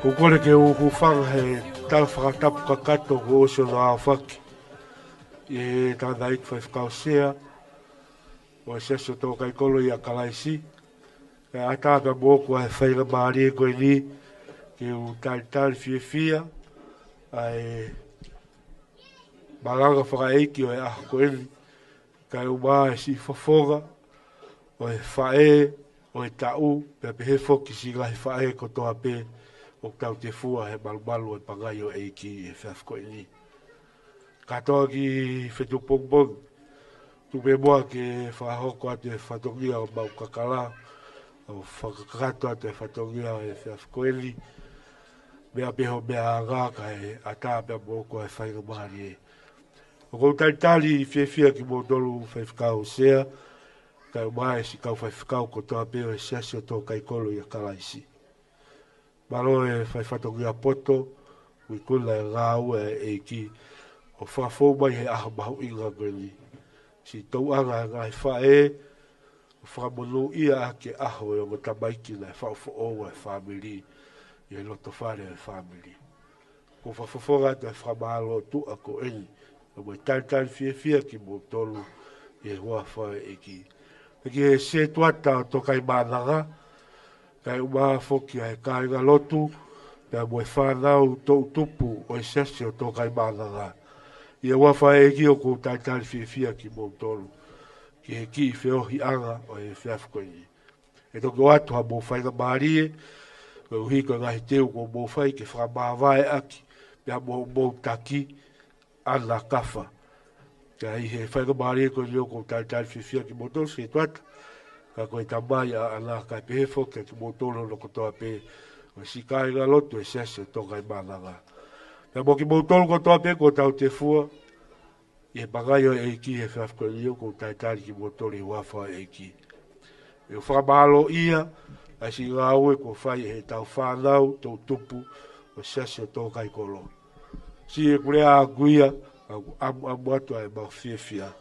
Ko kore ke u whanga he tau whakatapu kakato ko osio na awhaki. E tāna ik whaifkau sea, o e sesio tō kai kolo i a kalaisi. E ataka mōku ai whainga maari e koe ni, ke u tari fie fia, ai malanga whakaeiki o e aha koe ni, kai u maa e si whafonga, o e whae, o e tau, pe pehe foki si ngahi whae ko toa pe, o tau te fua he malumalu e pangai o eiki e whiaf koe ni. Katoa ki Fetu'upongipongi, tu me moa ke whahoko atu e whatongia o mau kakala, o whakakato atu e whatongia e whiaf koe ni, mea peho mea ngāka e ata mea mōko e whainga mahari e. O kou taitari i whiawhia ki mō tolu whaifkau sea, kai mai si kau whaifkau ko toa peo e siasi o tō kaikolo i a kalaisi. Maro e whaifatongia poto, ui kula e ngā ua e ki, o whafo mai he aha mahu inga gweli. Si tauanga e ngai whae, o whamonu ia ake aho e o matamaiki na e whaofo oua e whamiri, i e loto whare e whamiri. Ko whafofonga te whamalo tu ako eni, o mai taitari fia ki mō tolu i e hoa whae e ki. Eki e se tuata o tokai mānanga, kai uma foki ai kāinga lotu, pia moe whanau tōu tupu o e sesi o tokai mānanga. I e wafa e ki o kou taitari fia ki mō tolu, ki e ki i whiohi anga o e whiafkoini. E toki o atu ha mō whainga maarie, ko uhiko ngahi teu ko mō whai ke whakamāwae aki, pia mō taki, ana Kafa. Ka i he whainga maarie ko ni o kou taitari fia ki mō tolu, se tuata, ka koe tamai a ana kai pehe foke ki mō tolo no kotoa pe o si kai ngā lotu e sese tokai mānanga. Pea mō ki mō tolo kotoa pe ko tau te fua i he pangai o eiki he whiafko ni o ko taitari ki mō tolo i wafa o eiki. E o whakamalo ia a si ngā ue ko whai he tau whanau tau tupu o sese tokai kolo. Si e kure a guia amu atu ai mau whiawhia.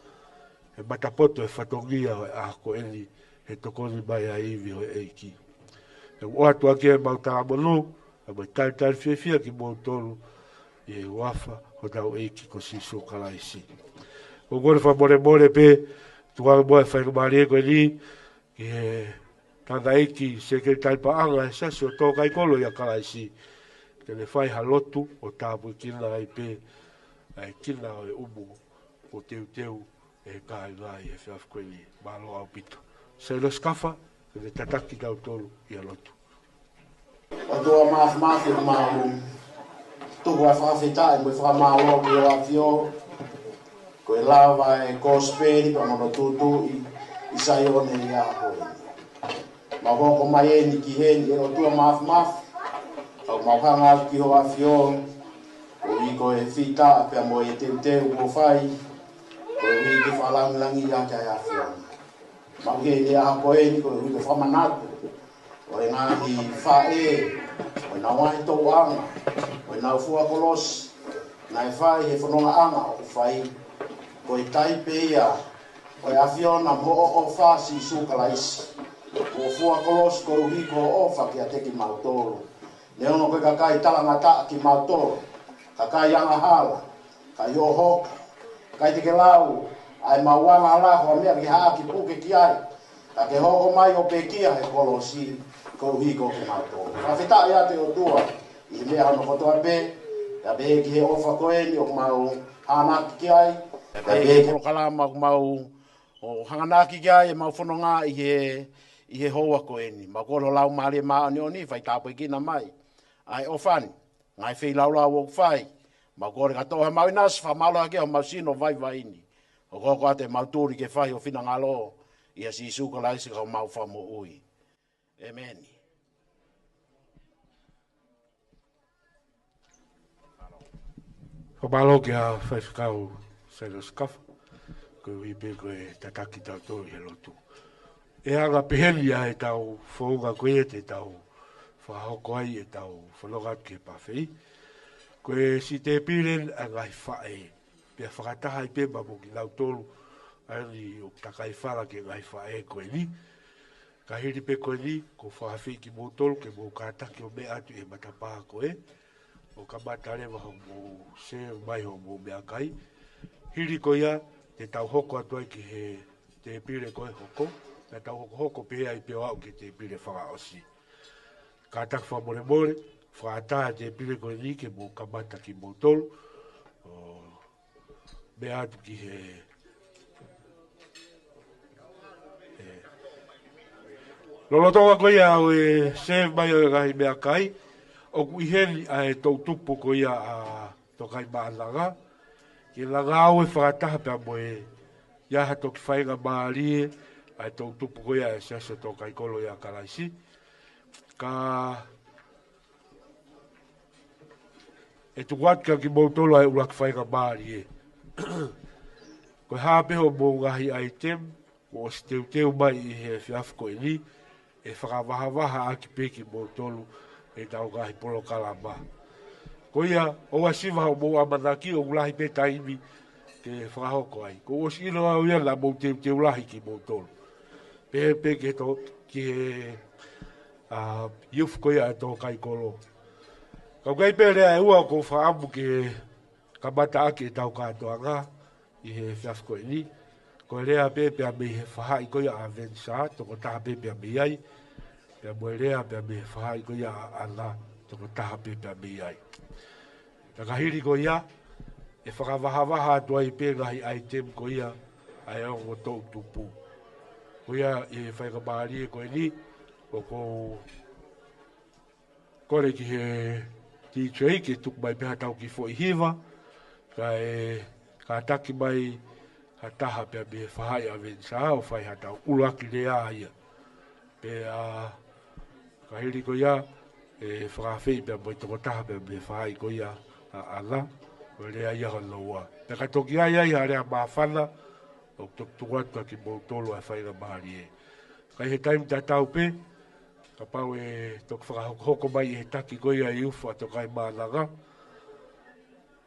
E matapoto e whatongia o e ahko eni he tokoni mai a iwi o eiki. E o atu ake e mau tāmanu, a mai taitari whiawhia ki mō tolu i e wafa o tau eiki ko siso kalaisi. O gore more pe, tuanga moe whainga maari e koe ni, ki he tanda eiki sekretari paanga e sasi o tō kai kolo i a kalaisi. Ke ne whai halotu o tāpui kina ai pe, ai kina o e umu o teu e kai ngai e whiafkoini, malo au pito. Seilos Kafa, ke ne tataki tau tolu i a lotu. O toa maaf e mau tuku a whawhitai mo i whakamālo ki o awhio, ko e lawa e kōsperi pa mono tūtū i saione i a hoi. Mau hoko mai eni ki heni e o tua maaf, au mau hanga ki o awhio, o i ko e whita pia mo e teu o whai, ko e hui ki whalangilangi i a kia e awhio. Mau he e aha koe ni ko e hui ke whamanatu, o e ngāhi whae, o e nā wai tō anga, o e nā fua kolos, nā e whai he whanonga anga o whai, ko e taipe ia, o e awhiona mo o whasi sukalaisi, o fua kolos ko uhi ko o ofa ki a teki mautoro. Ne ono koe kakai talanga taa ki mautoro, kakai anga hala, kai o hoka, kai teke lau, ai mauanga ala ho mea ki haa ki puke ki ai. Ka ke hoko mai o pekia he kolosi ko hiko ke mato. Ka whita ia te o tua i mea hano kotoa pe, ka behe ki he ofa koeni o mau hanaki ki ai. Ka behe kolo kalama o mau o hanganaki ki ai e mau whanonga i he Houa koeni. Ma kolo lau maari e maa ni o ni, whai tāpoi kina mai. Ai ofani, ngai whi lau o whai. Ma kore katoa he mau inas, wha malo hake o mau sino vai ini. O koko ate mauturi ke whai o whina ngalo i a si suka laisi kau mau whamo ui. Amen. Whamalo ki a whaifakau Seilos Kafa, ko i pe koe tataki tau tō i lotu. E anga peheni a e tau whaunga koe te tau whahoko ai e tau whanongat ke pawhei. Koe si te piren a ngai whae. Pea whakataha i pēma mo ki lau tolu, ani o takai whara ke ngai whae koe ni. ka hiri pe koe ni, ko whawhi ki mōtoro, ke mō kātaki o mea atu e matapā koe, o ka matarewa ho mō se mai ho mō mea kai. Hiri koe ia, te tau hoko atu ai ki he te pire koe hoko, te tau hoko pehea i peo au ki te pire whakaosi. Kātaki wha more more, whaataa te pire koe ni, ke mō ka mata ki mōtoro, mea atu ki he Lolotonga koe ia o e se mai o gahi mea kai, o kui heli a e tau tupu koe ia a tokai maananga, ki langa au e whakataha pia mo e iaha toki whainga maarie, a e tau tupu koe ia e sesa tokai kolo ia karaisi. Ka e tukuatika ki mautolo a e Uluaki whainga maarie. Koe hāpeho mō ngahi item, o si teu mai i he whiafu koe ni, e whakawahavaha aki peki mō tolu e tau ngahi polo kalama. Ko ia, o asiva o mō amanaki o ulahi pe taimi ke whakahoko ai. Ko o si ino au ia la mō te ulahi ki mō tolu. Pe ke to ki he iufu ko ia e tō kai kolo. Kau kai pe rea e ua ko whaamu ke kamata aki e tau katoa ngā i he whiafu koe ni. Ko rea pepe a me he whahai ko ia a Vencer, toko taha pepe a me iai. Pea mo rea pe a me he whahai ko ia a ala, toko taha pepe a me iai. Takahiri ko ia, e whakawahavaha atua i pe ngahi item ko ia, a e ongo tau tupu. Ko ia e whaika maari e koe ni, o ko kore ki he teacher ki tuk mai peha tau ki fo i hiva, ka taki mai ha taha pia me whahai a Vencer o whai hatau Uluaki rea ia. Pe ka hiri ko ia e whakawhi pia mo i toko taha pia me whahai ko ia a ala o rea ia ha loa. Pe ka toki ai ai ha rea mawhana o tukuatua ki mautolo a whainga mahari e. Ka he taimi ta tau pe, ka pau e toki whakahoko mai e taki ko ia i ufu a tokai maananga.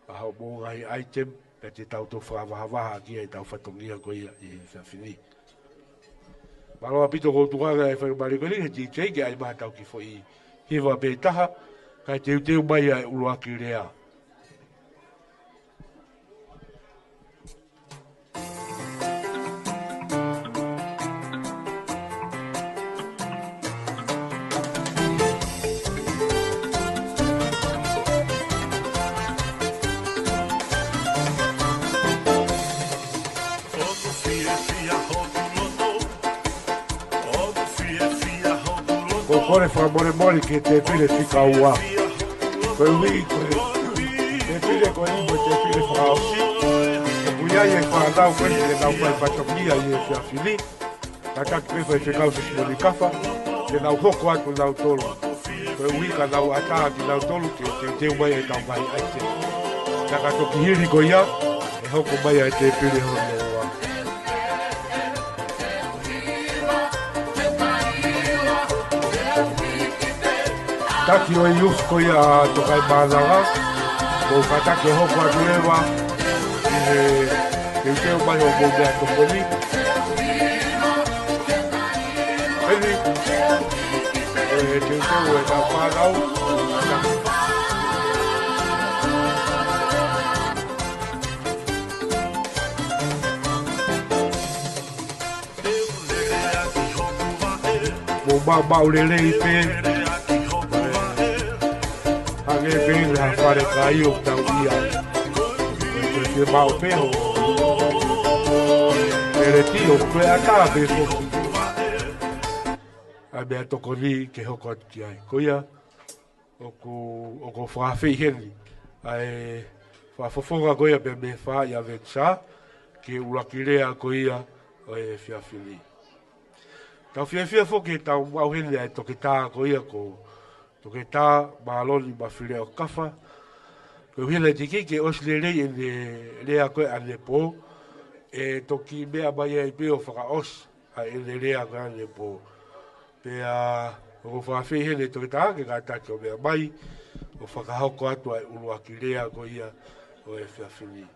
A hau mō ngai item, pe te tau tō whakawahavaha ki e tau whatongia ko ia i whiawhini. Maroa pito ko tukanga e whakamari ko ni, he teacher ki ai maha tau ki fo i hiva pe taha, kai teu mai a Uluaki rea. Kore whamore ke te pire whika Houa. Koe hui, te pire koe ibo te pire whakaosi. E kuia i e whanau koe te nau mai patokia i e whiawhini. Ka taki pepa i whikau te simoni Kafa. Te nau hoko atu nau tolu. Koe hui ka nau ataa ki nau tolu ke teu mai e tau mai aite. Taka toki hiri ko ia, e hoko mai a te pire hono Houa. Taki o iuf ko ia tokai maananga, ko kataki o hoko atu ewa, i he teu mai o mō mea tokoni. Heri, teu e tau whanau. Mō mau lele i pe, Hage pēne ha whare ka i o tau ia. Koe te mau peho. Pere ti o koe a tā peho. A mea toko ni ke hoko atu ki ai. Ko ia, o ko whawhi heni. Ai whafofonga ko ia pe me wha i a Vencer. Ke Uluaki rea ko ia o e whiawhini. Tau whiawhia whoke tau mau heni ai toke tā ko ia ko toke tā maaloni mawhire o Kafa. Koe hila te keke osle rei e ne rea koe ane pō. E toki mea mai ai peo whaka os a e ne rea koe ane pō. Pea o whawhi hene toke tā ke kātaki o mea mai. O whakahoko atu ai Uluaki rea koe ia o e whiawhini.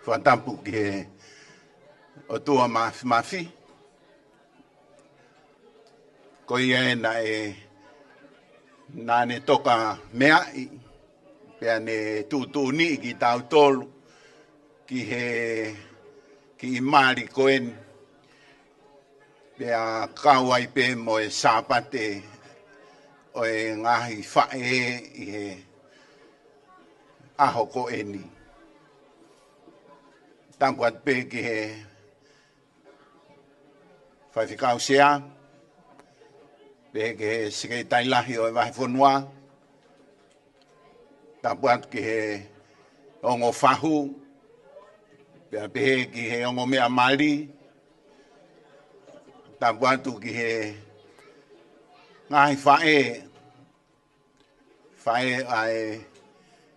whatapu ki he o tua mafi. Ko ia na nā ne toka mea i, pia ne tūtū ni ki tau tolu, ki i maari koen, pia kauai pe mo e Sapate, o e ngahi whae i he aho koeni. Tampuat pe ki he whaiwhikau sea, pe ke sikei tailahi o e wahi whanua. Tapuat ki he ongo whahu. Pe ki he ongo mea mali. Tapuatu ki he ngahi whae. Whae ai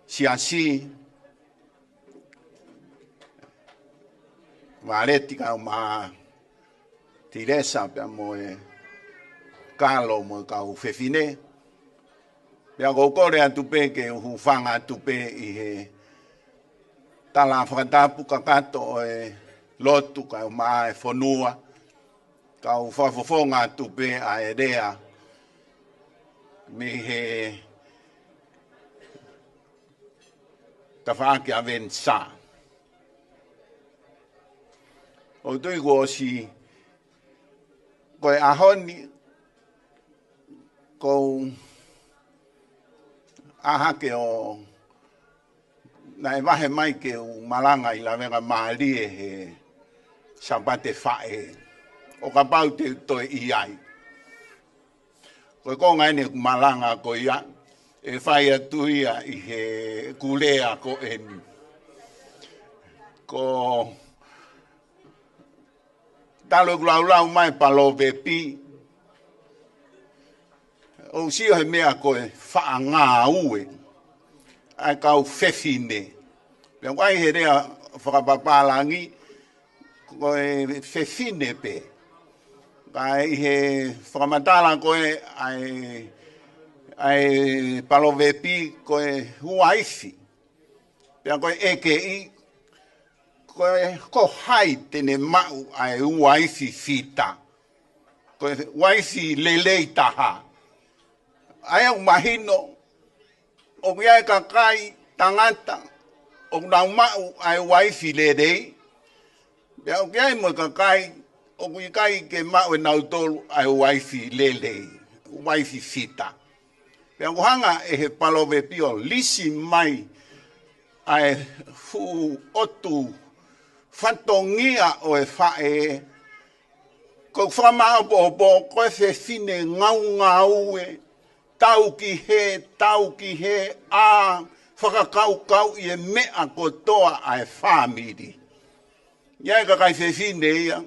siasi. Mareti ka ma tiresa pe mo e kalo mo ka u fefine. Pea kore atu pe ke u whanga atu pe i he tala whakatapu kakato o e lotu ka u maa e whanua. Ka u whafofonga atu pe a e rea. Me he ka whaake a Vencer. O tui ko si koe ahoni ko ahake o na e wahe mai ke o malanga i la venga maalie he Sapate whae. O ka pau te toi i ai. Koe konga ene malanga ko ia e whai atu ia i he kulea ko eni. Ko talo lau mai palo vepi. O sio he mea koe wha ngā ue. Ai kau whewhine. Pea wai he rea whakapapalangi koe whewhine pe. Kai he whakamatala koe ai palo vepi koe huaifi. Pea koe eke i ko hai tene mau ai waifi fita. Ko waifi lelei taha. Ai au mahino o kia ka kai tangata o nau mau ai waifi lelei. Pea o kia mo ka kai o kia kai ke mau e nau tolu ai waifi lelei. Waifi fita. Pea kuhanga e he palove pio lisi mai ai fu otu Fantongia o e whae, ko whamao po koe whewhine ngau e, tau ki he, a whakakau i e mea kotoa ai whamiri. Iai ka kai whewhine ia,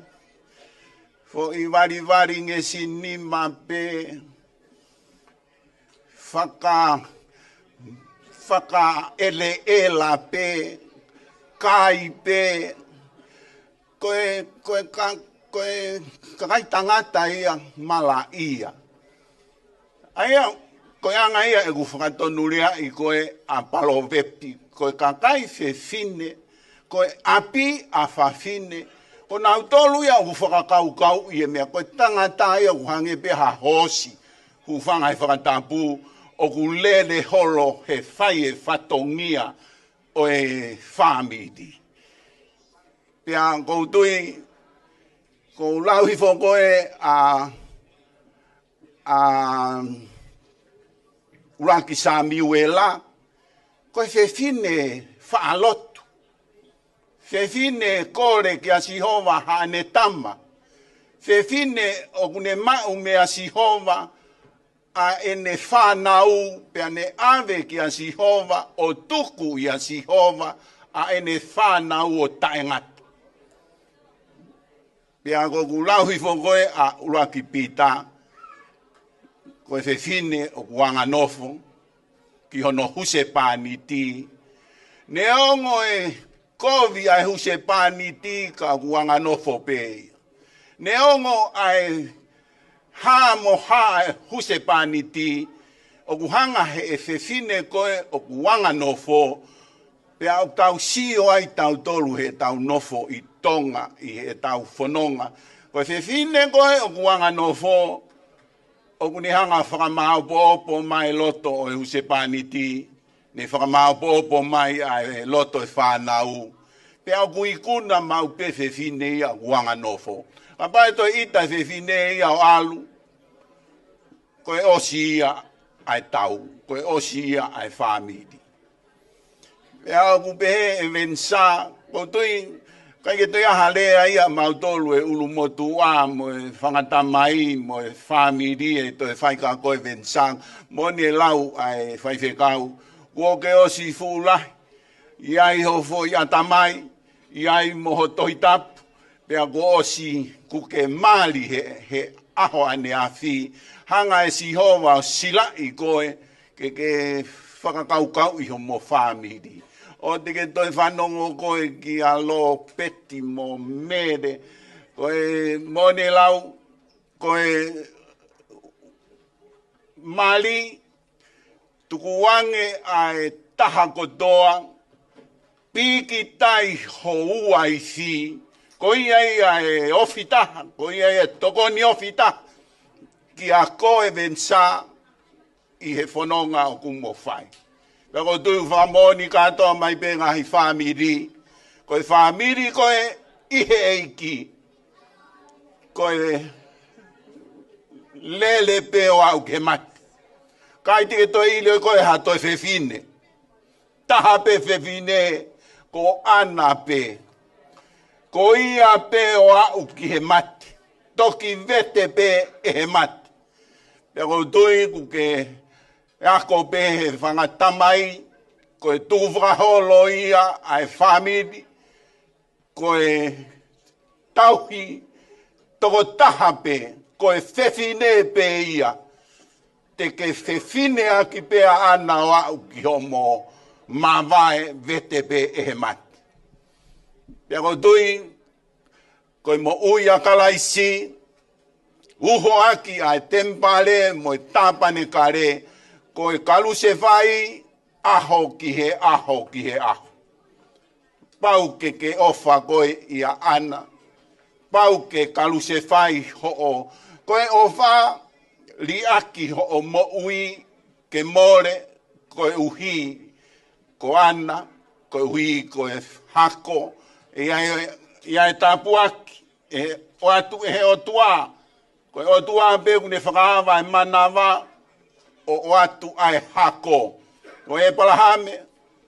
fo i wari nge sinima pe, whaka ele pe, kai pe, koe kai tangata ia mala ia. Aia, koe anga ia e ku whakatonurea i koe a palo vepi. Koe kakai whewhine, koe api a whawhine. Ko nau tolu ia ku whakakau i e mea. Koe tangata ia ku hange pe ha hosi. Ku whangai whakatapu o ku lele holo he whai e whatongia o e whamidi. Pea koutui, kou lauhi whokoe Uluaki Samiuela, koe whewhine whaalotu. Whewhine kore ki a Sihova hane tama. Whewhine o kune mau me a Sihova a ene whanau pea ne ave ki a Sihova o tuku i a Sihova a ene whanau o taengata. Pea koku lauhi whokoe a Uluaki pita, koe whewhine o kuanga nofo, ki hono huse pāni ti. Ne ongo e kovi ai huse pāni ti ka kuanga nofo pēi. Ne ongo ai mo ha huse pāni ti, o kuhanga he e whewhine koe o kuanga nofo, Pea o tau sio ai tau tolu he tau nofo I tonga I he tau whanonga. Koe whiwhine koe o kuanga nofo o kuni hanga whakamau po mai loto o e huse paniti. Ne whakamau po mai ai loto e whanau. Pea o kui kuna mau pe whiwhine ia kuanga nofo. Ka pai toi ita whiwhine ia o alu. Koe osi ia ai tau. Koe osi ia ai whamidi. Pea o kupehe e Vencer. Ko tui kai ke toi aha lea ia mautolu e ulu motu a mo e whangatamai mo e whamiri e toi whaika koe Vencer. Moni e lau ai whaifekau. Kuo ke osi fulahi. Iai hofo ia tamai. Iai moho tohitapu. Pea ko osi kuke mali he aho ane a whi. Hanga e sihova sila I koe ke whakakaukau I ho mo whamiri. O te ke toi whanongo koe ki a lo peti mo mere. Koe mone lau, koe mali, tukuange ai taha kotoa, piki tai Houa I si, ko ia ai ofita, ko ia tokoni ofita, ki a koe Vencer I he whanonga o kumo whai. Peko tui whamoni katoa mai pe ngahi whamiri. Koe whamiri koe ihe eiki. Koe lele pe o au ke mati. Kai tike toi ilio koe ha toi whewhine. Taha pe whewhine ko ana pe. Ko ia pe o au ki he mati. Toki vete pe e he mati. Peko tui kuke ako pe he whangatamai, koe tūwhaholo ia ai whamiri, koe tauhi, toko taha pe, koe whewhine pe ia, te ke whewhine aki pe ana o au ki homo mawai vete pe e he mati. Pea ko tui, koe mo uia kalaisi, uho aki ai tempale mo tāpane kare, koe kalu se vai aho ki he aho ki he aho. Pau ke ofa koe ia ana. Pau ke kalu se vai ho koe ofa li aki ho mo ui ke more koe uhi ko ana koe ui koe hako ia e tapu aki o atu he otua koe otua pe kune whakawa e manawa o atu ai hako. O e palahame,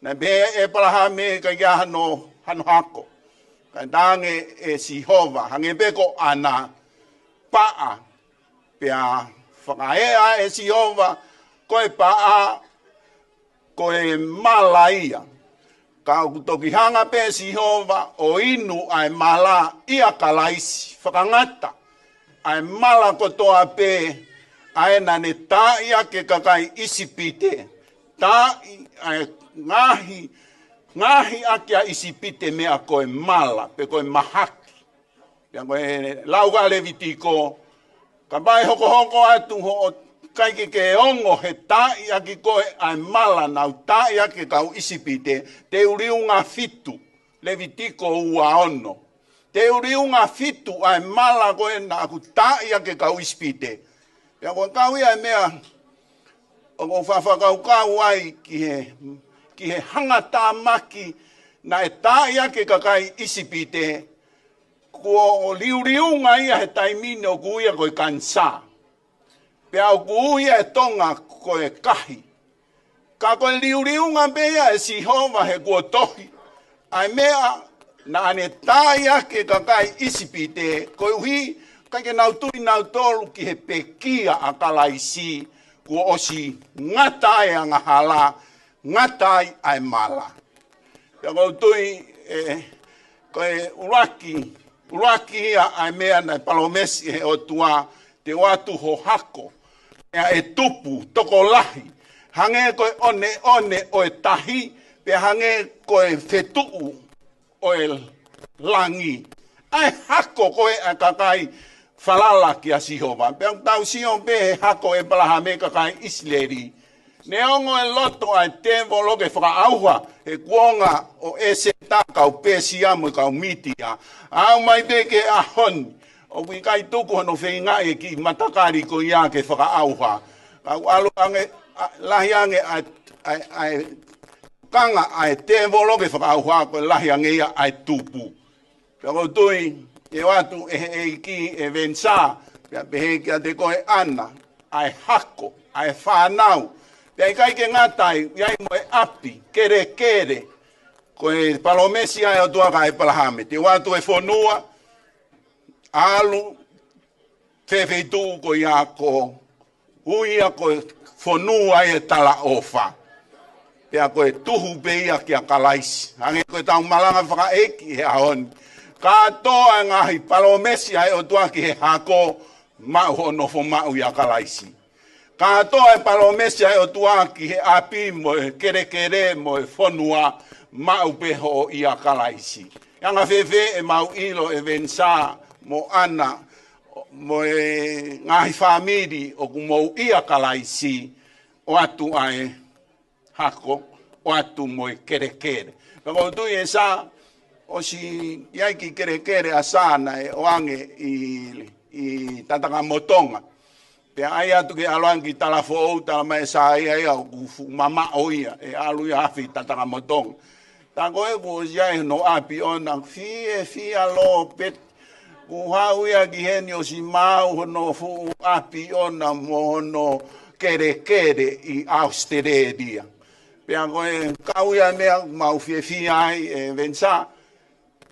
na be e palahame ka ia hano hako. Ka tange e sihova, hange beko ana paa. Pea whakaea e sihova, koe paa, koe malaia. Ka toki hanga pe sihova, o inu ai mala ia kalaisi, whakangata. Ai mala kotoa pe, aena ne taia ke kakai isipite. Tai ngahi akia isipite mea koe mala, pe koe mahaki. Pea koe lauga levitiko. Ka bai hoko atu ho kaike ke ongo he taia ki koe ai mala nau taia ke kau isipite. Te uriunga fitu, levitiko ua ono. Te uriunga fitu ai mala koe na aku taia ke kau isipite. Pea koe kau ia mea, o ko whawhakau ai ki he hangata maki na e taia ke kakai isipite, ko liuriunga ia he taimine o kuia koe kansa. Pea o kuia e tonga koe kahi. Ka koe liuriunga bea e sihova he kua tohi. Ai mea na ane taia ke kakai isipite, koe uhi, kaike nautui nautolu ki he pekia a kalaisi, kua osi ngatai a ngahala, ngatai ai mala. Pea kautui, koe Uluaki ia ai mea na palomesi he o tua te watu ho hako, ea e tupu, toko lahi, hange koe one o e tahi, pea hange koe fetu'u o e langi. Ai hako koe a kakai falala ki a sihova. Pea tau sion pe hako e palaha me kakai isleri. Neongo e loto ai tempo loke whakaaua e kuonga o ese taka o pesia mo ka mitia. Au mai beke a hon. O kai tuku hono whenga e ki matakari ko ia ke whakaaua. Au alu ange lahi ange ai kanga ai tempo loke whakaaua ko lahi ange ia ai tupu. Pero tui e watu e ki e Vencer. Pehe kia te koe ana. Ai hako. Ai whanau. Pea kai ke ngatai, iai mo e api, kere, ko e palomesi ai o tuaka e palahame. Te watu e whonua, alu, whewhetu ko ia ko, uia ko e whonua e tala ofa. Pea ko e tuhu pe ia kia kalaisi. Ange ko e tau malanga whakaeki e ahon. Katoa ngahi palomesi ai o tuaki he hako, mau honofo mau ia kalaisi. Katoa e palomesi ai o tuaki he api mo e kere mo e whonua mau peho o ia kalaisi. Yanga whewhe e mau ilo e Vencer mo ana mo e ngahi whamiri o kumou ia kalaisi o atu ai hako o atu mo e kere. Pako tui e sa o si iai ki kere a sana e oange i tatanga motonga. Pea ai atu ke aloangi talafo ou tala mai sa ia o mama o ia e alu ia hafi tatanga motong. Tako e ku siai no api ona fie alo pet ku hau ia ki heni o si mau hono fu api ona mo hono kere i Australia. Pea koe kau ia mea mau fie ai e Vencer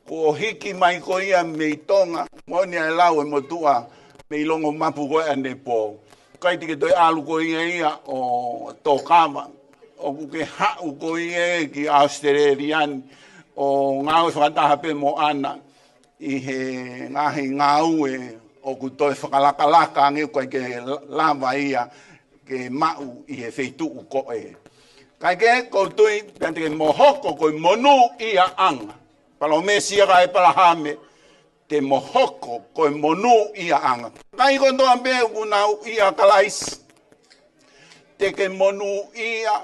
ko hiki mai ko ia meitonga moni ai lau e motua me ilongo mapu koe ane po. Kai tike toi alu ko ia o tō kama. O kuke hau ko ia ki Australian o ngau e whakataha pe mo ana. I he ngahi ngau e o ku toi whakalakalaka ange koe ke lava ia ke mau i he feitu'u ko e. Kai ke koutui piantike mohoko koe monu ia anga. Palomesi ia e palahame. Te mohoko koe monu ia anga. Kai ko ndoa mbe unau ia kalais. Te ke monu ia.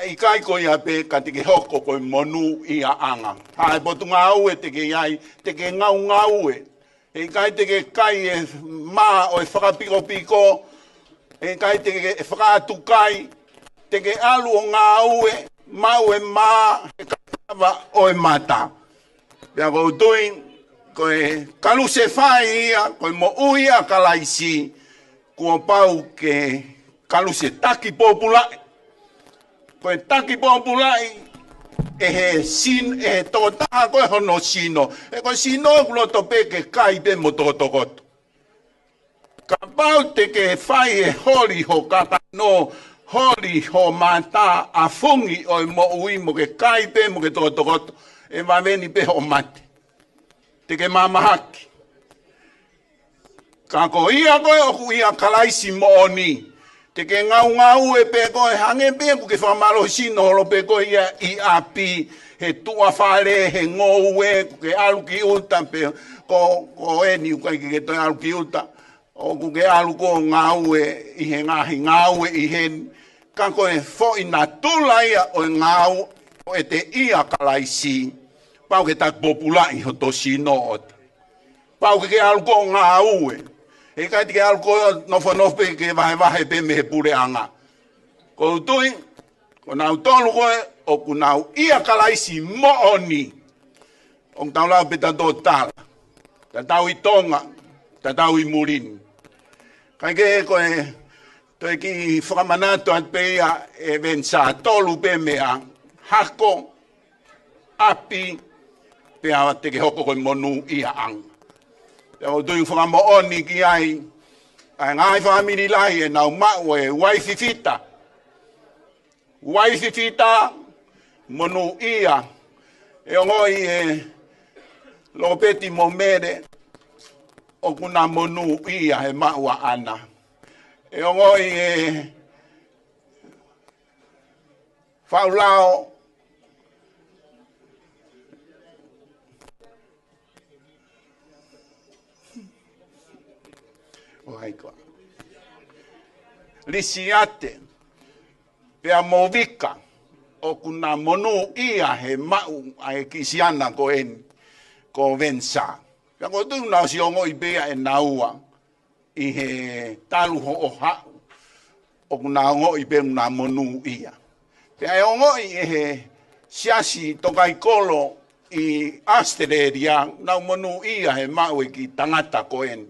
I kai ko ia pe ka te ke hoko koe monu ia anga. Hae potu ngau e te ke iai. Te ke ngau e. E kai te ke kai e maa o e whakapiko. E kai te ke whakatu kai. Te ke alu o ngau e. Mau e maa. E kai o e mata. Pea kou tuin. Koe kalu se whai ia, koe mo uia kalaisi, kua pau ke kalu se taki populai. Koe taki populai, e he tōtaha koe hono sino. E koe sino kulo tope ke kai pe mo tokotokoto. Ka pau te ke whai e hori ho kakano, hori ho mata a fungi o mo ui mo ke kai pe mo ke tokotokoto. E waweni pe ho mate. Te ke mamahaki. Ka ko ia koe o ku ia kalaisi mo oni. Te ke ngau e pe koe hange pe ku ke whamalo sino holo pe koe ia i api. He tua whare, he ngou e, ku ke alu ki uta pe. Ko e ni ukai ke toi alu ki uta. O ku ke alu ko ngau e, i he ngahi ngau e i hen. Ka koe fo i na tula ia o ngau o e te ia kalaisi. Pau ke tak populai ho to sino ot. Pau ke alu ko ngau e. E kai te ke alu ko nofonof pe ke vahe pe me he pure anga. Ko tui, ko nau tolu koe, o ku nau ia kalaisi mo oni. O tau lau pe tato tala. Tatau i tonga, tatau i murini. Kai ke koe, toi ki whakamanato at pe ia e Vencer tolu pe mea. Hako, api, pe awa te ke hoko koe monu ia ang. Pea o tui whakamo oni ki ai, ai ngai whamiri lai e nau mau e waififita. Waififita, monu ia, e o ngoi e lopeti mo mere, o kuna monu ia e maua ana. E o ngoi e whaulao, lisiate, pea movika o kuna monu ia he mau ai kisiana ko en ko Vencer. Pea ko tu na si ongo i pea e naua i he talu ho o ha o kuna ongo i pea na monu ia. Pea e ongo i he siasi tokai kolo i Australia na monu ia he mau e ki tangata ko en.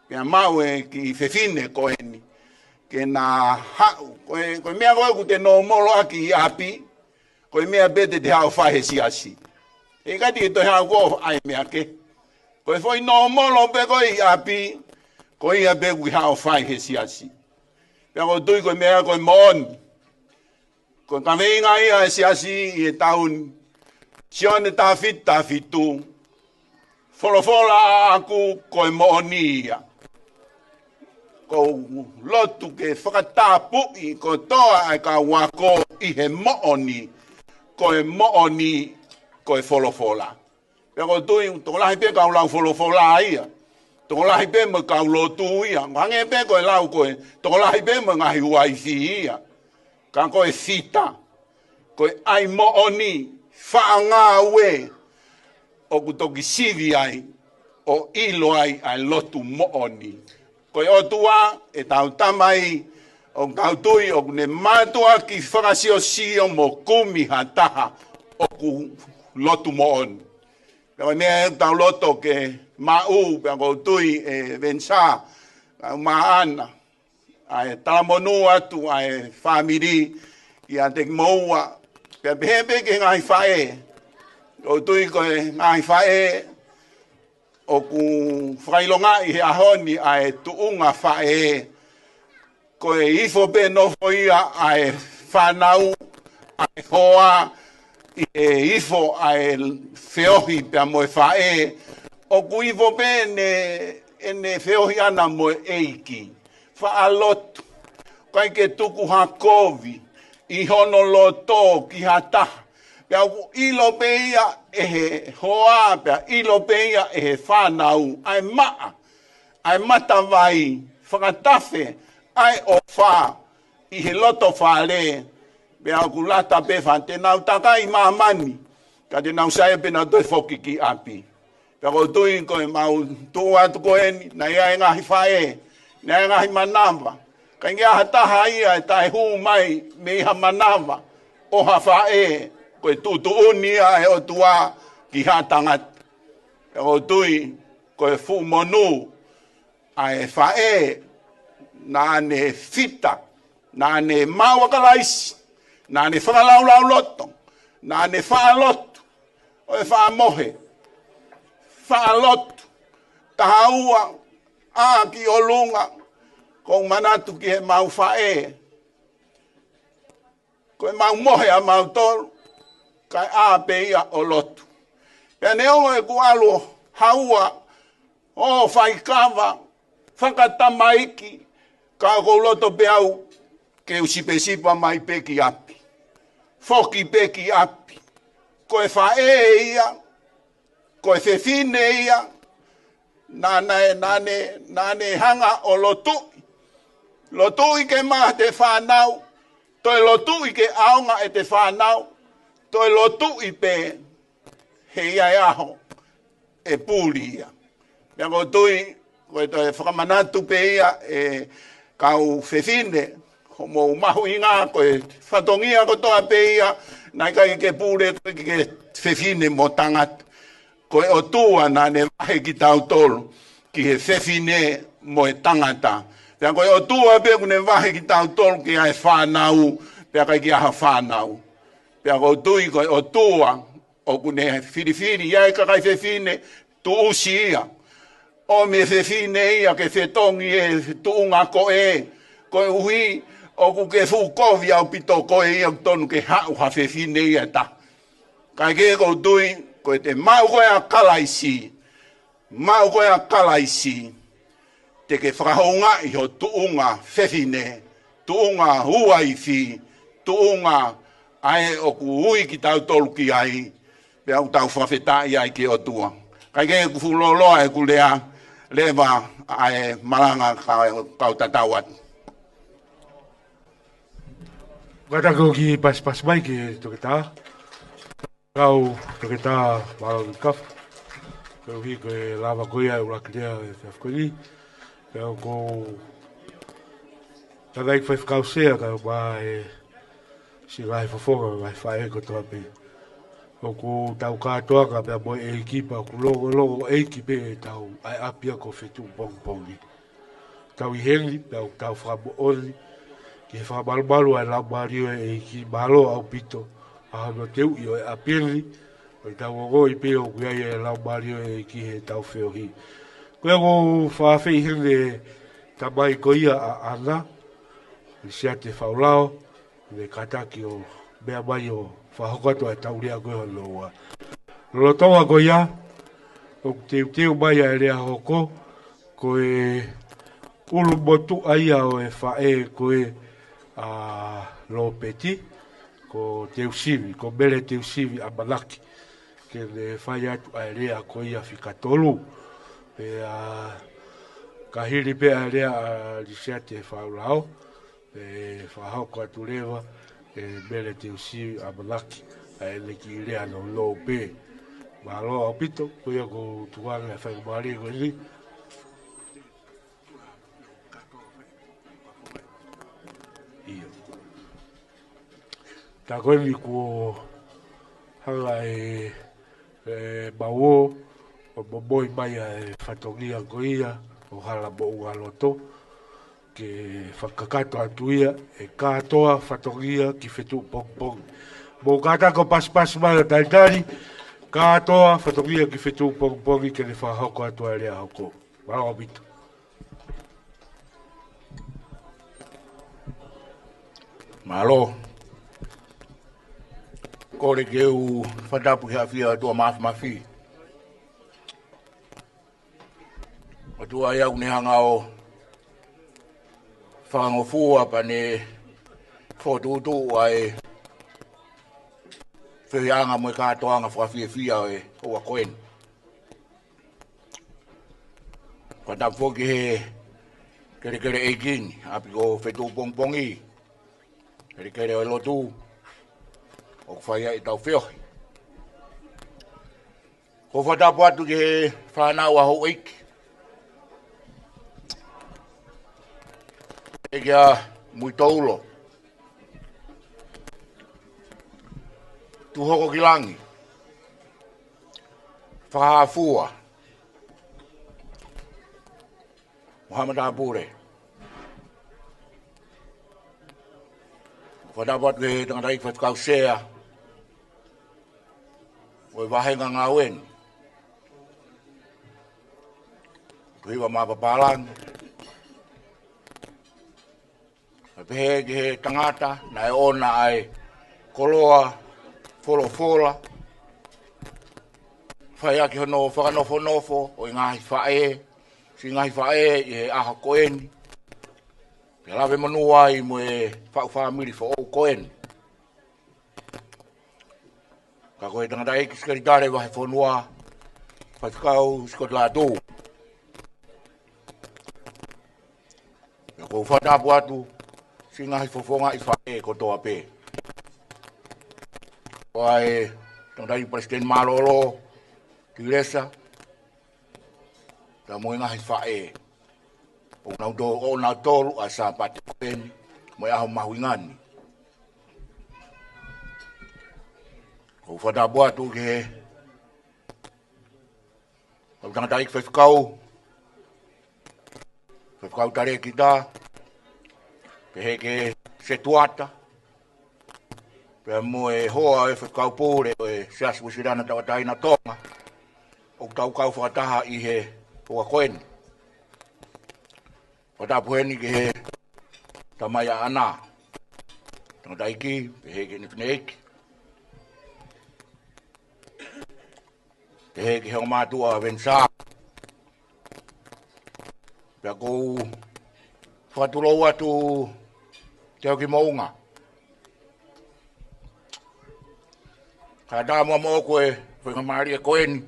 Pea mau e ki fefine ko en. Ke na hau, koe mea koe ku te no molo aki i api, koe mea bete te hao whahe siasi. E kati e toi hao koe ai mea ke. Koe foi no molo pe koe i api, koe ia pe ku hao whahe siasi. Pea koe tui koe mea koe mon. Koe kaweinga ia e siasi i e taun, sione ta fitu. Folofola aku koe mooni ia. Ko lotu ke whakatapu i ko toa ai ka wako i he mooni, ko e mooni, ko e wholofola. Pea ko tui, toko lahi pe ka ulau wholofola ia. Toko lahi pe mo ka ulotu ia. Hange pe ko e lau ko e, toko lahi pe mo ngahi uaisi ia. Ka ko e fita, ko e ai mooni, whaanga ue, o kutoki sivi ai, o ilo ai lotu mooni. Koe otua e tau tamai o kautui o ne matua ki whakasio sio mo kumi hataha o ku lotu moon. Pea mea tau loto ke mau pea kautui e Vencer maana. Ai talamonu atu ai whamiri i a te moua. Pea pehepe ke ngai whae. Kautui koe ngai whae. O ku whailonga i he ahoni a e tuunga whae, ko e ifo pe nofo ia a e whanau, a e hoa, i e ifo a e whiohi pia mo e whae, o ku ifo pe ne whiohi ana mo e eiki, whaalotu, kai ke tuku hakovi, i hono loto ki hataha, pia ilo pe ia e he hoa, pia ilo pe ia e he whanau, ai maa, ai matawai, whakatafe, ai o wha, i he loto whare, pia ku lata pe wha, te nau takai mamani, ka te nau sae pe na toi whoki ki api. Pia ko tui koe mau tuu atu koe ni, na ia e ngahi whae, na ia ngahi manamba, ka ingia hataha ia e tae huu mai me iha manamba, o ha whae, koe tutu unia e o tua ki hatangat. E o tui, koe fu monu, a e whae, na ne fita, na ne mawakalaisi, na ne whakalaulau loto, na ne whaalotu, o e whaamohe, whaalotu, tahaua, a ki o lunga, ko manatu ki he mau whae, koe mau mohe a mau tolu, kai a pe ia o lotu. Pea ne ongo e ku alu haua, o whaikawa, whakatamaiki, ka ko loto pe au, ke usipesipa mai pe ki api. Foki pe ki api. Koe whae ia, koe whewhine ia, nane hanga o lotu. Lotu i ke maa te whanau, toi lotu i ke aonga e te whanau, toi lotu i pe he iai aho e pūri ia. Pea ko tui, koe toi whakamanatu pe ia e kau whewhine, ho mo mahu i ngā koe whatongia ko toa pe ia, nai kai ke pūre koe ke whewhine mo tangata. Koe o tua nā ne wahe ki tau tolu, ki he whewhine mo e tangata. Pea koe o tua pe kune wahe ki tau tolu ki ai whanau, pea kai ki aha whanau. Pea ko tui koe o tua, o kune whiriwhiri, iai kakai whewhine, tu usi ia. O me whewhine ia ke whetongi e tuunga ko e, koe uhi, o ku ke whukovi au pito koe ia tonu ke hau ha whewhine ia ta. Kai ke ko tui, koe te mau koe a kalaisi, mau koe a kalaisi, te ke whakahonga i ho tuunga whewhine, tuunga huaifi, tuunga ai o ku hui ki tau tolu ki ai, pe au tau whawhetai ai ki o tua. Kai ke ku fuloloa e ku lea, lewa ai malanga kau tatawat. Kata ko ki pas mai ki toke tā. Kau toke tā wao ki Kafa. Kau hi koe lava koia Uluaki lea e te afkoni. Kau ko... Tadai whai whakau sea kau wā e... Si ngai whafonga ngai whae ko toa pe. O ko tau katoa ka pia moe e kipa ku logo e ki pe e tau ai apia ko Fetu'upongipongi. Tau i hengi, tau whakamo oli. Ki he whakabalubalu ai lau mario e ki malo au pito. Ahano teu i o e apiri. O i tau ongo i pe o kuiai e lau mario e ki he tau whiohi. Koe ko whawhi hende tamai ko ia a ana. I sea te whaulao. Ne kataki o mea mai o whahokatu ai tau rea koe honoa. Lolo tonga ko ia. O teu mai ai rea hoko. Koe ulu motu aia o e whae koe lo peti. Ko teu sivi, ko mele teu sivi a manaki. Ke ne whai atu ai rea ko ia whikatolu. Pe ka hiri pe ai rea a lisea te whaulao. E whahauko atu rewa e mele te usiwi a manaki a ene ki rea no lo pe ma lo au pito kuia ko tuanga e whai maari ko ni iyo ta koe mi ko hanga e mawo o Moimoi e whatongia ko ia o hala mo unga loto ke whakakato atu ia e katoa whatongia ki Fetu'upongipongi. Mō kātako pas mai o taitari, katoa whatongia ki Fetu'upongipongi ke ne whahoko atu a rea hoko. Marao mito. Malo. Kore ke u Latapu hea whia tua mafi. O tua iau ne hanga o whangofua pa ne whotutu ai whianga mo e katoanga whawhiawhia e Houa koen. Latapu ki he kere eikin api ko Fetu'upongipongi. Kere o Latu o whaia i tau whiohi. Ko Latapu atu ki he whanau a Houa iki. E kia mui taulo. Tu hoko ki langi. Whahafua. Muhammad Latapu atu he tangata ik whatukau sea. Oi wahenga ngā wen. Tuhiwa mapapalang. Pehe ki he tangata na e ona ai koloa, fola. Whai aki hono whakanofo o i ngahi whae. Si ngahi whae i he aha koeni. Pia lawe manua i mo e whaamiri wha o koeni. Ka koe tangata eki skaritare wahe whanua. Whatikau skot Latu. Pia kou Latapu atu. Si ngahi fofonga i whae ko toa pe. Wai, tangtai President Malolo, ki lesa. Ta mo ngahi whae. O nau tolu a Sapate koeni, mo aho mahuingani. Ko Latapu atu ki he. Ko tangtai whewhikau. Whewhikau tare ki tā. Pehe ke se tuata. Pea mo e hoa e whakau pōre o e seasu sirana tawataina tonga. O tau kau whakataha i he Houa koeni. Latapu heni ke he tamaya ana. Tangataiki, pehe ke nifneiki. Pehe ke heo mātua Vencer. Pea kou whatulou atu teo ki maunga. Ka tāmua mo koe, whakamari e koeni,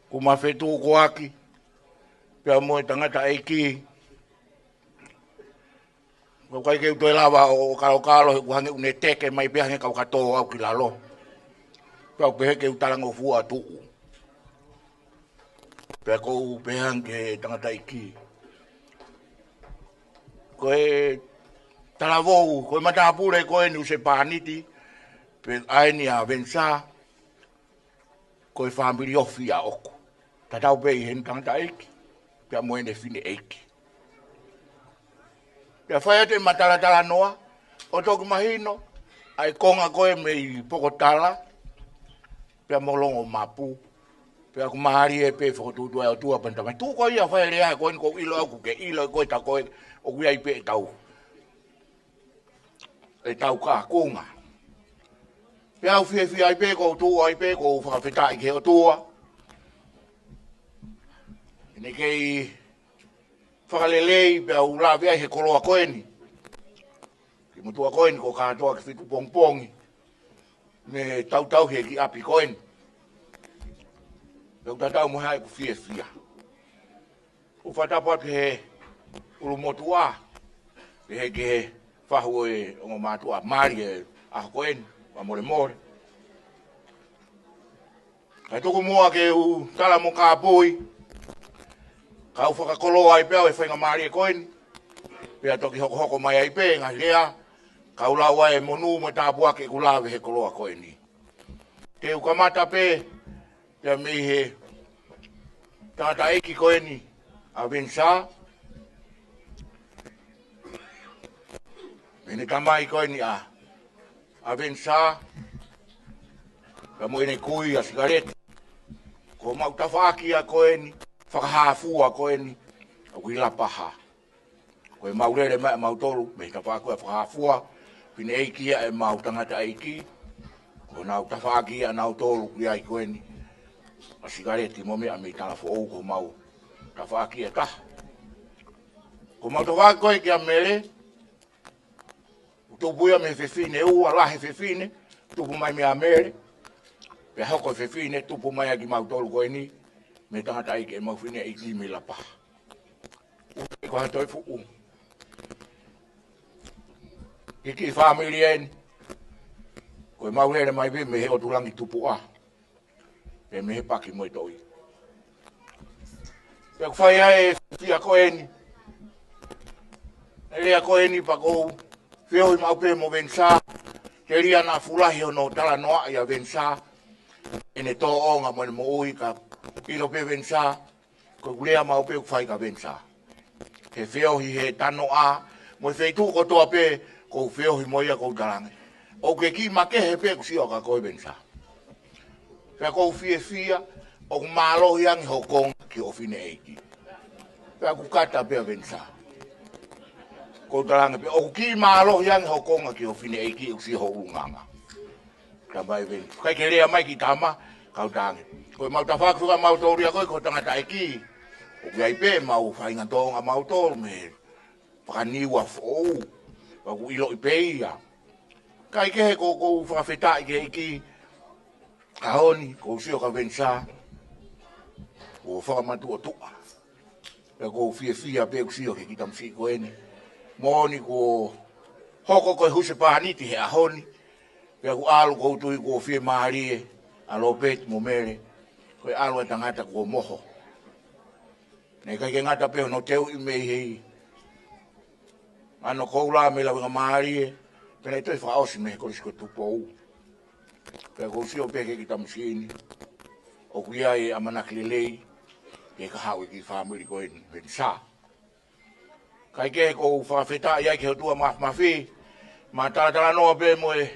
ku ma whetu Uluaki, pia mo e tangata eiki, Kai ke toi lava o kalo ku hange une teke mai pe hange kau kato au ki lalo. Pau pe ke utalango fua tu. Pe ko pe hange tangata iki. Koe talavou, koe matapure koe ni use paniti. Pe aini a Vencer. Koe family ofi a oku. Tatau pe i hen tangata iki. Pe moene fine iki. Pe whai te matalatala noa. O toku mahino. Ai konga koe me i pokotala. Pe molongo mapu. Pe aku mahari e pe whakotutua e o tua pantamai. Tu koe ia whai rea koe ko ilo aku ke ilo koe ta koe. O kuia i pe e tau. E tau ka konga. Pe au fia i pe ko tua i pe ko whakawhetai ke o tua. Ine kei whakalelei pe au la vea he koloa koeni. Ki mutua koeni ko katoa ki Fetu'upongipongi. Me tau he ki api koeni. Pe utatau mo hai ku fia. O whatapa ke he ulumotua. Pe he ke he whahu e ongo matua mari e aho koeni. Wa more. Kai toko mua ke u tala mo ka poi. Ka u whakakoloa i pēo e whainga mari e koeni. Pea toki hoko mai ai pē, ngā rea. Ka u laua e monu mo tāpua ke kulawe he koloa koeni. Te u kamata pē, pea mei he tangata eki koeni a Vencer. Mene kamai koeni a Vencer. Pea moene kui a sigareti. Ko mautawhaki a koeni. Whakahāfua koeni, a wila paha. Koe maurere mai mautolu, me ta whakua whakahāfua, pine eikia e mautangata eiki, ko nau tawhaki a nau tolu ki ai koeni, a sigareti mo mea me tala fo ko mau, tawhaki e taha. Ko mautawhaki koe ki a mere, utupuia me whewhine, ua lahe whewhine, tupu mai me a mere, pe hoko whewhine, tupu mai a ki mautolu koeni, me tangata ike e mawhine e ki me lapa. E ko hatoi fuku. Iki family en. Ko e mawhere mai be me he otulangi tupu a. E me he paki mo e toi. Pe ku whai ae fia koeni. E rea koeni pa kou. Whio i maupe mo Vencer. Te ria na fulahi o no tala noa i a Vencer. E ne tō onga mo ne mo ui ka ilo pe Vencer, ko kulea mau pe whai ka Vencer. He whiohi he tano a, mo e wheitu ko toa pe, ko whiohi moia ko tarange. O ke ki make he pe kusio ka koe Vencer. Pea ko fia, o kumalohi angi ho konga ki o fine eiki. Pea kukata pe Vencer. Ko tarange pe, o ki malohi angi ho konga ki o fine eiki, kusio ho unganga. Kamai Vencer. Kai ke rea mai ki tama, kau tange. Koe mau tawhakuka mau tōria koe ko tangata e ki. O kiai pē mau whainga tōnga mau tōru me whakaniwa fōu. Waku ilo i pēia. Kai kehe ko whakawhetai ke ki. Kahoni, ko sio ka Vencer. Ko whakamatu o tua. Pea ko fia pē kusio ke ki tamsi koeni. Moni ko hoko koe huse pahaniti he ahoni. Pea ku alu koutui ko fie maharie. Alo pēti mo mere. Koe alo e tangata ko moho. Nei kai ke ngata peo no teu i mei hei. Ano koula me la winga maharie. Pena i toi whaosi me he korisko tupou. Pea kousio peke ki tamusini. O kuia e amanakilelei. Ke ka hau i ki whamuri koe ni Vencer. Kai ke ko whawheta i ai ke hotua mafi. Ma talatala noa pe mo e.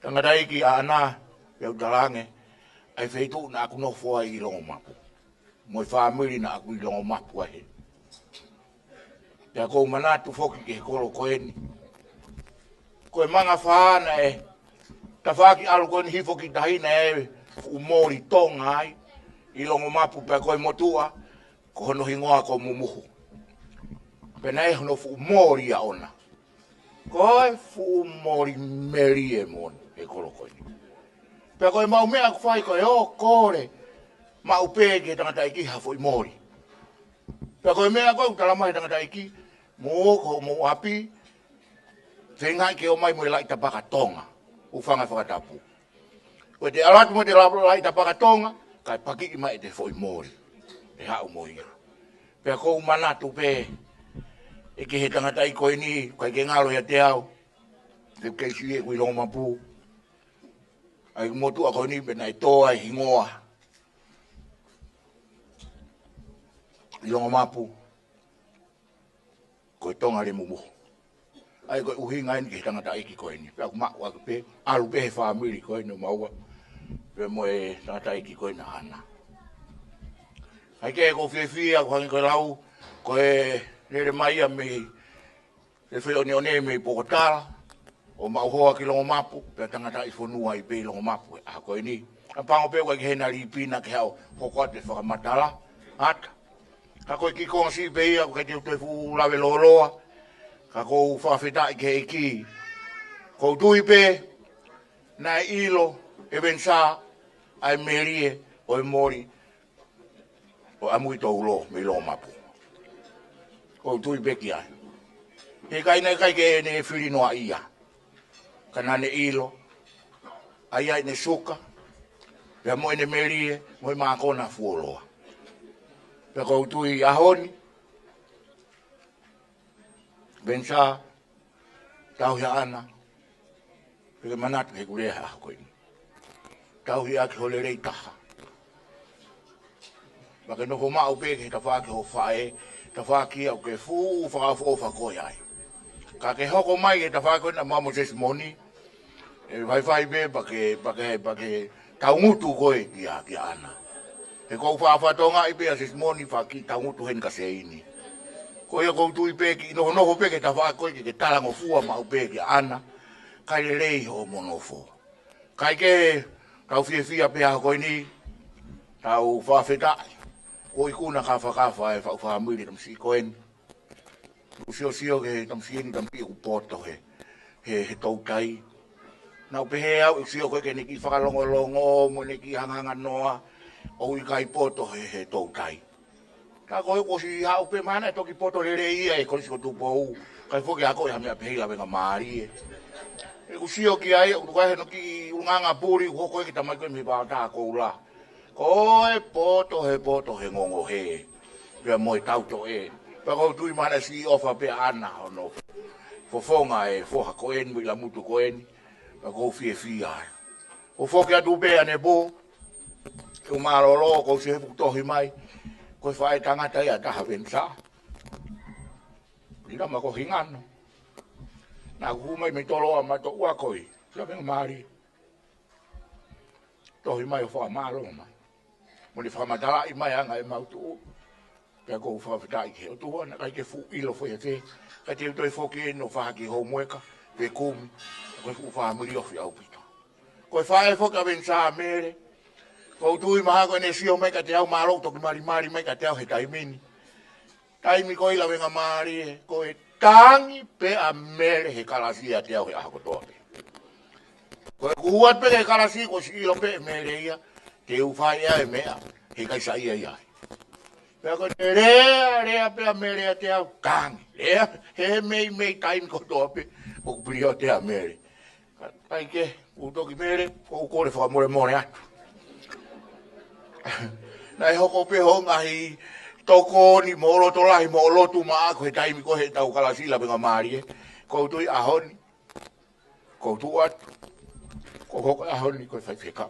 Tangata iki a ana. Pea utalange. Ai wheitu na aku no fua i longo mapu. Moi whamiri na aku i longo mapu ahe. Pea kou manatu foki ke kolo koeni. Koe manga whaana e. Ta whaki alu koeni hifoki tahina e. Umori tonga ai. I longo mapu pea koe motua. Ko hono hingoa ko mumuhu. Pena e hono umori a ona. Koe umori meri e mon. E kolo koeni. Pea koe mau mea ku whai koe o kore. Mau pēke tangata iki hafo i mori. Pea koe mea koe utala mai tangata iki. Mo ko mo api. Tengai ke o mai mo lai tapakatonga. Ufanga whakatapu. Ko te alat mo te lai tapakatonga, kai paki i mai te foi mori. Te hau moia. Pea kou manatu pe. E ke he tangata i koe ni, kai ke ngalo ia te au. Te keisi e kui longa mapu. Ai motu a koe ni pena i toa i hingoa. I longa mapu. Koe tonga le mumu. Ai koe uhi ngai ni ke he tangata i ki koe ni. Pea ku maku aku pe, alu pe he whamiri koe ni maua. Pea mo e tangata i ki koe na ana. Ai ke ko fia ko hangi koe lau, koe nere mai a me, e wheo ni o ne me pokotala, o mauhoa ki longo mapu, pea tangata i whanua i pe longo mapu, a koe ni. A pango peo koe ki hena ripina ke hao, hoko ate whakamatala, ata. Ka koe ki konsi pe ia, koe te utoi fu lawe loloa, ka kou whawheta i ke eki. Kou tui pe, na ilo, e Vencer, ai merie, o e mori, o amui tau lo, me lo mapu. Kou tui beki ai. He kai nei kai ke ne whiri noa ia. Kana ne ilo, ai ai ne suka, pea moe ne merie, moe mākona fuoloa. Pea kou tui ahoni, Vencer, tau hia ana, pea manatu he kurea ha koini. Tau hia ki hole rei taha. Maka no mau peke ta whake ho whae, ta whake au ke fu whakafo whakoi ai. Ka ke hoko mai e ta whake na mamo testimony, e whai be pake taungutu koe ki ana. E kou whawhatonga i pea testimony whaki taungutu hen ka se ini. Koe a kou tui peke, noho peke ta whake koe ke talango fua mau peke ana, kai le rei ho monofo. Kai ke tau fia pea koe ni, tau whawhetai. Ko i kuna kafa e whaamuri tam si koen. Usio ke tam si ni tam pi upoto he tautai. Nau pehe au usio koe ke neki whakalongo mo neki hanganga noa o i kai poto he tautai. Ka koe ko si hau pe mana e toki poto le ia e kolisi ko tupou. Kai foki ako e hamea pehila venga maari e. E usio ki ai u kai no ki unganga puri ko koe ki tamai koe mi ba ta ko la. Ko he poto he ngongo he. Pea moi tauto e. Pea kou tui mana si ofa pea ana ono. Fofonga e foha koen, mui la mutu koen. Pea kou fia ai. O foki atu pea ne bo. Kou marolo, kou se hefu tohi mai. Kou whae tangata ia taha Vencer. Lira ma ko hingano. Nā kumai me toloa ma to ua koi. Pea venga maari. Tohi mai o wha maro mai. Mo ni whamatala i mai anga e mautu. Pea kou whawhita i ke o tua, na kai ke fu ilo whai te. Kai te utoi whoki e no whahaki hou mueka, pe kumi, koe fu whahamuri ofi au pita. Koe whae whoka Vencer mere, kou tui maha koe ne sio mai ka te au maro, toki mari mai ka te au he taimini. Taimi koe ila wenga mari e, koe tangi pe a mere he kalasia te au he ahako toa pe. Koe kuhuat pe he kalasi, koe si ilo pe mere ia, te ufai ea e mea, he kaisa ia ia. Pea koe te rea pea mere te au kangi. Rea, he mei taimi ko toa pe, o kupiri o te a mere. Kai ke, utoki mere, o kore whakamore atu. Nai hoko pe honga hi toko ni moro tolahi mo lotu maako he taimi ko he tau kalasila penga maari e. Kou tui ahoni, kou tu atu, kou hoko ahoni koe whai whika.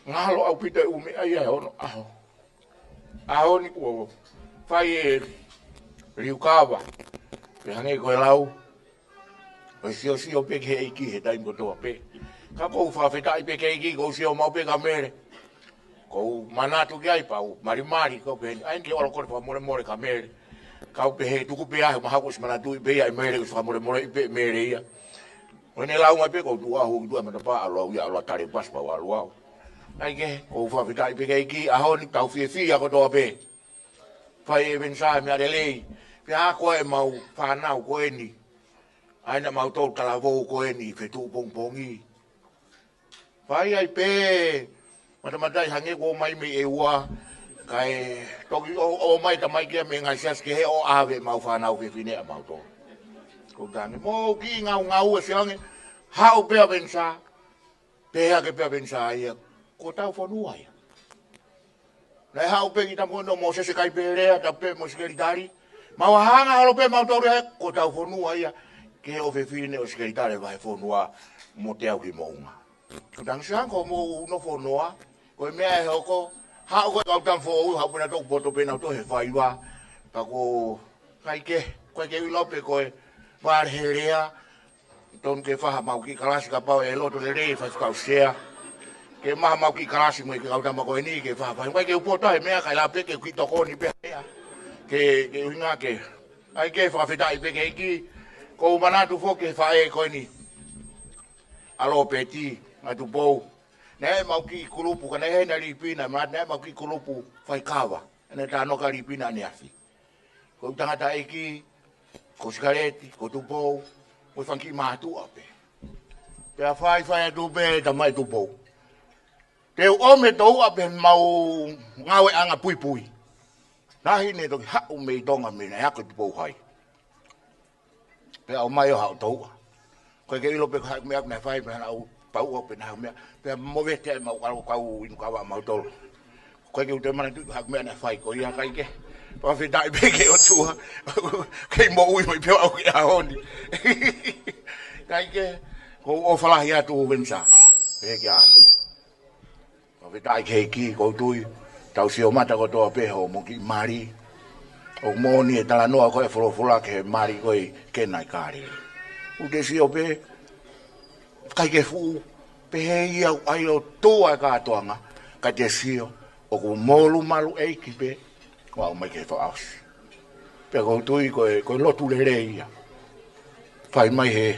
Ngalo au pita ume ai ai ono aho. Aho ni kua whai e riukawa. Pe hange koe lau. Koe sio peke he iki he taimi kotoa pe. Ka kou whawhetai peke iki kou sio mau peka mere. Kou manatu ki ai pau marimari kou pe. Aingi ora kore whamore ka mere. Kau pe he tuku pe ahe mahako si manatu i pe ai mere kus whamore i pe mere ia. Wene lau mai pe kou tuahu i tua matapa alo ia alo tare paspa o alo au. Ai ke, o whawhitai peke iki, aho ni tau fia ko toa pe. Whai e Vencer me are lei, pia koe mau whanau koe ni. Aina mau tau talavou koe ni, Fetu'upongipongi. Whai ai pe, matamatai hange ko mai me e ua, Kai toki o mai ta mai kia me ngai sias ke he o ave mau whanau ke whine a mau tō. Ko tāne, mō ki ngau e whiange, hao pēa Vencer, pēa ke pēa Vencer ia, ko tau whanua ia. Nei hao pēa ki ta mō mō sese kai pērea, ta pēa mō sikeritari, mau hanga halo pēa mau tō rea, ko tau whanua ia, ke he o whine o sikeritari vai whanua mō te au ki mōunga. Ko tāne siang ko mō uno whanua, ko mea e hoko, hao koe kau tam fōu, hao pēna tōku poto pēna tō he whaiwa, ka ko kai ke, koe ke ulope koe, wāre he rea, tōnu ke whaha mau ki karasi ka pau e loto le rei whai whakau sea, ke maha mau ki karasi mo i ke kau tama koe ni ke whaha whai, koe ke upota e mea kai la peke ki toko ni pēha ea, ke uinga ke, ai ke whakawhetai peke iki, ko umanatu fō ke whae koe ni, alo pēti, atu pou, nei mau ki kulupu, ka nei na ripina, nei mau ki kulupu whai kawa, nei tā noka ripina ni afi. Ko tangata eki, ko sikareti, ko tupou, ko whanki mātu ape. Pea whai atu pe, ta mai tupou. Te ome tau ape mau ngawe anga pui pui. Nahi ne toki hau mei tonga me nei hako tupou hai. Pea o mai o hao tau. Koe ke ilo pe kai mea me whai pe hana au pau o pe nahu mea. Pea mo vete mau kau inu kawa mau tolo. Koe ke ute mana tuku hak mea ne whai ko ia kai ke. Pawhitai peke o tua. Kei mo ui mai peo au ki a honi. Kai ke ko o whalahi atu o Vencer. Peke anu. Pawhitai kei ki ko tui. Tau si o mata ko toa peho mo ki mari. O moni e tala noa koe whulofula ke mari koe kenai kāre. Ute si o pe. Kai ke fu. Pehe ia ai o tua e kātoanga. Kai te sio. O ku molu malu eiki pe. Wau mai ke whaas. Pea kou tui koe lotu le reia. Whai mai he.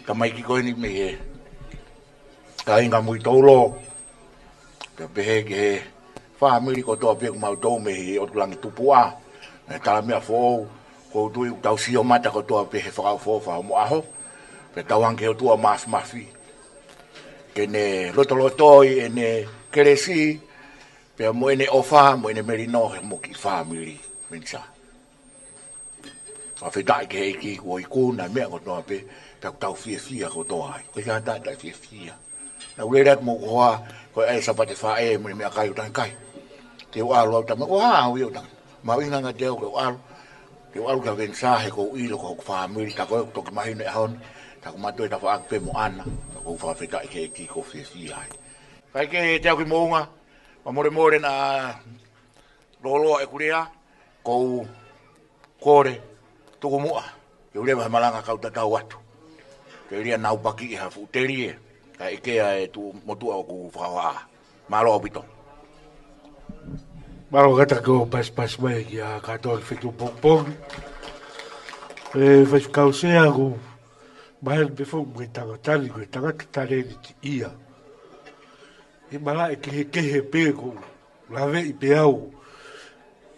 Ka mai ki koe ni me he. Ka inga mui taulo. Pea pehe ke he. Whamiri ko toa peku mau tau me he o tulangi tupua. E tala mea fōu. Kou tui tau sio mata ko toa pehe whakau fōwha mo aho. Pea tau anke o tua mas mafi. Ke ne lotolotoi e ne keresi. Pea mo ene ofa, mo ene merinohe mo ki whamiri, Vencer. Whawhetai ke heiki kua i kūna mea ko toa pe, pea ku tau fia ko toa ai. Koe kia tai fia. Na urerat mo koa, koe ai Sapate whae, mo mea kai utangi kai. Te o alu au tama, ko haa ui utangi. Mau inganga teo ke o alu. Te o alu ka Vencer he ko ilo ko whamiri, ta koe toki mahine e honi, ta ku matoi ta whaak pe mo ana, ta ko whawhetai ke heiki ko fia ai. Kai ke teo ki mounga, ma more na lolo e kurea kou kore tuku mua ke urewa he malanga kau tatau atu ke ria nau paki e hafu terie ka ikea e tu motua o ku whakawa malo opito Malo kata ko pas mai ki a katoa ki Fetu'upongipongi e whaikau sea ku mahel befo mwe tangatani koe tangata tareni ti ia e mala e kehe pe ko lave i pe au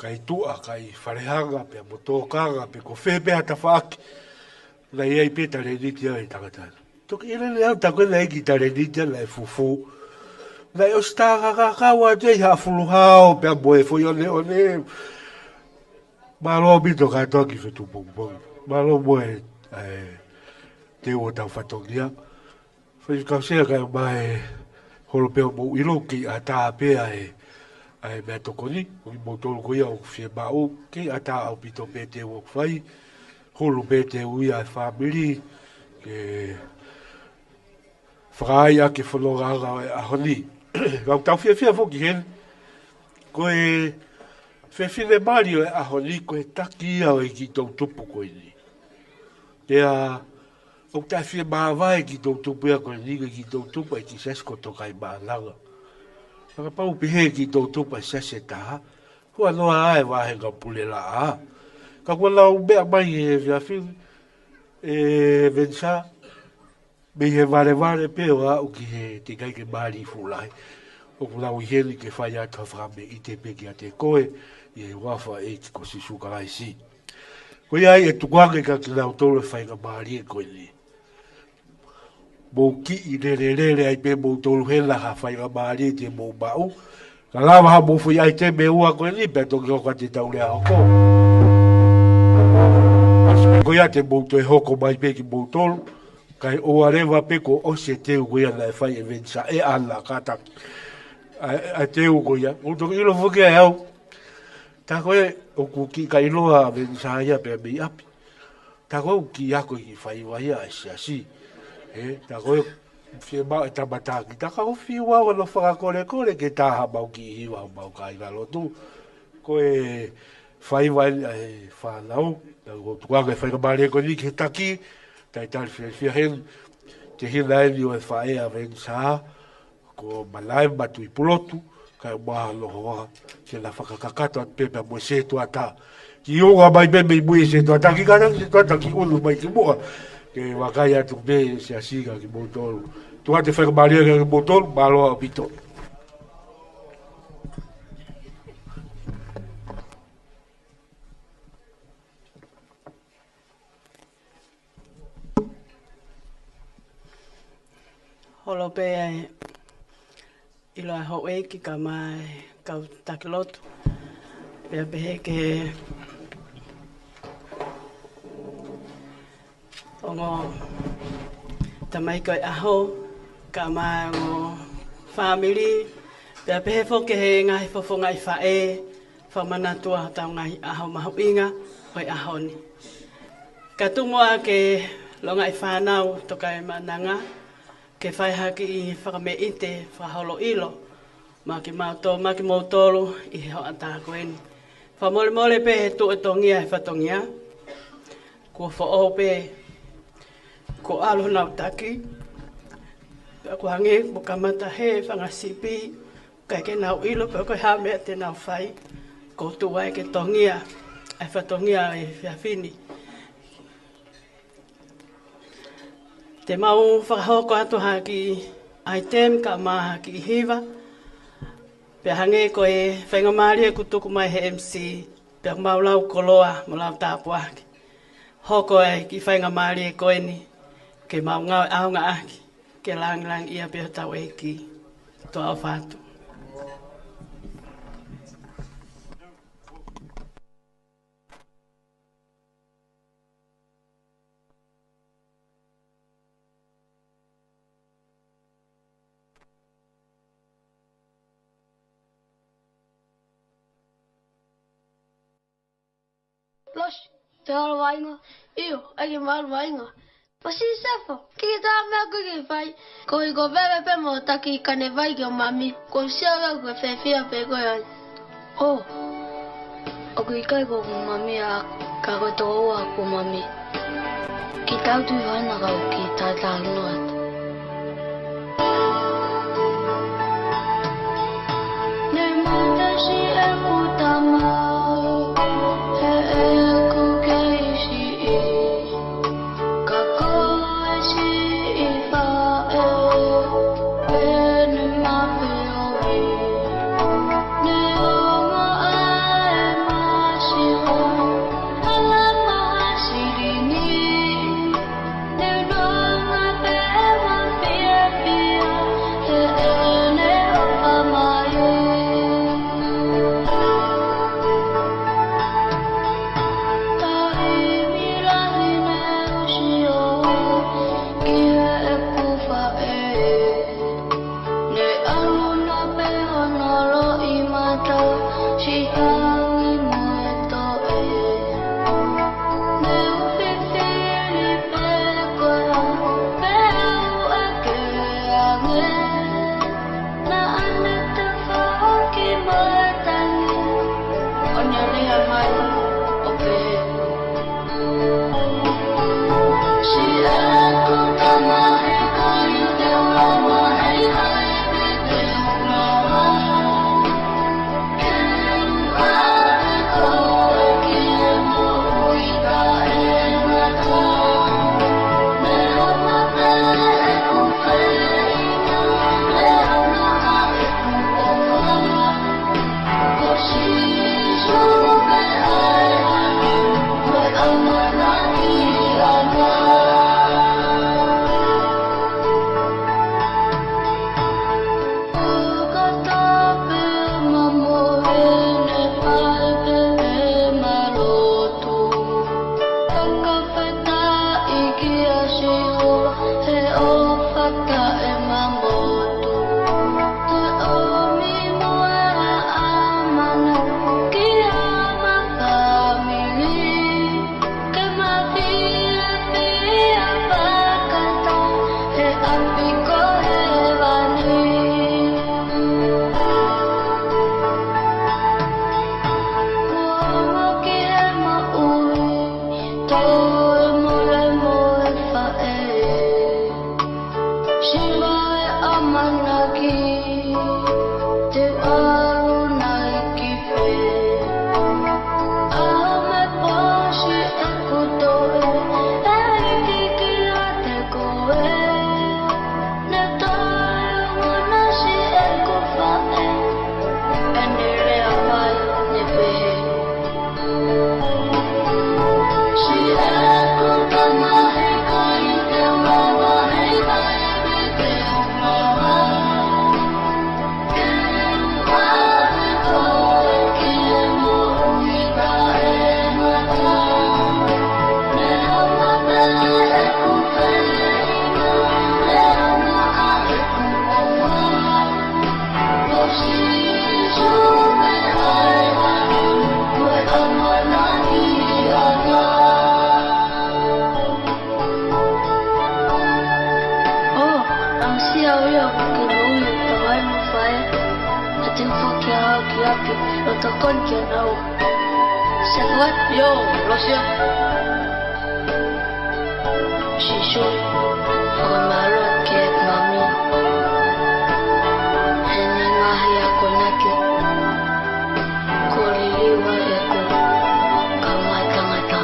kai tua kai farehanga pe motokanga pe ko fe pe ata faki la ia i pe tare ni tia i tangata to ki ele au ta ko la ki tare ni tia la fufu la o sta ka wa te ha fulu ha pe boe fo yo le malo bito ka to ki Fetu'upongipongi malo boe te o ta fatogia foi ka se ka mai holo peo mo iroki a tā pea e mea tokoni, o ki mo tolu koia o fie mao, ki a tā au pito pe te wok whai, holo pe te uia e whamiri, ke whakai a ke whanonga a honi. Kau tau fia foki hen, koe whine mari o e a honi, koe taki ia o e ki tau tupu koe ni. Tea, o ta fie vai ki tau tupu ea koe ni, ki tau tupu e ki sesko tokai maananga. Naka pau pihe ki tau tupu e sese taha, kua noa ae wahenga pule la a. Ka kua lau mea mai e via fili, e Vencer, me he vare peo a uki he te kai ke maari fulai. O ku lau i heli ke whai ata whame i te peki a te koe, i e wafa e ki ko si sukarai si. Koe ai e tukuange ka ki lau tolo e whainga maari e koe ni. Mo ki i rere ai pe mo tolu hela ha whainga maari te mo bau, Ka lava ha mo fui ai te me ua koe ni pe toki hoka te tau rea hoko. Ko ia te mouto e hoko mai pe ki moutolu. Kai o arewa pe ko o se te u ia na e fai e Vencer e ala kataki. A te u ko ia. Mouto ilo fuki ai au. Ta koe o ku ki ka iloa Vencer ia pe me api. Ta koe u ki ako i fai wai a si asi. Ta koe fie mau e tamataki. Ta kao fi wau no whakakore kore ke taha mau ki hiwa mau ka i galo tu. Koe fai wai e whanau. Tuanga e whaika maare ko ni ke taki. Tai tari fia hen. Te hina e ni o e whae a Vencer. Ko malai matu i pulotu. Kai maha loho waha. Ke la whakakakato at pepe mo se tu ata. Ki onga mai me me mui se tu ata. Ki kanang se tu ata ki ulu mai ki mua. Ke wakai atu me se asiga ki moutolu. Tua te whaika maare ki moutolu. Maloa o pito. Holo pe ai ilo ai ho ki ka mai ka takilotu. Pe pe ke ongo tamai ko aho ka mai ngo family. Pe pe fo ke ngai fo ngai fa e fa mana tua ta ngai aho mahuinga hoi aho ni. Ka tumoa ke lo ngai fa nau to kai mananga. Ke whai haki i whakame ite, whaholo ilo, maki mautolu i heo ata koeni. Whamole mole pe he tu e tongia he whatongia, kua whao pe, ko alo nau taki, ko hange mo kamata he whangasipi, kai ke nau ilo, pe koe hame te nau whai, ko tuwai ke tongia, e whatongia e whiawhini. Te mau whakahoko atu haki item ka maha ki hiva. Pe hange ko e whaingamari e kutuku mai he MC. Pe mau lau koloa mo lau tāpu aki. Hoko e ki whaingamari e koe ni. Ke mau ngau aunga aki. Ke lang ia pe tau e ki to au whātu. Los, te halo vainga. Iyo, ake malu vainga. Pasi sefo, kiki taa mea kuki fai. Ko i ko veve pe mo taki kane vai ki o mami. Ko siaga ko fefia pe koe ai. Oh, aku ikai ko mami a kako to oa ko mami. Ki tau tui hoina kau ki tata luat. Ne mutasi e kutamau. Te foki a ki api, lo to kon ki nau. Se fue, yo, lo sé. Shishu, famaro ke mami. Hene ngahi ako nake. Koriliwa eko, kamata-ngata.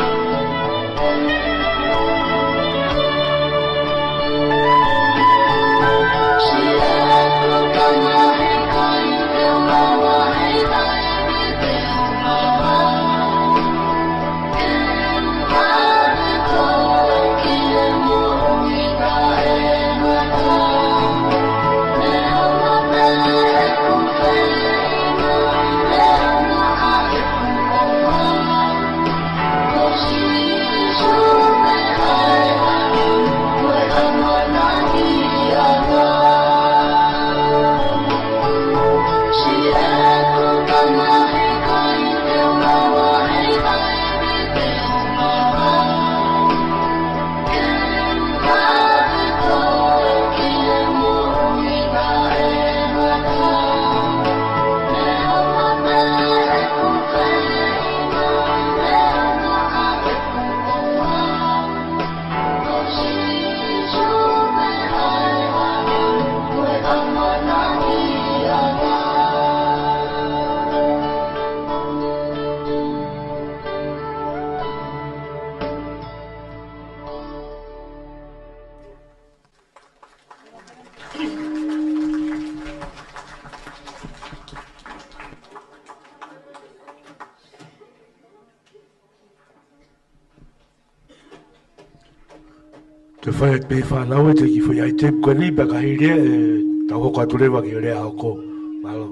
Te whai me whanau e te ki whai ai te koni baka hirea e tau hoko aturewa ki rea hoko. Malo.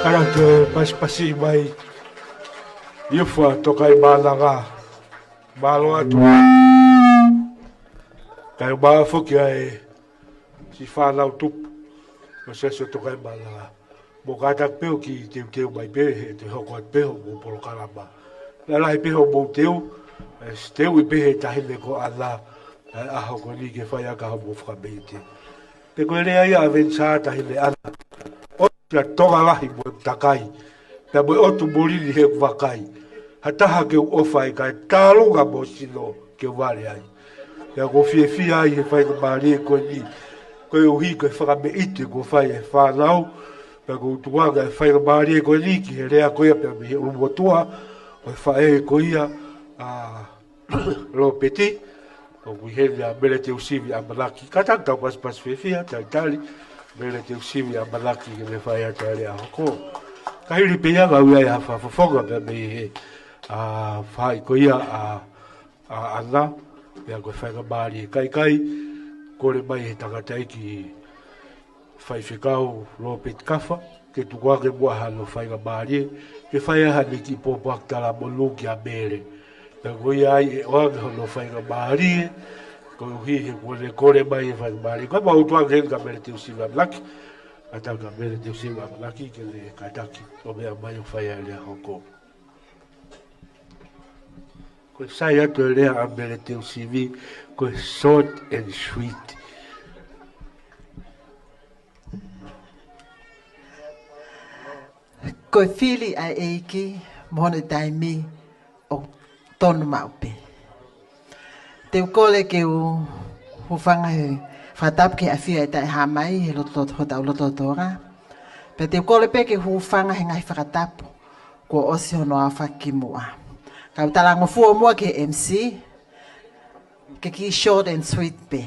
Kara te pasi mai. Iufa toka I malanga. Malo atu. Kai ba foki ai si whanau tupu. O seso toka I malanga. Mo kātak peo ki teu mai pe he te hoko at peho mo polo kalama. Lala he peho mo teu. Teu I pehe tahine ko ala. Aho ko ni ke whai aka ho mo whakabeite. Te koe rea ia a Vencer tahine ana. O tia tonga lahi mo takai. Pea mo otu morini he wakai. Hataha ke u ofa I kai tālunga mo sino ke wale ai. Pea ko fie ai he whai ka maari e koe ni. Koe uhi koe whakame ite ko whai e whanau. Pea ko utuanga e whai ka maari e koe ni ki he rea koe pea me he umotua. O e whae e koe ia lo peti. O kuhele a mele te usivi a malaki. Katang tau pas fefia, tai tali. Mele te usivi a malaki ke me whai a tari a hoko. Kahiri pia ga ua ia whafonga pia me he whai ko ia a ana. Pia koe whai ka maari e kai. Kore mai he tangatai ki whai whikau lo pet Kafa. Ke tukuake mua halo whai ka maari. Ke whai aha ni ki popak tala molu ki a mere. Pea koe ai e oange hono whai ka maari. Koe uhi he kore mai e whai ka maari. Koe mau tuanga hen ka mere te usivi a malaki. Atau ka mere te usivi a malaki ke le kataki. O mea mai o whai a lea hoko. Koe sai atu e lea a mere te usivi. Koe short and sweet. Koe whili ai eiki, mohone taimi o tonu maupe. Te ukole ke u hufanga he whatap ke awhia e tai hamai he hotau lototora. Pe te ukole pe ke hufanga he ngai whakatapu ko osi hono a whakimua. Kau talango fua mua ke MC, ke ki short and sweet pe.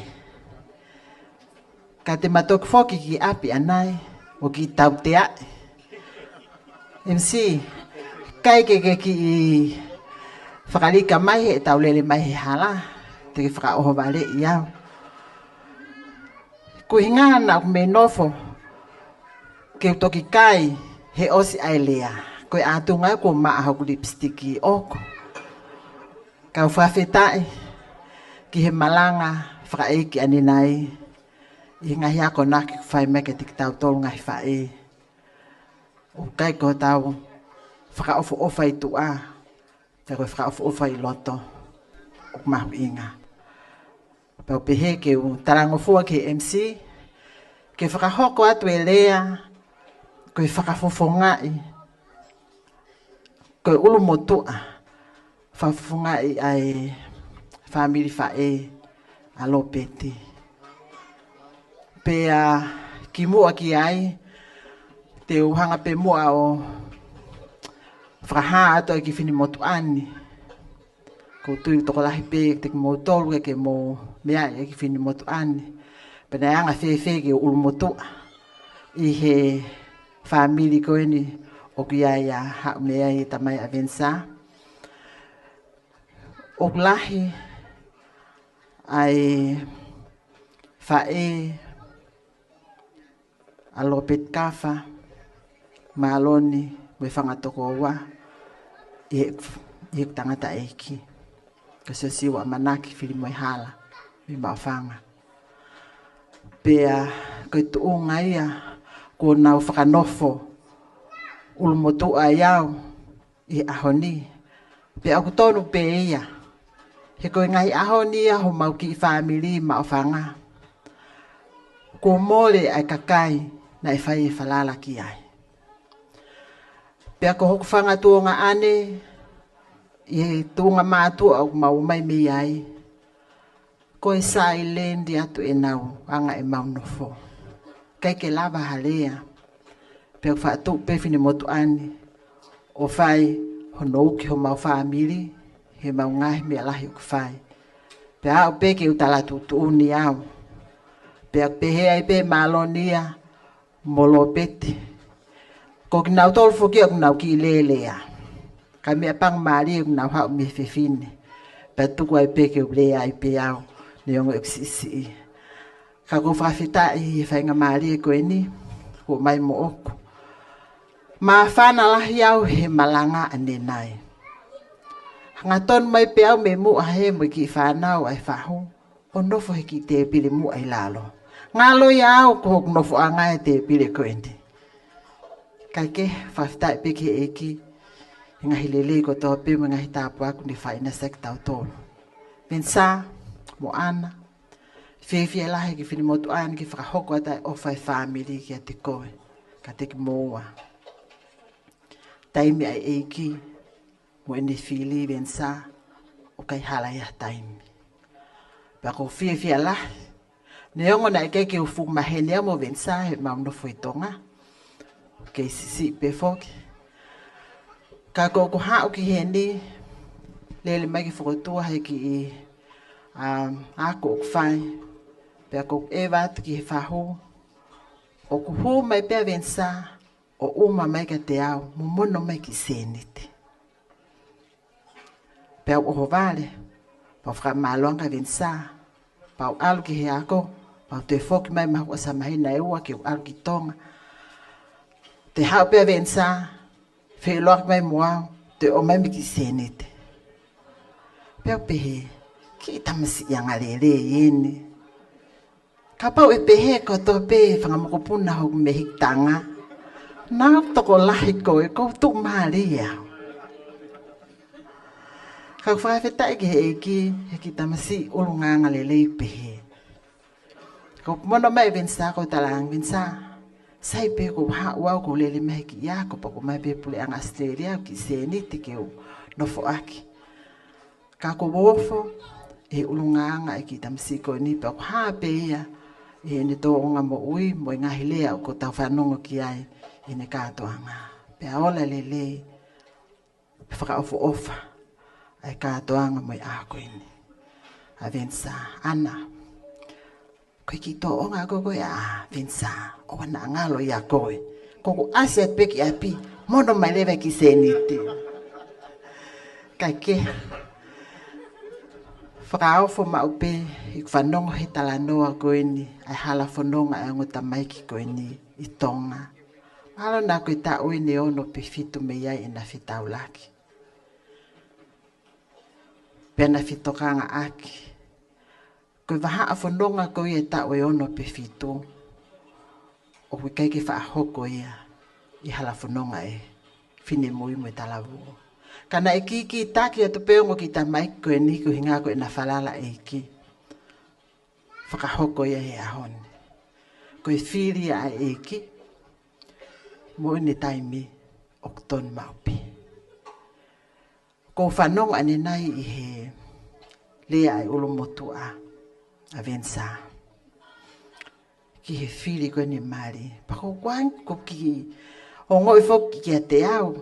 Ka te matok foki ki api anai, o ki tau te ai. MC, kai ke ki whakarika mai he tau lele mai he hala, te ke whakaoho wale I au. Kuhinga na me nofo, ke utoki kai he osi ai lea. Koe atunga ko maa haku lipstiki oko. Kau whawhetai, ki he malanga whakaeki aninai, I ngahi ako naki whai meke tiki tau tolu ngahi whae. O kai ko tau whakaofo ofa I tua, te koe whakaofo ofa I loto, o mahu inga. Pau pehe ke u tarangofua ke MC, ke whakahoko atu e lea, koe whakafofongai, koe ulu motua, whakafofongai ai family whae alo peti. Pea ki mua ki ai, te uhanga pe mua o whakaha ato e ki whini motu ani. Ko tui toko lahi pe te ki mo tolu ke mo mea e ki whini motu ani. Pena anga whewhe ke ulu motu I he family ko eni o ki ai a hau mea I tamai a Vencer. O lahi ai whae alo pet Kafa maloni me whangatoko Houa I tangata eiki. Kasi siwa manaki whiri moi hala mi mawhanga. Pea koe tuunga ia ko nau whakanofo ulu motua iau I ahoni. Pea aku tonu pe ia. He koe ngai ahoni ia ho mau ki family mawhanga. Ko mole ai kakai na e whai e whalala ki ai. Pea ko hoku whanga tuonga ane, I tuonga mātua au mau mai me ai. Ko e sailendi atu e nau, anga e mau nofo. Kai ke lava halea, pea ku whaatu pewhine motu ane, o whai hono uki ho mau whaamiri, he mau ngahi mea lahi uku whai. Pea au peke utalatu tuuni au. Pea pehe ai pe malonia, molo peti. Ko ki nau tolu fuki aku nau ki lelea. Ka mea pang maari aku nau hau me fefine. Pea tuku ai peke ulea ai pe au. Ni ongo eksisi. Ka ko whawhitai I whainga maari ko eni. Ko mai mo oku. Ma whana lahi au he malanga ane nai. Ngā ton mai pe au me mu a he mo ki whanau ai whahu. O nofo he ki te pili mu ai lalo. Ngā loi au ko hok nofo a ngai te pili koendi. Kai ke whaftai peke eki. Ngahi lele ko tō pe mo ngahi tāpu aku ni whaina sek tau tōnu. Vencer, mo ana. Whiwhi e lahi ki whini motu aina ki whakahoko atai o whai whamiri ki a te koe. Ka te ki moa. Taimi ai eiki. Mo ene whili Vencer. O kai hala ia taimi. Pako whiwhi e lahi. Neongo na eke ke ufu mahene mo Vencer he mauna whuitonga. Kei sisi pe foki. Ka koko hao ki heni. Lele mai ki whakotua he ki i ako o kwhai. Pea koko ewa atu ki he whahu. O kuhu mai pea Vencer. O uma mai ka te au. Mumono mai ki senite. Pea o hovale. Pau whakamaloanga Vencer. Pau alu ki he ako. Pau te whoki mai mahu asa mahina e ua ki o alu ki tonga. Te hao pea Vencer. Wheloak mai moao. Te o mai mi ki senite. Pea pehe. Ki tamasi ianga lele yene. Ka pau e pehe ko to pe whangamokopuna hok me hiktanga. Nā toko lahi koe ko tuk maria. Ka whaiwhetai ki he eki. He ki tamasi ulunganga lele pehe. Ko mono mai Vencer ko talang Vencer. Sai pe ko hao ko lele mai ki ia ko pa ko mai pe pule ang Australia ki senite ke o nofo aki. Ka ko wofo e ulunganga e ki tamsi ko ni pa ko ha pe ia e ne to nga mo ui mo ngahi lea ko ta whanongo ki ai e ne katoanga. Pe aola lele whaka ofa ai katoanga mo i ako ini. A Vencer, ana. Koe ki tō o ngā koko ia Vencer, o wana ngalo ia koe. Koko asiat peki api, mono mai lewe ki senite. Kai ke, whakaofo maupe, i whanongo he talanoa koe ni, ai hala whanonga ai ngota mai ki koe ni, i tonga. Malo nā koe tā ui ne ono pe fitu me iai e na whita Uluaki. Pena whitokanga aki. Koe waha a whanonga koe e ta oe ono pe fitu. O koe kai ke whaahoko ia. I hala whanonga e. Whine mui mo e talawu. Kana e ki taki atu peongo ki ta mai koe ni ko hinga koe na whalala e ki. Whakahoko ia he ahone. Koe whiri a e ki. Mo ne taimi okton maupi. Ko whanonga ane nai i he lea e ulo motu a. A Vencer. Ki he whiri koe ni mari. Pako kwang ko ki o ngoi foki ki a te au.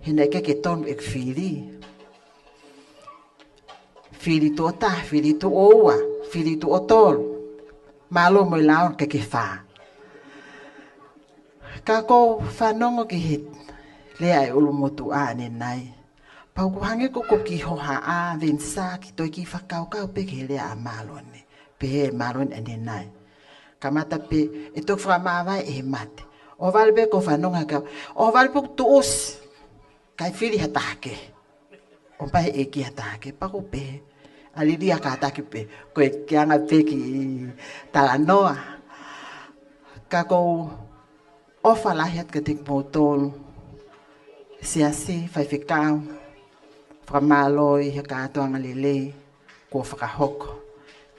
Hina ke tonu e whiri. Whiri tu o ta, whiri tu o ua, whiri tu o tolu. Malo mo i lao ke wha. Ka ko whanongo ki he lea e ulu motu a ane nai. Pau kuhange ko ki hoha a Vencer ki toi ki whakaukau pe ke lea a malone. Pe he malone ane nai. Ka mata pe e tok whamawai e mate. O valbe ko whanonga ka. O valbe ko tu os. Kai whiri hatake. O pai e ki hatake. Pako pe. Aliria ka hatake pe. Koe kianga pe ki talanoa. Ka ko ofa lahiat ka tik motol. Siasi fai whikau. Whamaloi he kātoanga lele ko whakahoko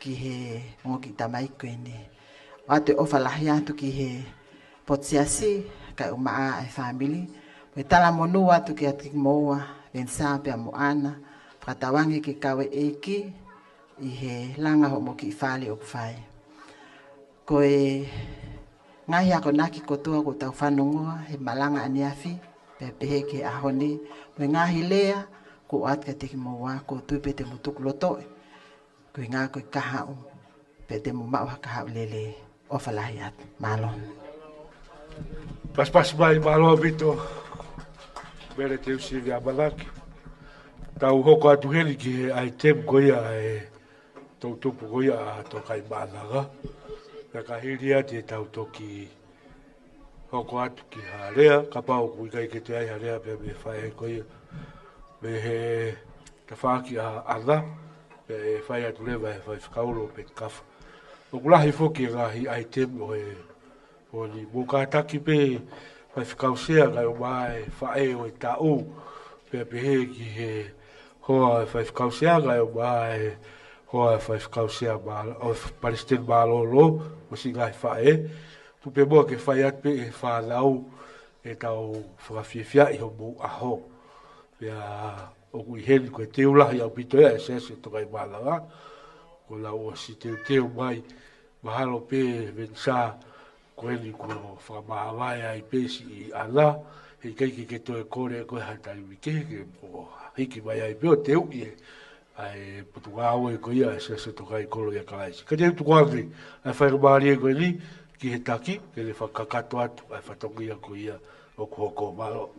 ki he ngoki tamai koe ni. O ate ofa lahi atu ki he potsiasi kai umaa ai family. Me tala monu atu ki ati moa Vencer pia mo ana. Whakatawangi ki kawe eiki i he langa ho mo ki whale o kwhai. Koe ngahi ako naki kotua ko tau whanongoa he malanga aniafi. Pepehe ki ahoni. Me ngahi lea. Ko at ka tiki moa ko tui pe te mutuk loto. Ko ngā koe kahau. Pe te mu mau kahau lele. O whalahi at. Malon. Pas mai malo bito. Mere te usi via malaki. Tau hoko atu heli ki he ai tem goia e tau tupu goia a tokai malaga. Na ka hiri ati e tau toki hoko atu ki harea, ka pau kui kai ke te ai harea pia me whae koe me he te whaaki a ala, pe e whae atu lewa e whae whakaulo pe Kafa. O kulahi whoki ngahi ai tem o ni mokataki pe whae whakausea kai o mai whae o i tau, pe he ki he hoa e whae whakausea kai o mai hoa e whae whakausea o Palestine Malolo, o si ngai whae, tu pe moa ke whae atu pe e whanau e tau whakawhiawhia i ho mo aho. Pea o kui heni koe te ulahi au pito ea e sese tokai malanga, ko la o si teu mai, mahalo pe Vencer, ko heni ko whakamahawai ai pesi i ala, he keiki ke toe kore koe hatai wike, ke o hiki mai ai peo teu i e, ai putunga awe ko ia e sese tokai kolo ia kalaisi. Ka te utu kwangri, ai whakamahari e koe ni, ki he taki, ke le whakakato atu, ai whatongia ko ia o kuhoko malo.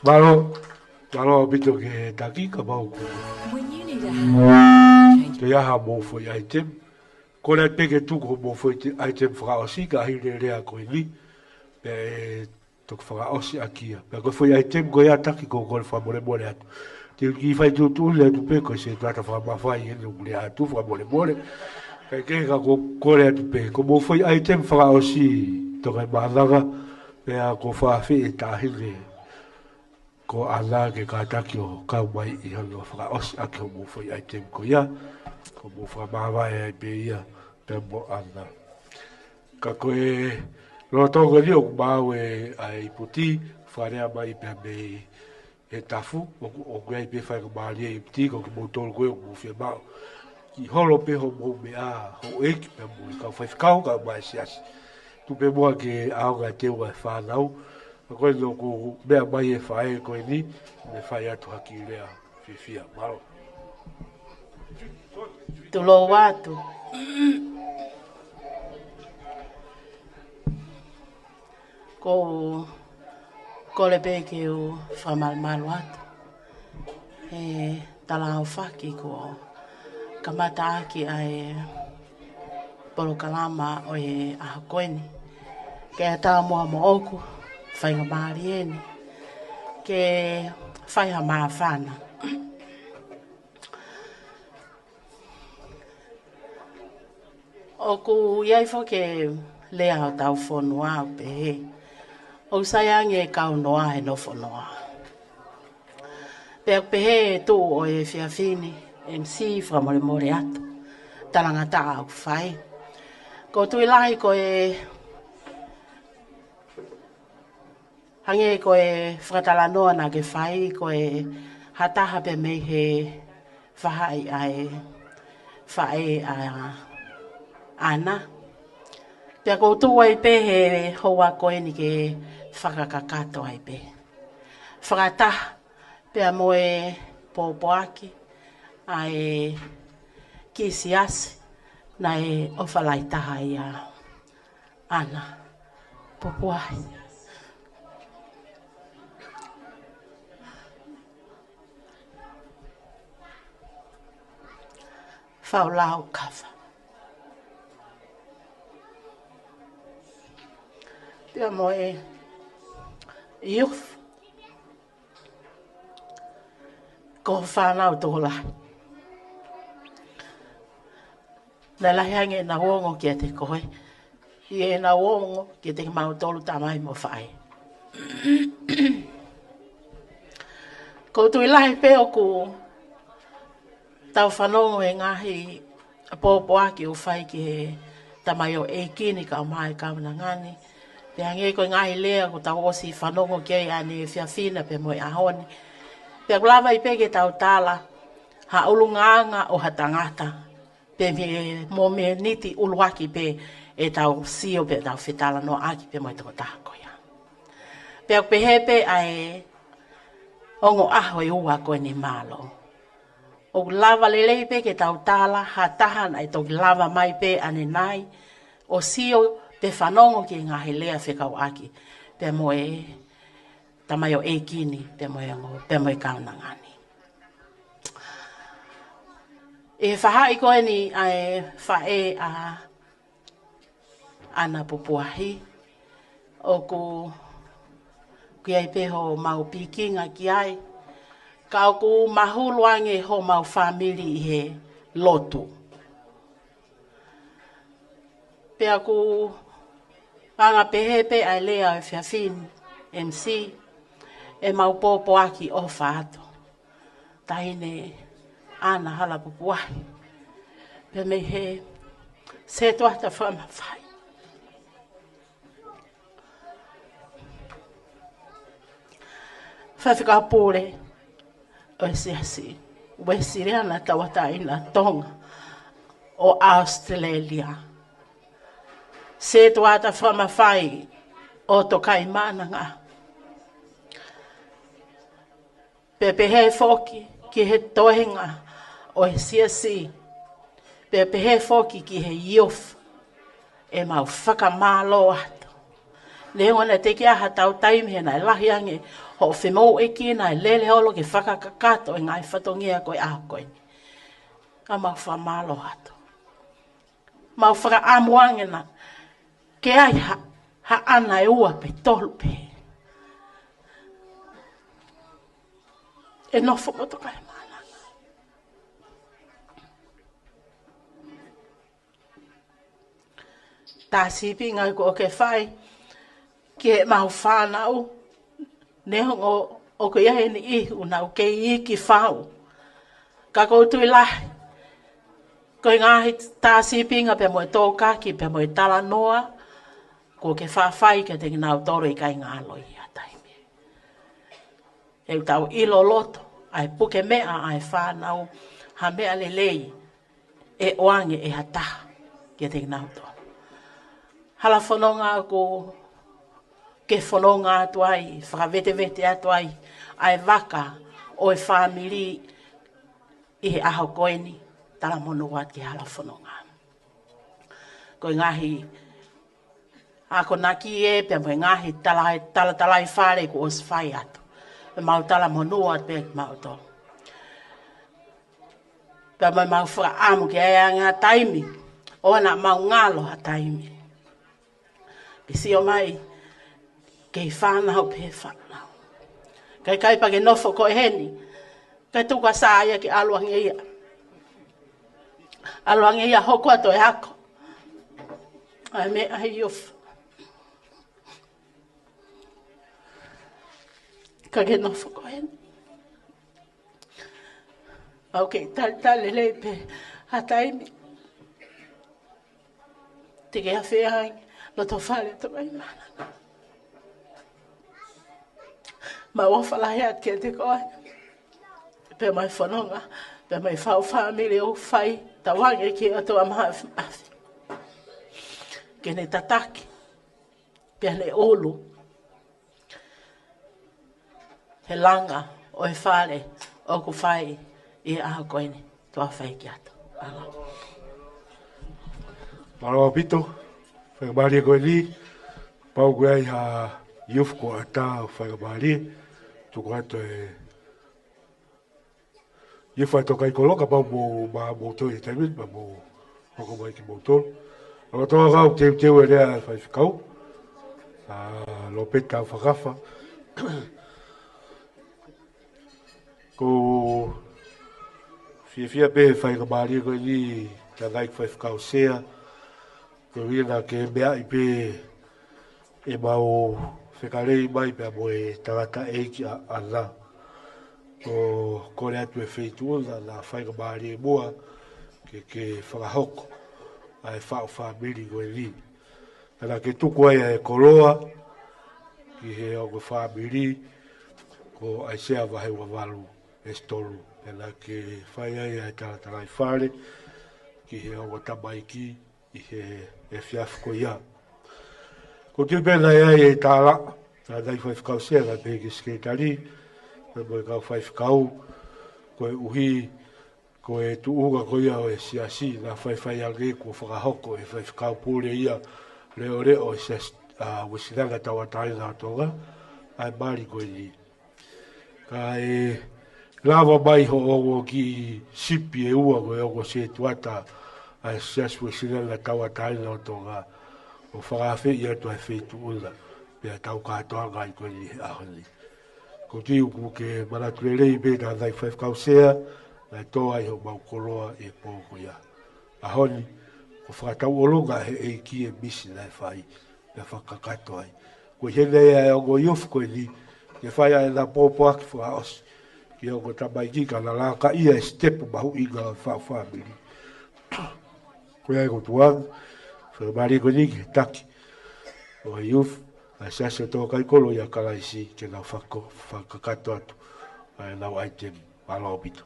Malo bito ke taki ka bau ku. Te aha mo fo item. Ko le peke tu ko mo fo item fra osi ka hile rea ko ni. Pe to fra osi akia. Pe ko fo item ko ya taki ko ko fa mo le atu. Te ki fai tu le tu pe ko se trata fra ma fai e le atu fra mo le. Pe ke ka ko le atu pe ko mo fo item fra osi to ka malaga pe ko fa fi ta hile. Ko ala ke ka taki o ka mai I halo whaka osi ake o mōwha I aitem ko ia, ko mōwha mawa e pe ia, pe mo ala. Ka koe, loa tonga ni o kumau e ai puti, wharea mai pe me e tafu, o koe ai pe whai ka maari e puti, ko ki mōtoro koe o mōwhia mao. Ki holo pe ho mō me a, ho eki pe mo, ka whaiwhikau ka mai siasi. Tu pe mua ke aonga te ua e whanau, koe no ko mea mai e whae koe ni, me whae atu haki rea whiwhia. Maro. Tulo watu. Ko le peke o whamalmalu atu. E tala au whaki ko kamata aki ai polo kalama o e aha koeni. Kea tā mua mo oku. Whainga maari eni, ke whaiha maa whana. O ku iai ke lea o tau whanua o pe he. O sayangi e kau noa he no whanua. Pe he tū o e whiawhini, MC whamore more atu. Talanga tā au whai. Ko tui lahi ko e hange ko e whakatala noa na ke whai, ko e hataha pe mei he whahai ai whae a ana. Pea ko tu ai pe he Houa koe ni ke whakakakato ai pe. Whakataha pea mo e pōpoaki ai kisiasi na e ofalai taha i a ana. Popuai. Paula o Kafa. Pia mo e youth. Ko whanau tō lai. Na lahi hange na wongo kia te koe. I e na wongo kia te mau tolu tamai mo whae. Ko tui lahi pe o ku tau whanongo e ngahi a pōpoaki o whai ki he tamai o e kini ka o mai kauna ngani. Pe hange koe ngahi lea ko tau osi whanongo kia i ane e whiawhina pe mo e ahoni. Pe kulawa I peke tau tala ha ulunganga o ha tangata. Pe mo me niti Uluaki pe e tau sio pe tau whetala no aki pe mo e toko tako ia. Pe pehepe ai ongo aho e ua koe ni malo. O lava lelei pe ke tau tala ha tahan ai toki lava mai pe ane nai. O sio pe whanongo ki ngā he lea whekau aki. Pe mo e tamai o e kini pe mo e kauna ngani. E whahai koe ni ai whae a ana pupuahi. O ku ai peho mau pikinga ki ai. Ka ku mahuluange ho mau family he lotu. Pe aku anga pehepe ai lea e whiawhin MC e mau pōpoaki o whaato. Tahine ana hala pupuahi. Pe me he se tuata whamawhai. Whawhika pōre o siasi. Wesiriana tawata ina tonga o Australia. Se tuata whamawhai o tokai mananga. Pepe he foki ki he tohenga o he siasi. Pepe he foki ki he youth e mau whakamalo ato. Le ngona te kia ha tau taimi he nai lahi ange ho whemau e ki nai lele holo ke whakakakato e ngai whatongia koe a koe. Ka mau whamalo hato. Mau whaka amuange na ke ai ha ana e ua pe tolu pe. E nofo moto kai mana. Tā sipi ngai ko ke whai ke mau whanau ne hongo o ko iahe ni ihu na o ke i ki whau. Ka koutu i lahi. Ko i ngahi tā sipi nga pe moe tō kaki pe moe tala noa ko ke whawhai ke te nau toro i kai ngā loi a taimi. E tau ilo loto ai puke mea ai whanau ha mea le lei e oange e hataha ke te nau toro. Hala whanonga ko ke whanonga atu ai, whakavete atu ai, ai waka o e whamiri i he aho koeni, tala mono wat ke hala whanonga. Ko ngahi, ako naki e, pe mo ngahi tala i whare ko os whai atu. Pe mau tala mono wat pe mau to. Pe mau whaka amu ke ea ngā taimi, o na mau ngalo ha taimi. Pisi o mai, kei whanau pe whanau. Kai pa ke nofo ko heni, kai tuka sāia ke aluange ia. Aluange ia hoko ato e hako. Ai me ai iof. Ka ke nofo ko heni. Au ke tale le pe hataimi. Te ke hawhiangi. No to fale to mai mana. Ma wa fala ya ke te ko. Pe mai fononga, pe mai fau family o fai, ta wange ke ato ama afi. Ke ne tataki. Pe ne olu. He langa o e fale o ku fai e a koini to fai ki ato. Ala. Malo pito. Whakabari koe li, pau koe ai ha iuf ko ata o whakabari, tuku ato e iuf ato kai koloka pau mo tau e taimit, ma mo hoko mai ki mo tolu. Aka toa kau teu e rea whai whikau, lo peta o whakafa. Ko fia pe whakabari koe li, ta ngai whai whikau sea, ko wina ke mea i pe e mau whekarei mai pe mo e tangata eiki a ana. Ko kore atu e Fetu'upongipongi na whaika maari e mua ke whakahoko a e whao whamiri koe li. Ana ke tuku ai e koroa ki he o ko whamiri ko ai sea wahe wa walu e storu. Ana ke whai ai e taratara i whare ki he o ko tamaiki i he e fiafu ko ia. Ko te pena ia e tāla, nā dai whai whakau sea, nā pēke sketari, nā moe kau whai whakau, ko e uhi, ko e tuunga ko ia o e siasi, nā whai ange ko whakahoko, e whai whakau pūre ia, reo e se wisinanga tawa taina atonga, ai mari ko e ni. Ka e lava mai ho ongo ki sipi e ua ko e ongo se tuata, ai siasu wisinanga tawa taina atonga, o whakawhi ia tu ai Fetu'upongipongi, pia tau katoa ngai koe ni ahoni. Ko tiu ku ke manaturelei pe nā nai whaifkau sea, nai tō ai ho mau koroa e pōko ia. Ahoni, ko whakatau olonga he e ki e misi nai whai, pia whakakato ai. Ko hene e ongo iufu koe ni, ke whai ai nā pōpo aki whakaosi, ki ongo tamaiki ka nā lāka ia e stepu mahu inga o whamiri. Koe ai ko tuang, whakamari ko ni ke taki, o iufu, ai sase tō kai kolo ia kalaisi ke nau whakakato atu, ai nau item malo pito.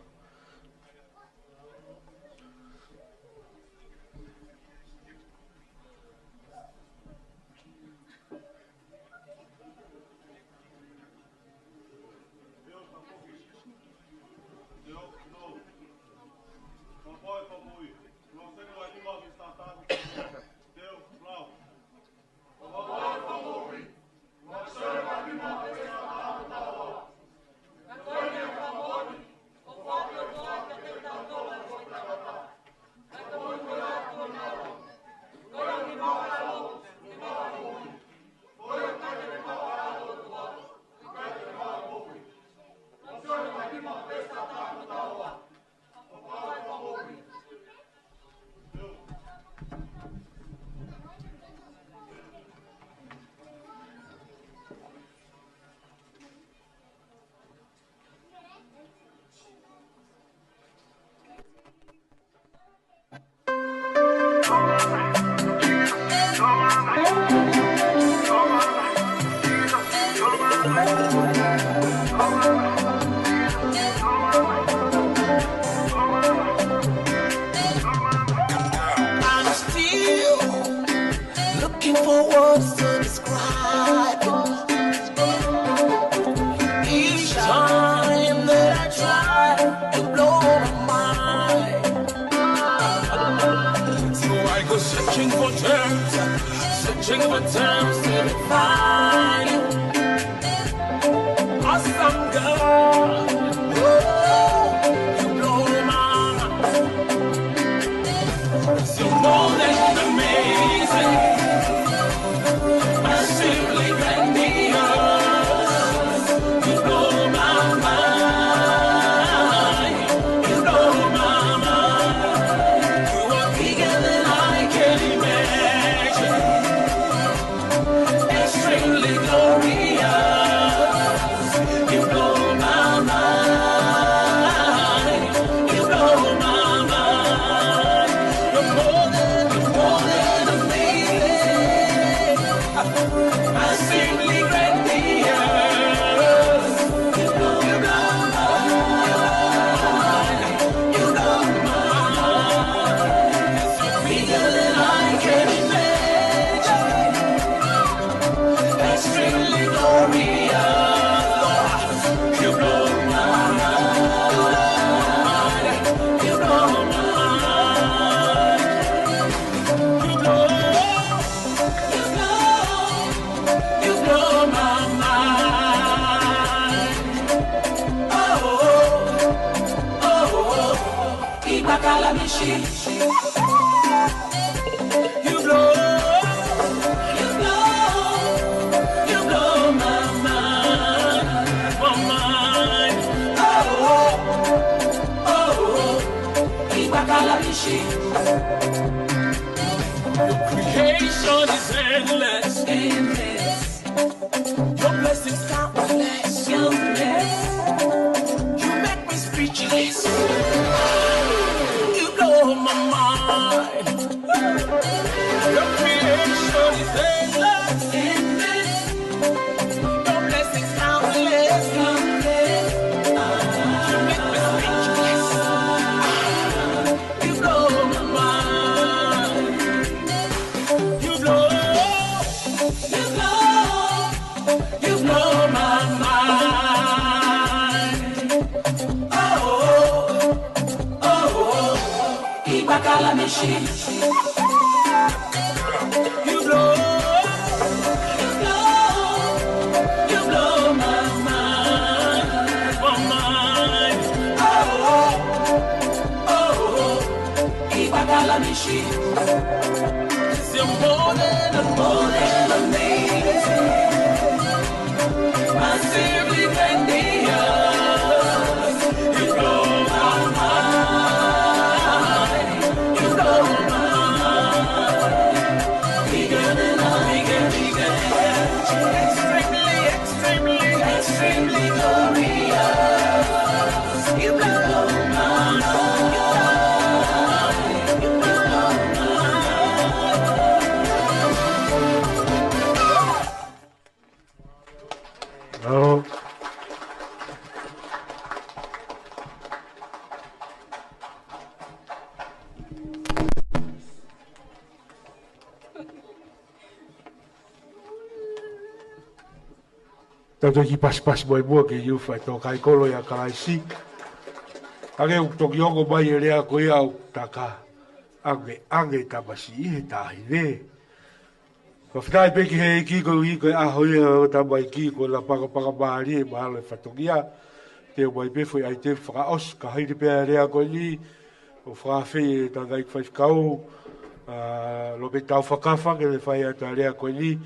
searching for terms to define awesome God. You blow my mind. So more than amazing, simply grandiose. You blow my mind. You blow my mind. You are bigger than I can imagine. Extremely glorious. You blow my mind. You blow my mind. You're more than amazing. Simply grandiose. You blow my mind. You blow my mind. It's bigger than I can imagine. Extremely glorious. You blow my mind. You blow my mind. You blow. You blow my mind. Oh, oh, oh, Ibakala Mishi. You blow my mind, my mind. Oh, oh, Ibakala Mishi. Your creation is endless. Your blessings countless. You make me speechless. You blow my mind. Your creation is endless. Your blessings countless. You make me speechless. You blow my mind. You blow my mind. Oh, oh, Ibakala Mishi. You blow my mind, my mind. Oh, Ibakala Mishi. You're more than amazing. Massively grandiose. You blow my mind. You blow my mind. Bigger than I, bigger. Extremely glorious. You blow my mind. You blow my mind. Oh. Tato ki pas boy mua ke you fai to kai kolo ya kalaisi. Age u toki ongo mai e rea ko ia u taka. Ange tabasi he tahi ne. Ko fitai peki he ki ko i ko a hoi o tabai ki ko la paka bari e mahalo e fatokia. Te o mai pe foi ai te whaka os ka haere pea rea ko li. O whakawhi e tangai kwhai whakau. Lo pe tau whakafa ke le whai a ta rea ko li.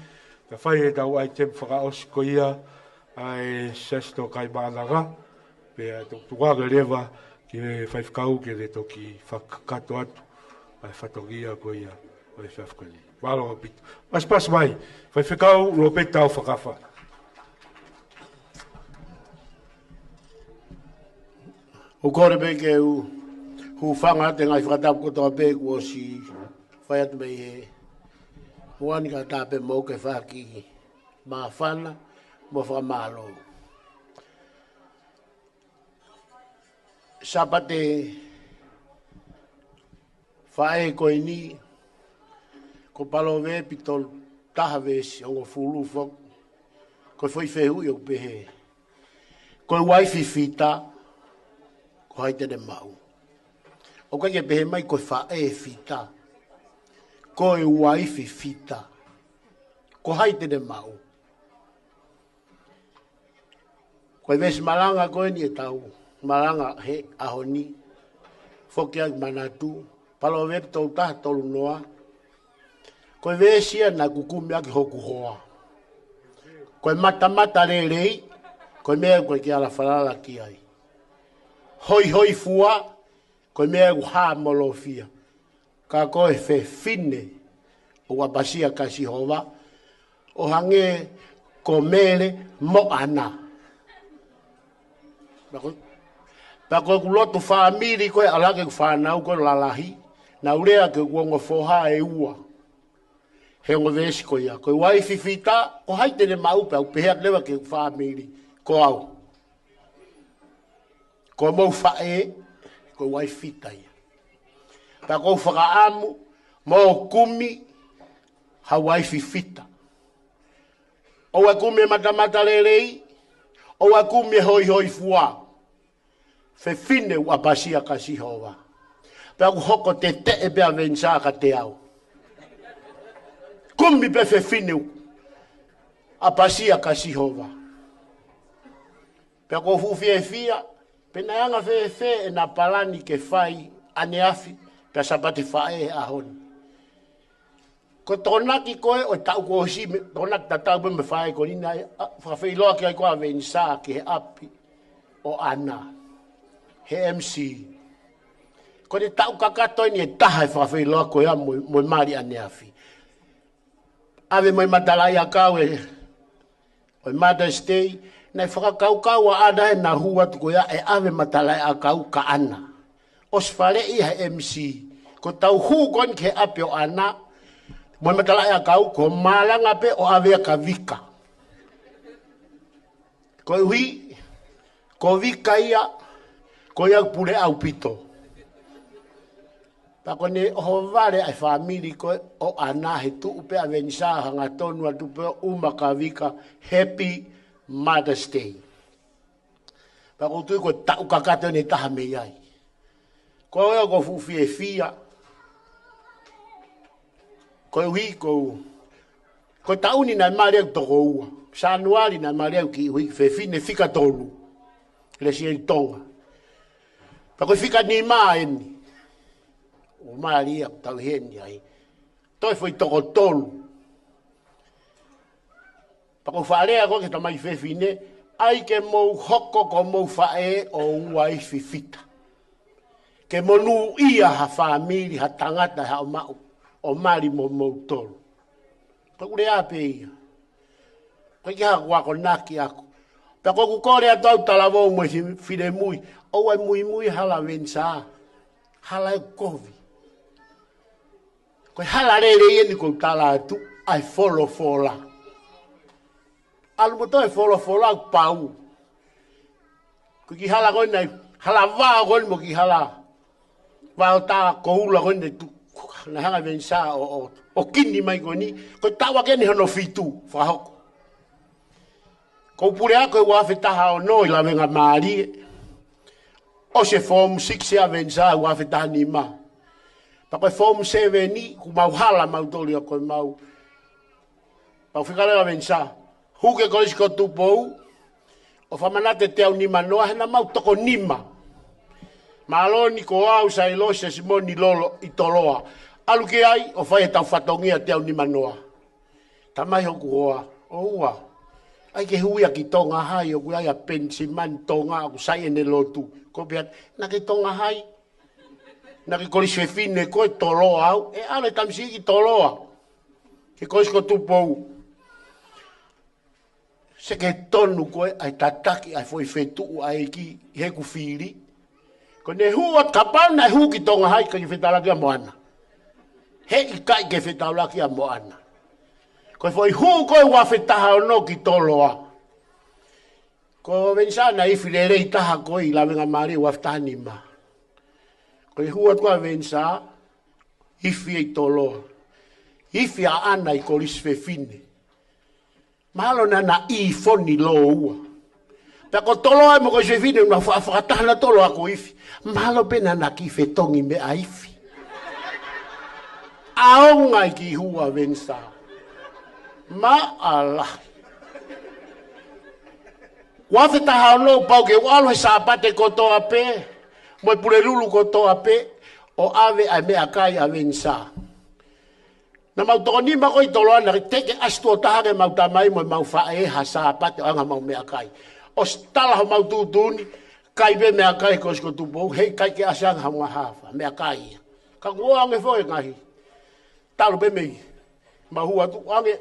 Ka whai e tau ai te whaka os ko ia. Ai sesto kai maalaga. Pea tukaga rewa ki le whai whakau ke le toki whakakato atu. Ai whatokia ko ia. Ai whafkali. Malo o pitu. Pas mai. Whai whakau lo pe tau whakafa. O kore pe ke hu whanga te ngai whakatapu kotoa pe kua si whai atu mei he. Huani ka tāpe mou ke whaki maa whana mo whakamalo. Sapate whae koe ni ko palo ve pitol taha vesi ongo fulu fok ko foi fehu yo pehe ko wifi fita ko haite de mau o ka ke pehe mai ko fa e fita ko wifi fita ko haite de mau. Koe vesi malanga koe ni e tau, malanga he ahoni, foki ai manatu, palo vepi tau taha tolu noa, koe vesia na kukumi aki hoku hoa. Koe mata re rei, koe mea koe ki ala falala ki ai. Hoi fua, koe mea kuhaa molofia. Ka koe fe fine, o wapasia kasi hova, o hange ko mere mo ana. Pako kulotu whaamiri koe alake whanau koe lalahi, na urea ke kuongo foha e ua. He ngo vesi koe ia. Koe waifi fita, o haitene maupe au pehea lewa ke whaamiri ko au. Koe mau whae, koe waifi fita ia. Pako whakaamu, mo kumi, ha waifi fita. O wa kumi mata rerei, o wa kumi hoi fua. Fe fine ua pasia kasi hova. Pea ku hoko te e pea Vencer ka te au. Kumi pe fe fine a pasia kasi hova. Pea ku fufi e fia, pe na yanga fe e na palani ke fai ane afi, pea Sapate fae ahoni. Ko tonaki koe o tau ko si, tonaki tatau me fai ko nina, whakawhi loa ki ai koa Vencer ki he api o ana. He MC. Ko te tau kakatoi ni e taha e whakawhi loa koe a moi mari ane afi. Ave moi matalai a kau e Mother's Day, nei whakakau a ada e na hua tu koe a e ave matalai a kau ka ana. Os whare i he MC. Ko tau hu kon ke api o ana, moi matalai a kau ko malanga pe o ave a ka vika. Ko hui, ko vika ia, ko ia pule au pito. Pako ne o vare ai family ko o ana he tu upe a Vencer hanga tonu atu pe umaka vika Happy Mother's Day. Pako tu ko tau kakato ne taha me iai. Ko ea ko fufi e fia. Ko hui ko tau ni na mare au toko ua. Sanuari na mare au ki hui fe fine fika tolu. Le si e tonga. Pako fika ni maa eni. O mari a tau heni ai. Toi foi toko tolu. Pako wharea ko ke tamai fefine, ai ke mou hoko ko mou whae o uai fifita. Ke monu ia ha whamiri, ha tangata, ha o mau, o mari mo mou tolu. Pako rea pe ia. Koe ki hako wako naki ako. Pako kukore a tau talavou mo fide mui, o ai mui hala Vencer, hala e kovi. Koe hala rere ieni kou tala atu, ai follow fola. Alu mo toi follow fola au pau. Koe ki hala koe nei, hala vaa koe mo ki hala. Vaa o taa koula koe nei tu, na hanga Vencer o kini mai koe ni, koe tawa keni hono fitu, whahoko. Kou pure a koe wafe taha o noi la venga maari. O se form 6 a Vencer wafe taha ni maa. Pa koe form 7 ni, ku mau hala mau toli a koe mau. Pau whikare a Vencer. Huke koe si ko tupou. O whamanate te au nima noa, hena mau toko nima. Maloni ko au sa ilo se simoni lolo i toloa. Alu ke ai, o whai tau whatongia te au nima noa. Tamai hoku hoa. Oua. Ai ke hui a ki tonga hai, o kui ai a pensi man tonga, o sai ene lotu. Ko piat, na ke tonga hai. Na ki kori swefine koe toloa au, e ale tamsi ki toloa. Ke koe sko tupou. Se ke tonu koe ai tataki ai foi fetu ai ki heku fili. Ko ne hua kapau na hu ki tonga hai ka ki fetalaki a moana. He i kai ke fetalaki a moana. Ko foi hu koe wa fetaha o no ki toloa. Ko Vencer na ifi lere i taha koe i lawenga mari wa fetaha ni ma. Ko hua koe Vencer, ifi e toloa. Ifi a ana i koris fefine. Mahalo na i foni lo ua. Pako toloa mo koris fefine, una whakatahana toloa ko ifi. Mahalo pena na ki fetongi me a ifi. Aonga i ki hua Vencer. Maala. Wafeta hano pau ke walo he sapate kotoa pe. Moi pule lulu kotoa pe. O ave a mea kai a Vencer. Na mau toni ma koi toloana ke teke asto tahare mau tamai mo mau fae ha sapate anga mau mea kai. O stala ho mau tutuni kai be mea kai ko sko tupo hei kai ke asang ha nga hafa mea kai. Ka ko ange foi ngai. Talu be mei. Ma hua tu ange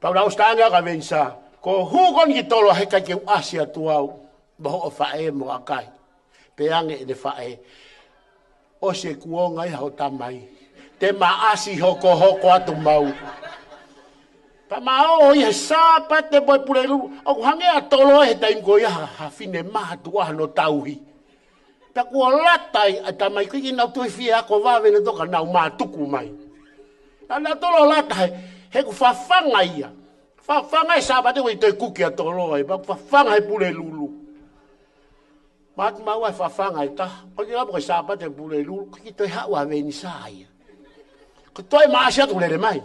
Paula ostanga ka Vencer. Ko hukon ki tolo he kai ke asia tuau. Bo fae mo akai. Pe ange de fae. O se kuonga i hau tamai. Te maasi hoko atu mau. Pa mao i he sapate boi pulelu. O hange a tolo he taim ko ia hafine maha tua no tauhi. Pa kua latai a tamai kiki nau tui fia ko vavene toka nau maa tuku mai. Ana tolo latai he ku fafanga ia. Fafanga i sapate ko i toi kuki a tolo ai. Pa fafanga he pulelulu. Mat mau ai fafanga i ta. O ki lapo ko sapate pulelulu. Kiki toi hau a Vencer ia. Ko toi ma asia tu lere mai.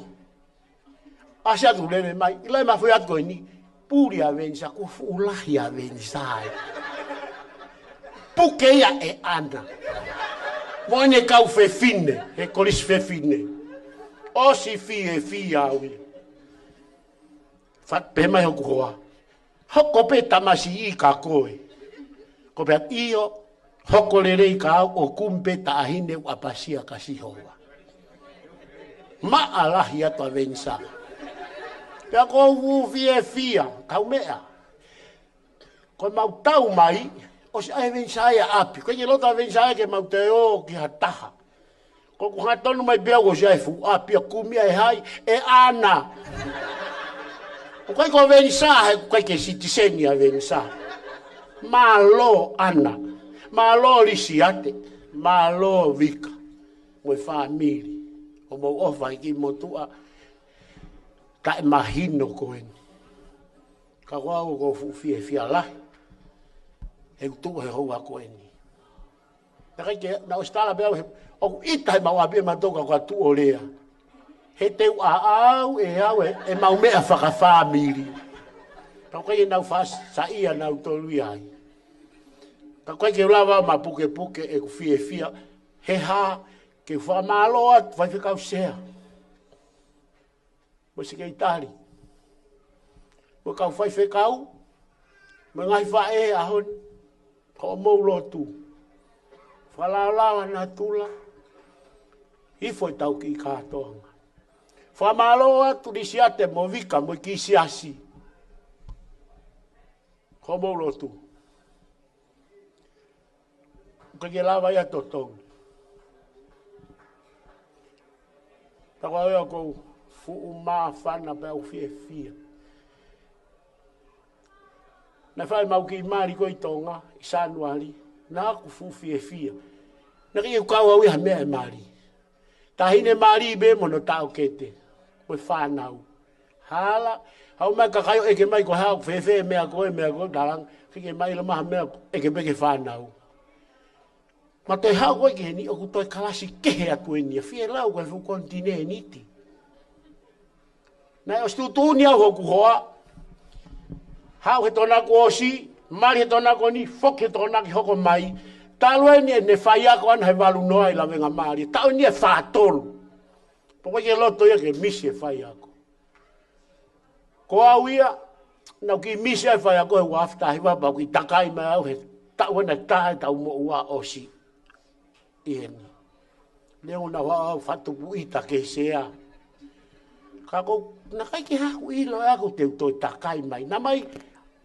Asia tu lere mai. Ilai ma foi atko ni. Puri a Vencer ko fulahi a Vencer. Puke ia e ana. Moine kau fe fine. E kolis fe fine. O si fi aui. Fat pe mai hoku hoa. Hoko pe tamasi i ka koe. Ko pe io hoko lere i ka au o kumpe ta ahine u apasia kasi hoa. Maalahi ato a Vencer. Pea ko u fia, kau mea. Ko mau tau mai, o si ai Vencer ia api. Ko i lota Vencer ke mau te o ki hataha. Ko ku hatonu mai bea ko si ai fu api a kumia e hai, e ana. O kai ko Vencer he kai ke sitiseni a Vencer. Malo ana. Malo lisiate. Malo vika. Moi famili. O mo ofa ki motua ka mahino ko en ka wa go fu fia la e tu he Houa ko en na ke na ostala be o ita ma wa be ma toka ko tu olea he te au e mau me fa ka family ka ko e na fa sa ia na to luai ka ko ke lava ma puke e ku fia he ha ke fa malo vai ficar sea. Você que itali. O kau fai fekau. Mengai fae ahon. Ko mo lotu. Fala na tula. I foi tau ki katonga. Fa malo tu disiate mo vika mo ki siasi. Ko mo lotu. Ko ke lava ya totong. Tawa eu ko fu uma fana pe o fia. Na fai mau ki mari ko itonga i Sanuari na ku fu fia. Na ki u kau au ha me mari. Tahine mari be mono tau kete. Mo fanau. Hala au mai ka kai e ke mai ko ha fe me ko dalang ki mai lo ma me e ke be ke fanau. Ma te hau koe ke ni o kutoi kalasi kehe a koe ni a fie lau koe fu kontine niti. Na o stu tūni au hoku hoa. Hau he tona ko osi, mari he tona ko ni, fok he tona ki hoko mai. Talu e ni e ne whai ako an hei walu noa i la venga mari. Tau ni e whātolu. Poko ke loto ia ke misi e whai ako. Ko au ia, nau ki misi e whai ako he wafta hiwa pau ki takai mai au he tau ena tae tau mo ua osi. Ieni. Leo na wao fatupu ita ke sea. Kako na kai ki haku ilo e ako te utoi takai mai. Na mai,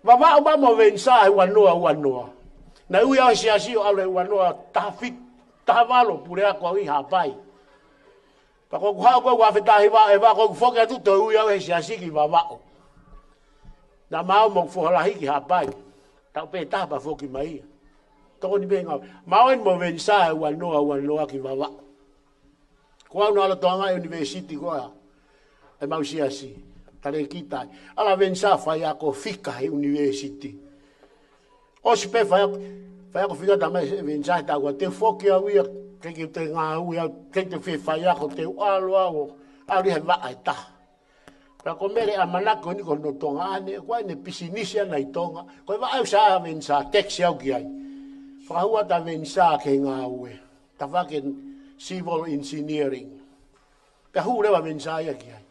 wawao ba mo Vencer e wanoa. Na ui au siasi o ale wanoa tahawalo pure ako au i hapai. Kako kuhao koe wafetahi wa e wako kufoke atu to ui au e siasi ki wawao. Na mao mo kufohalahi ki hapai. Tau pe tahapa foki mai. Toko ni benga. Mauen mo Vencer e wanoa ki wawa. Kua una ala toanga university koa. E mau siasi. Tare kita. Ala Vencer fai ako fika he university. Osi pe fai ako fika tamai Vencer ta ko te foki au ia ke te ngā ui au ke te fai ako te alo au. Au li he wa ai ta. Ka ko mere amanako ni ko no tonga ane ko ne pisinisia na itonga ko va au sa Vencer taxi au ki ai fa hua ta Vencer ke ngawe ta va ke civil engineering ka hu le va Vencer ya ki ai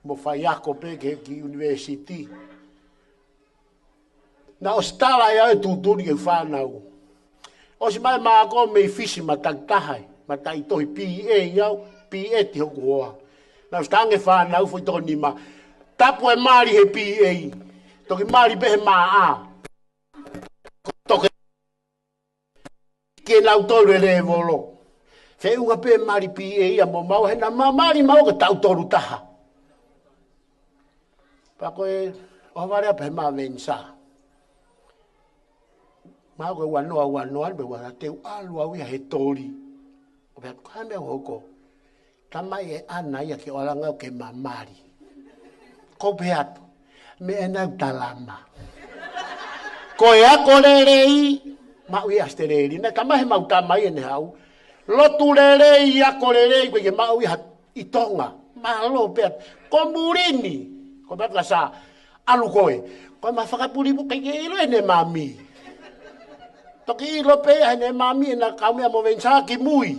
mo fa ya ko pe ke ki university na ostala ya tu ke fa na o si mai ma ko me fisi matakahai matai to PA ya PA ti ho na stange fa na fu to ni ma tapu e mari he PA to ki mari be ma a to ke na to le volo fe unga pe mari PA ya mo mau he na ma mari mau ke tau toru taha pa ko o vare pe ma Vencer ma ko wano be wa te alu au he tori o be ka me hoko tama e ana ia ke olanga ke mamari ko beato me ena talama ko ya kolerei ma ui astereri na tama he mau tama e ne hau lotu lerei ya kolerei ko ke ma ui itonga ma lo beat ko murini ko beat la sa alu koe ko ma fakapuri bu ke ilo ene mami toki ilo pe ene mami na kame mo Vencer ki mui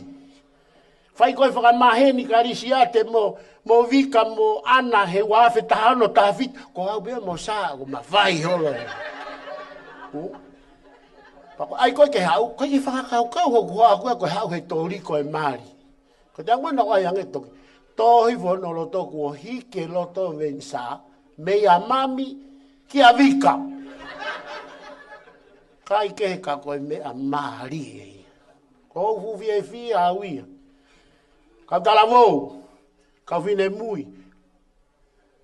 fai koe whakamaheni karisiate mo vika mo ana he wafe tahano tahafit ko au bea mo saa ko ma vai holo pako ai koe ke hau koe ki whakakau ho kua koe hau he tori koe mari ko te angwana wai ange toki tohi vono loto kuo hike loto Vencer mea mami ki a vika kai ke ka koe mea mari ko huvi e fia awia ka talavou, ka vine mui,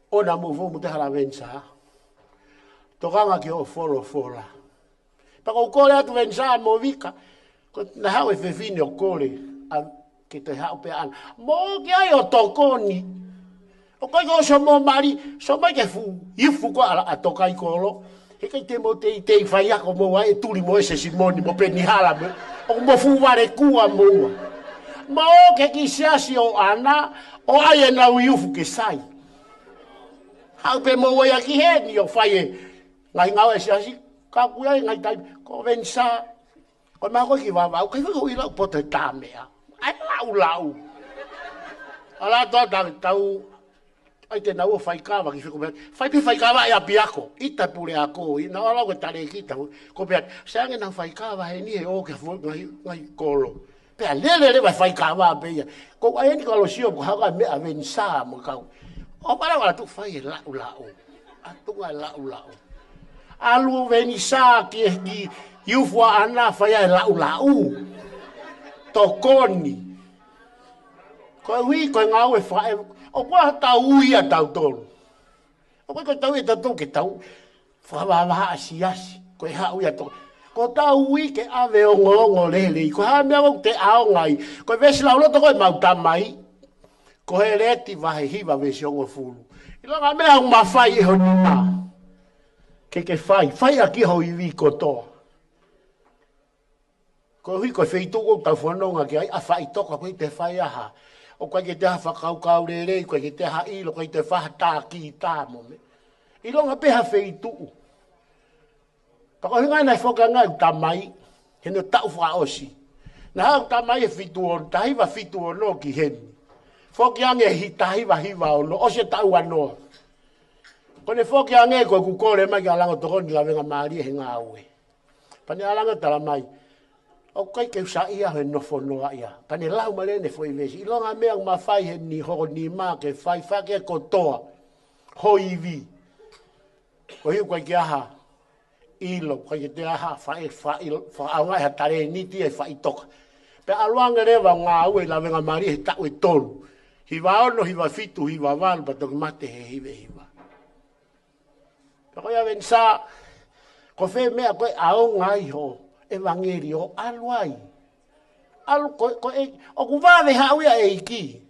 o na mo mo te hala Vencer, tokanga ki o fola. Pa ko kore atu Vencer mo vika, ko na hau e fefine o kore, ki te hau pe ana. Mo ki ai o tokoni, o kai ko so mo mari, so mai ke fu, ifu ko ala atokai kolo, he kai te mo te whai ako mo wai, turi mo ese simoni, mo pe ni hala mo, o mo fu ware kua mo ma o ke ki siasi o ana o ai na uiufu ke sai hau pe mo wa ki he ni o fai ngai ngau siasi ka ku ai ngai tai ko Vencer ko ma ko ki va va ko ko ila po te tame ai lau ala to tau ai te na o fai ka va ki ko fai ka va ya piako ita pure ako i na ala ko tare ki ta ko pe sa nge na fai ka va he ni o ke fo ngai kolo pe lele vai fai kava pe ko ai ni ko sio ko ha me a Vencer mo ka o para tu fai la atu la alu Vencer ki yufwa ana fai la tokoni ko wi ko ngau e fai o pa ta ui a tau tolu o ko tau e tau ke tau fa va asiasi ko ha ui a to ko tau ui ke ave o ngongo lele ko ha mea te ao ngai ko vesi lau loto ko mau tamai ko he reti vahe hiva vesi ongo fulu ilo nga mea un mawhai e ho nima ke fai aki ho iwi kotoa ko hui ko feituko tau whanonga ki ai a whai toka ko i te whai aha o kwa ke te ha whakaukau rere ko ke te ha ilo ko i te whaha tā ki tā mome ilo nga peha feituku Pako hinga na foka nga tamai, heno tau wha osi. Na hau tamai e fituon, tahiwa fituon no ki heni. Foki ange hi tahiwa hiwa ono, ose tau anoa. Kone foki ange koe kukore mai ki alango tokoni la venga maari he ngā ue. Pane alango tala mai, o kai ke usa ia he nofo noa ia. Pane lau malene foi vesi. Ilonga mea ma fai he ni hoko ni maa ke fai whake kotoa. Hoi vi. Ko hiu koe ki aha. Ilo, kai te aha, whaanga e tare niti e whaitoka. Pe aluanga rewa ngā ue la venga mari he tau e tonu. Hiwa ono, hiwa fitu, hiwa walu, pa toki mate he hiwa. Pe koia Vencer, ko whee mea koe ao ngai ho, evangeli ho aluai. Alu, o ku wawe hauia e iki.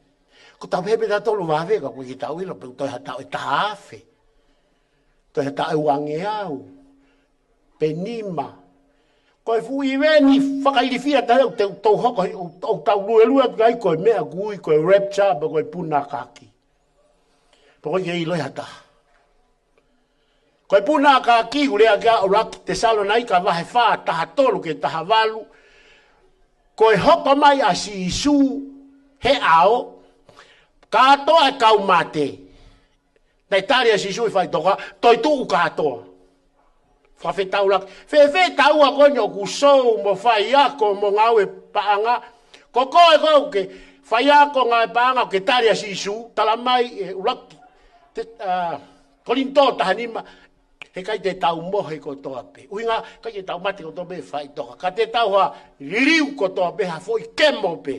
Ko tau hepe ta tolu wawe, ka koe ki tau ilo, pe toi ha tau e tahawhe. Toi ha tau e wange au. Penima. Koe fui veni whakairifia ta tau hoko o tau lue lue kai koe mea kui koe rapture ba koe puna kaki. Poko i lohi hata. Koe puna ka kihu lea kia Uluaki te salo nai ka vahe wha taha tolu ke taha walu. Koe hoko mai a si isu he ao. Katoa e kau mate. Nei tari a si isu i whai toka. Toi tuu katoa. Whawhi tau laki. Whewhe tau a koe nyo kusou mo whai ako mo ngau e paanga. Ko koe koe ke whai ako ngau e paanga ke tari a si isu. Tala mai e Uluaki. Kolinto tahanima. He kai te tau mohe ko toa pe. Uinga, kai te tau mate ko toa pe whai toka. Ka te tau ha ririu ko toa pe ha foi kemo pe.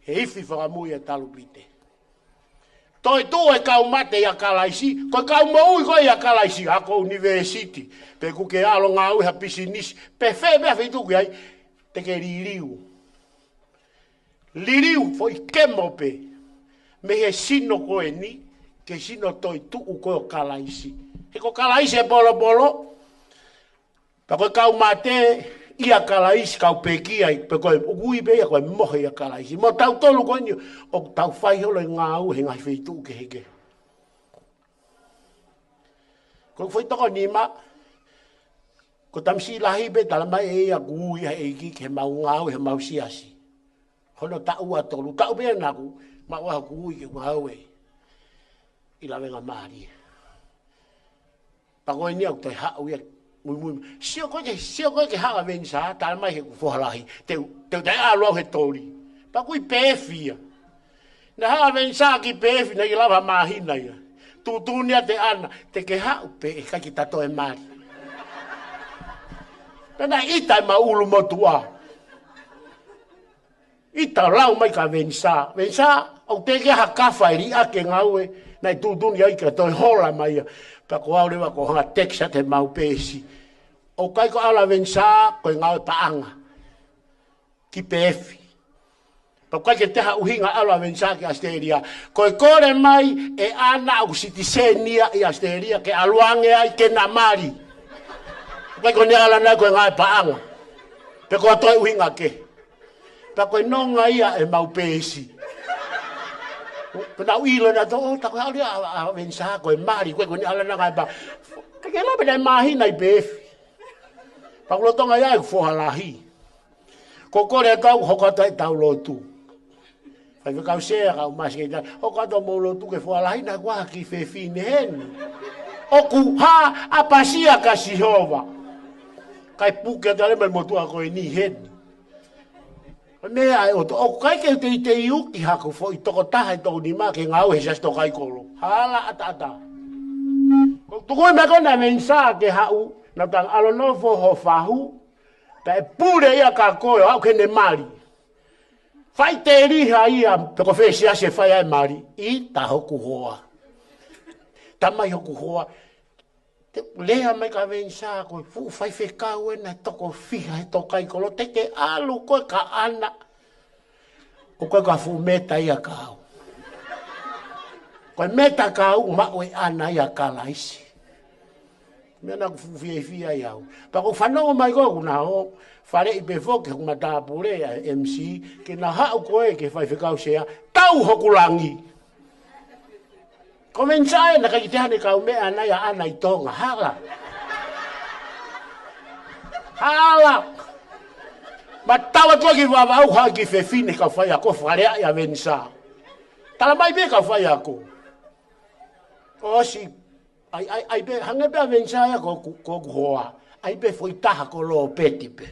He ifi whakamui e talu pite. Toi tu e kau mate ia kalaisi. Ko kau moui ko ia kalaisi. Ako university. Pe kuke alo ngā uiha pisinisi. Pe whee mea whituki ai. Te ke ririu. Ririu foi kemo pe. Me he sino koe ni. Ke sino toi tu u koe o kalaisi. He ko kalaisi e bolo bolo. Pa koe kau mate ia kalaisi kau peki ai. Pe koe ugui pe ia koe mohe ia kalaisi. Mo tau tolu koe ni o tau whai holo i ngā u he ngai whitu ke heke. Koe whai toko nima. Ko tamsi lahi pe talamai e ia gui ha eiki ke mau ngā u he mau siasi. Hono tau a tolu. Tau pe naku. Ma waha gui ke ngā u e. Ila venga maari. Pakoe ni au te hau ia mui. Sio koe ke haa Vencer, tala mai he kufohalahi. Teu te aloa he tori. Pakoe pēwhia. Na haa Vencer ki pēwhi na i lava mahina ia. Tutunia te ana. Te ke hau pe e kaki tato e maari. Pena ita e maulu motua. Ita lau mai ka Vencer. Vencer, au te ke ha Kafa iri ake ngau e. Nai tutunia ika toi hola mai ia. Pa ko au lewa ko hanga teksa te mau pēsi. O kai ko ala Vencer koe ngau paanga. Ki pēwhi. Pa kai ke teha uhinga ala Vencer ki Asteria. Koe kore mai e ana au sitisenia i Asteria ke aluange ai ke namari. Kai ko ne ala nai koe ngau paanga. Pe ko toi uhinga ke. Pa koe nonga ia e mau pēsi. Pena uilo na to ta ko ali a Vencer ko e mari ko ni ala na ba ka ke la bena mahi na bef pa lo tonga ya fo halahi ko ko le ka ho ka ta lo tu fa ka se ka mas ke ho ka to mo lo tu ke fo halahi na kwa ki fe fine hen o ku ha a pasia ka si hova kai pu ke dale me mo tu ko ni hen me ai o kai ke te yuki hako fo i toko taha i toko ni ma ke ngau he jas tokai kolo. Hala ata. Tu koe me kona Vencer ke hau na tang alonofo ho fahu ta e pure ia ka koe au ke ne mari. Fai te riha ia pe ko fesi ase fai ai mari i ta hoku hoa. Ta mai hoku hoa. Lea mai ka Vencer koe fu fai whekau e na toko fiha e tokai kolo te ke alu koe ka ana o koe ka fu meta ia kau koe meta kau mao e ana ia ka laisi mea na ku fu fia iau pa ko whanongo mai koe kuna ho whare i pefoke kuma tāpure a MC ke na hau koe ke fai whekau sea tau hoku langi. Ko Vencer na kai te hane kau mea ana ia ana i tonga. Hala. Ma tawa toa ki wawau haa ki whewhine ka whai ako wharea ia Vencer. Tala mai be ka whai ako. O si, ai be, hange be a Vencer ia ko Houa. Ai be foi taha ko loo peti be.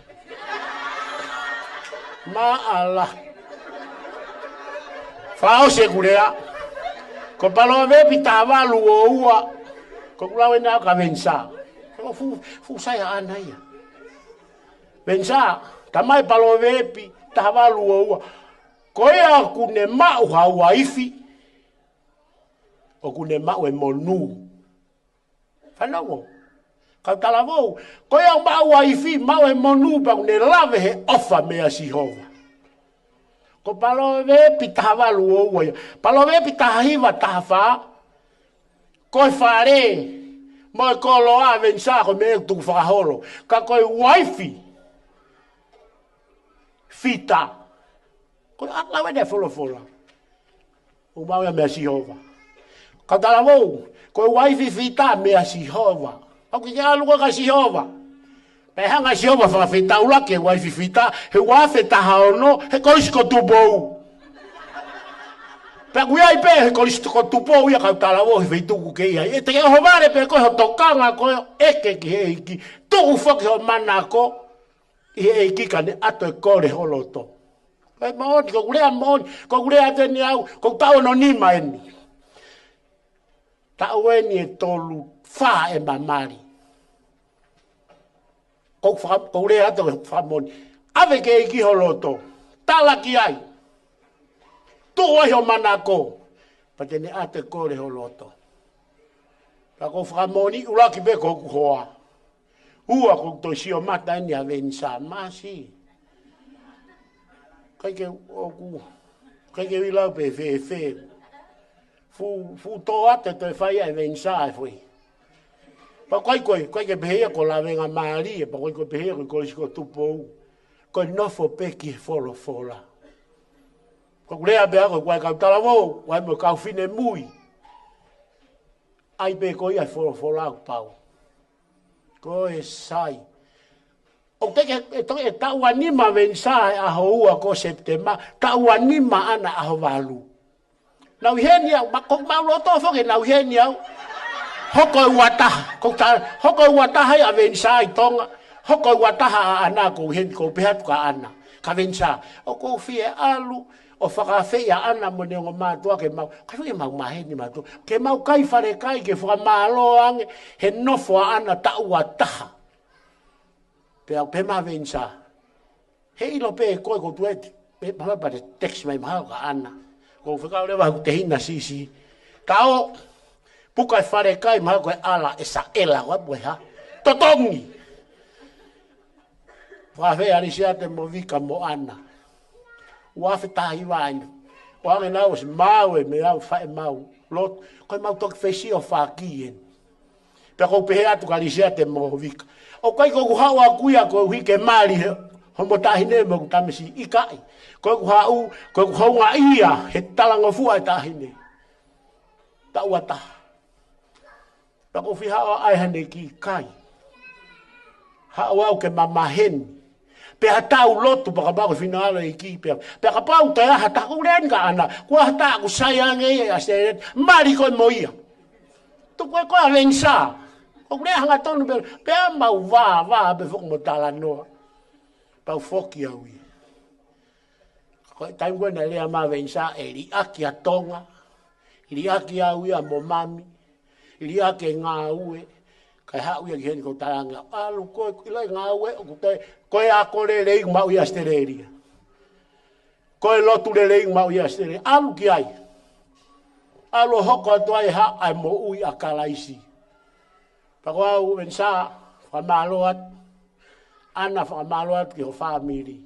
Maala. Whao se kurea. Ko palo vepi tāwalu o ua. Ko kulawe nā ka Vencer. Ko fu saya ana ia. Vencer, tamai palo vepi tāwalu o ua. Ko ea kune mau haua ifi. O kune mau e monu. Whanongo. Kau talavou. Ko ea mau a ifi, mau e monu pa kune lave he ofa mea si hova. Ko palo vepi tāwalu o ua. Palo vepi tāhiwa tāwha. Koe whare. Moi kolo a Vencer ko me tu whaholo. Ka koe waifi. Fita. Koe atlawe ne wholofola. O mau e mea si hova. Kautala wou, ko waifi fita mea si hova. Au ki alu ka si hova. Pe hanga si hova fa fita Uluaki waifi fita, he wafe tahaono, he koisko tupou. Pe kuia ipe he koisko tupou ia kautala wou he feituku ke ia. E te ke hovare pe koe ho tokanga koe eke ki he iki. Tuku foki ho mana ko, i he iki kane ato e kore holoto. Pe maoni, ko kulea teni au, ko tau no nima eni. Tau eni e tolu fa e mamari. Ko rea ato whamoni. Ave ke iki holoto. Talaki ai. Tuo ai ho manako. Pa tene ate kore holoto. Pa ko whamoni Uluaki pe ko Houa. Houa ko to sio mata ni a Vencer. Masi. Kai ke oku. Kai ke wilau pe fe. Fu to ate to e whai e Vencer e fui. Pa koe ke pehea ko la venga maari, pa koe pehea ko isko tupou. Koe nofo peki e fola. Ko kulea bea koe kau talavou, wai mo kau fine mui. Ai pe koe ai fola au pau. Koe sai. O teke e tau anima Vencer a Houa ko September, tau anima ana a Hovalu. Nau heni au, mauloto foke nau heni au. Hoko wataha a Vencer i tonga. Hoko wataha a ana ko hen ko pehatu ka ana. Ka Vencer. O ko fie alu. O whakawhi a ana mo ne o mātua ke mau. Kai whi mau maheni mātua. Ke mau kai whare kai ke whakamalo ange. He nofo a ana tau wataha. Pe ma Vencer. He ilo pe koe ko tueti. Pe papa te text mai mahau ka ana. Ko whakau lewa te hina sisi. Kao. Puka e whare kai maha koe ala e sa ela wapu e ha. Totongi! Whawhe arisia te mo vika mo ana. Whawhe tahi wainu. Whange nau se mau e me au whae mau. Lot, koe mau toki whesi o whakien. Pea kou pehe atu ka arisia te mo vika. O kai kou hau a kuia koe hike mali homo tahi ne mo kutamisi ikai. Koe ku hau, koe ku hau ngā ia he talango fua e tahi ne. Tau ataha. Pako fi hao ai hane ki kai. Hao au ke mamaheni. Pe hatau lotu paka bako finala i ki pe. Pe ka pau te aha taku ren ka ana. Kua hata aku sayange e aseren. Mari koe moia. Tu koe koe Vencer. Ko kure hanga tonu pe. Pe mau vaa pe fok mo tala noa. Pau foki au i. Koe taim koe na lea ma Vencer e li aki a tonga. Li aki au i a mo mami. Iria ke ngā ue, kai hau ia ki heni ko taranga, alu koe ilai ngā ue, koe a kore rei mau ia stereria. Koe lotu le rei mau ia stereria, alu ki ai. Alu hoko atu ai ha ai mo ui a kalaisi. Pako au Vencer, whamaloat, ana whamaloat ki ho whamiri.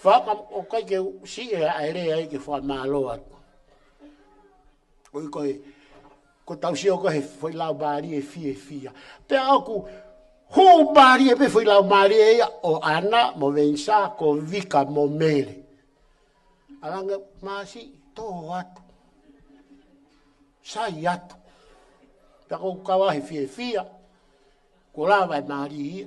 Whaka o kai ke si e a ere ai ki whamaloat. Oi koe, ko tau si o ko he foi lau bari e fia. Pe aku, hou bari e pe foi lau bari e o ana mo Vencer ko vika mo mere. Alanga masi tō atu. Sai atu. Pe ako kawa he fia. Ko lawa e mari ia.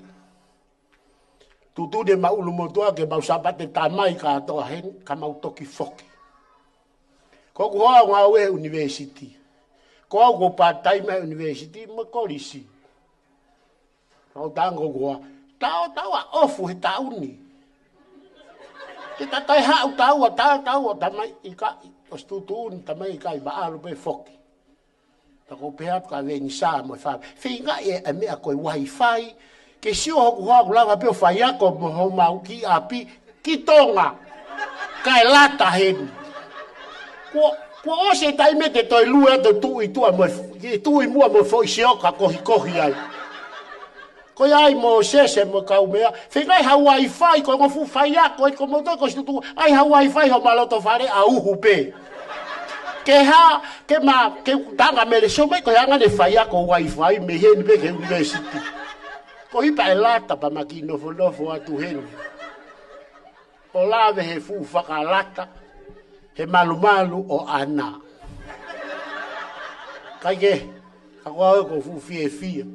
Tutu de maulu motua ke mau Sapate tamai ka atoa hen, ka mau toki foki. Ko kuhoa ngā ue university. Ko au ko part-time university mo kolisi. Ko tango ko tau a ofu he tauni. Kita tai hau tau tamai ika ostutun tamai kai ba alu pe foki. Ta ko pe at ka Vencer mo fa. Finga e me a ko wifi ke si o ko ha lava pe fa ya ko mo mau ki api ki tonga. Kai lata hen. Ko o se tai mete toi lua to tu i mua mo foi sioka kohi ai. Ko ai mo sese mo kau mea. Whikai ha wifi ko mo fu whaia ko mo to ko stutu. Ai ha wifi ho maloto whare a uhu pe. Ke tanga mele so me ko hanga de whaia ko wifi me hen pe ke university. Ko hipa e lata pa makino fo atu hen. O lave he fu whakalata. He malu o ana. Kai ke, ako au ko fu fia.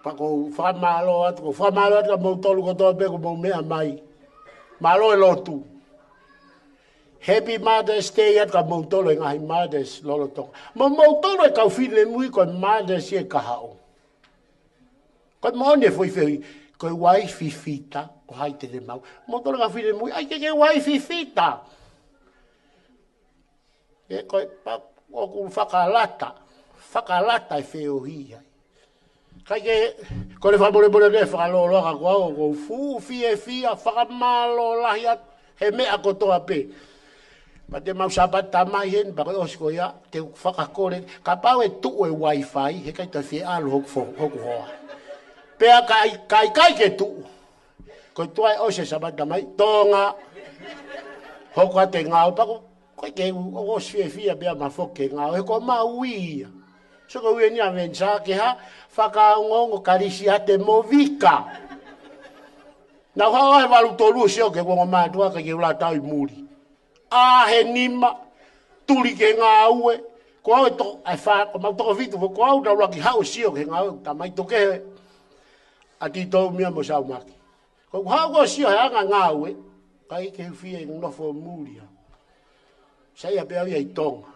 Pako whamalo atu, ko whamalo atu ka mau tolu ko toa pe ko mau mea mai. Malo e lotu. Happy Mother's Day atu ka mau tolu e ngahi Mother's lolo toka. Mau tolu e kau whine mui ko Mother's e kahao. Ko maone foi fei, ko wai fifita, ko hai te mau. Mau tolu ka whine mui, ai ke wai fifita. E ko o ku whakalata e feo hia. Kai ke, ko le whabore ne whakalolo ka kua o ko fu fie fia, whakamalo lahi at, he mea kotoa pe. Pa te mau Sapate tamai hen, pa koe osiko ia, te whakakore, ka pau e tuu e wifi, he kai ta fie alu hoku hoa. Pea kai ke tuu, ko tua e ose Sapate tamai, tonga, hoku a te ngau, pa koe ke o fie fia pea ma foke ngau, he ko ma uia. So ko ue ni a Vencer ke ha, whakaongongo karisi a te movika. Nau hao he walu tolu seo ke kongo mātua ka ke Latu i muri. He nima, turi ke ngā ue, ko au e to, ai wha, ko mau toko vitu, ko au na Uluaki hao seo ke ngā ue, ta mai toke he, a ti tau mia mo sau maki. Ko hao ko seo he anga ngā ue, ka ike whia i nofo muri. Sai a pēau i tonga.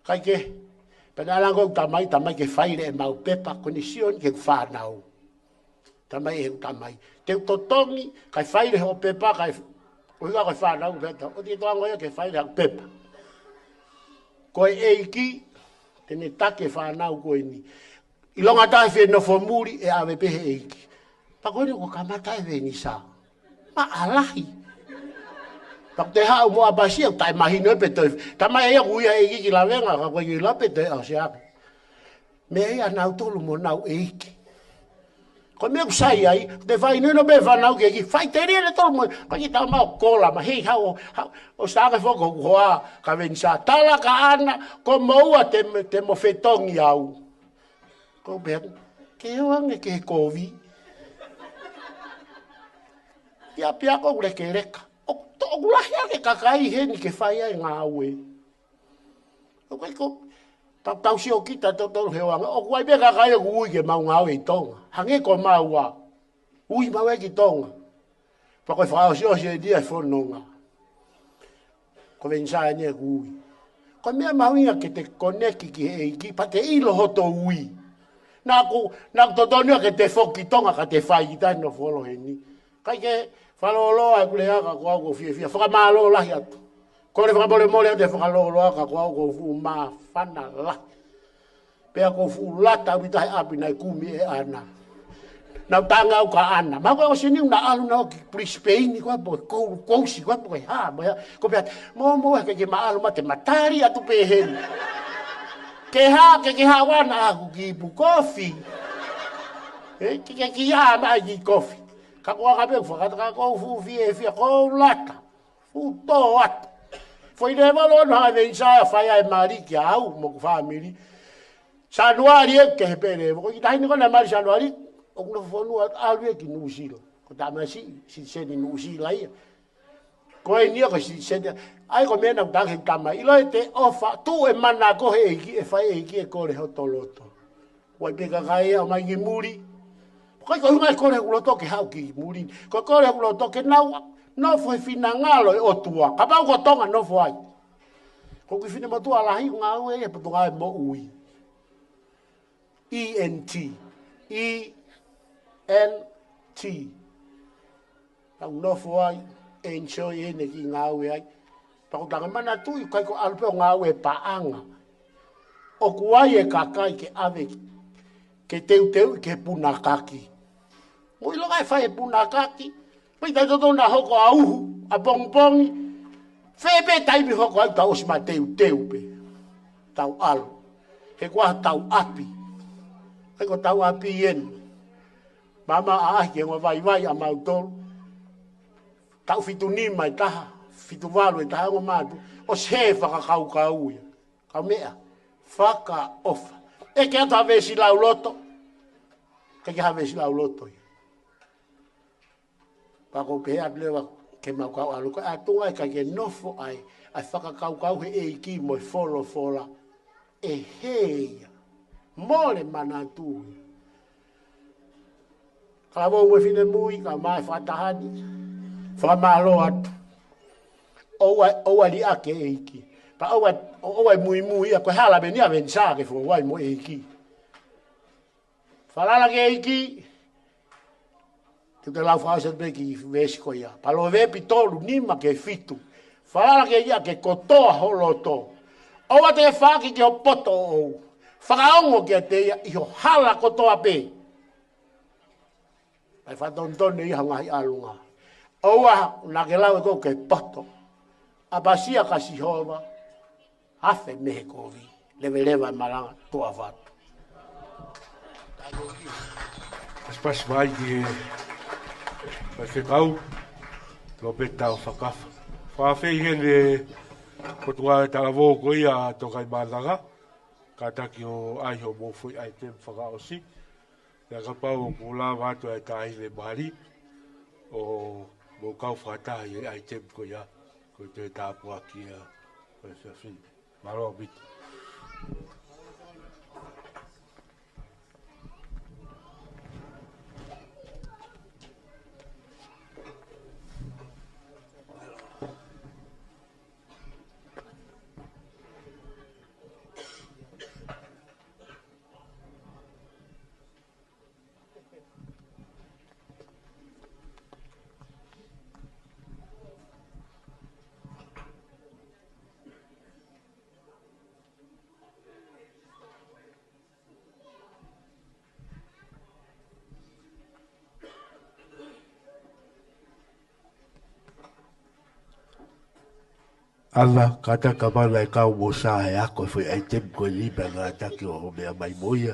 Kai ke, pena lango tamai ke whaire e mau pepa, kone sion ke whanau. Tamai e tamai. Te totongi, kai whaire ho pepa, kai uhiga kai whanau peta. O te toango ia ke whaire ho pepa. Koe eiki, tene take whanau koe ni. Ilonga tae whe no fomuri e awe pehe eiki. Pa koe ni ko kamata e veni sa. Ma alahi. Pak te hao mo abasi au tai mahino pe toi. Tama e uia e ki la venga ka ko i la pe te au sia. Me ia nau tolu mo nau eiki. Ko me usai ai, te vai no be va nau ke ki fai te le tolu mo. Ko ki ta ma kola ma hei hao o sta ka foko hoa ka Vencer tala ka ana ko moua te mo fetongi au. Ko be ke wange ke kovi. Ia pia ko le ke reka. O gulahi ke kakai he ni ke whai ai ngā ue. O kai ko, tau si o kita tau he wanga, o kuai me kakai o ui ke mau ngā ue i tonga. Hange ko mau wa, ui mau e ki tonga. Pa koe whao si o si e dia e whanonga. Ko Vencer ni e ui. Ko mea mau inga ke te koneki ki he iki, pa te ilo hoto ui. Nā ku totonua ke te whoki tonga ka te whai ki tai no wholo he ni. Kai ke, whaloloa e kule aka ko au ko fia. Whakamalo lahi atu. Kore whakamole mole ate whakaloloa aka ko au ko fu maa whana lahi. Pea ko fu lata witahe api nai kumi e ana. Nau tanga au ka ana. Mako e o sini una alu na o ki Brisbane ko apo kouru kousi ko apo e haa. Ko pea mo ke maalu mate matari atu pehen. Ke haa wana aku ki ipu kofi. Ki haa mai ki kofi. Ka kua ka pek whakata ka kou fu fie kou lata. Fu tō atu. Foi ne walo na Vencer whai ai mariki au mo ku whamiri. Sanuari e ke he pere. Ko ki tahini kona mari sanuari. O kuna whanua alu e ki Nusila. Ko tamasi si seni Nusila ia. Ko e nia ko si seni. Ai ko mena utang he tama. Ilo e te ofa. Tu e mana ko he eiki e whai eiki e kore ho toloto. Wai peka kai au mai ki muri. Koi ko hunga kore huloto ke hau ki muri. Ko kore huloto ke nau no foi fina ngalo e otua. Ka pau ko tonga no foi. Ko ki fina matua lahi ngā ue e patunga e mo ui. ENT. E-N-T. Pau no foi enjoy ene ki ngā ue ai. Pau tanga mana tui kai ko alpeo ngā ue paanga. O kuai e kakai ke ave ke teu ke punakaki. Mo ilo kai fai punakaki. Pai tai toto na hoko auhu, a pongpongi. Febe tai mi hoko au tau osima teu pe. Tau alu. He kua tau api. He ko tau api yen. Mama aahi ke ngā vai a mautolu. Tau fitu nima e taha. Fitu walu e taha ngā mātu. O se whakakau ka uia. Kau mea. Whaka ofa. E ke ata havesi lau loto. Ke havesi lau loto. Pako pehea lewa ke mau kau alu ko atunga ka ke nofo ai whakakau he e ki mo folo fola e heia mole manatu ka mo mo fine mui ka mai fatahani whamalo atu owa li ake e ki pa owa mui a ko hala beni a vensa ke fo wai mo e ki falala ke e ki te lau whaasa te ki vesi ko ia. Palo vepi tolu nima ke fitu. Whalala ke ia ke kotoa holoto. Owa te whaki ke ho poto ou. Whakaongo ke te ia iho hala kotoa pe. Pai whatontone iha ngahi alunga. Owa na ke lau e kou ke poto. Apasia ka sihova. Hafe mehe kovi. Lewa malanga tua whatu. Pas vai ki vai whekau, tō peta o whakafa. Whawhei hene, ko tua e talavō ko ia tokai mātanga, ka taki o ai ho mōwhui ai te whakaosi. Ia ka pau o kula wātua e tāhi le mahari, o mō kau whatahi e ai te ko ia, ko te tāpua ki a whawhi. Maroa biti. Ala kata kapala e kau mo sa e ako e foi ai tem ko liba nga taki o mea mai moia.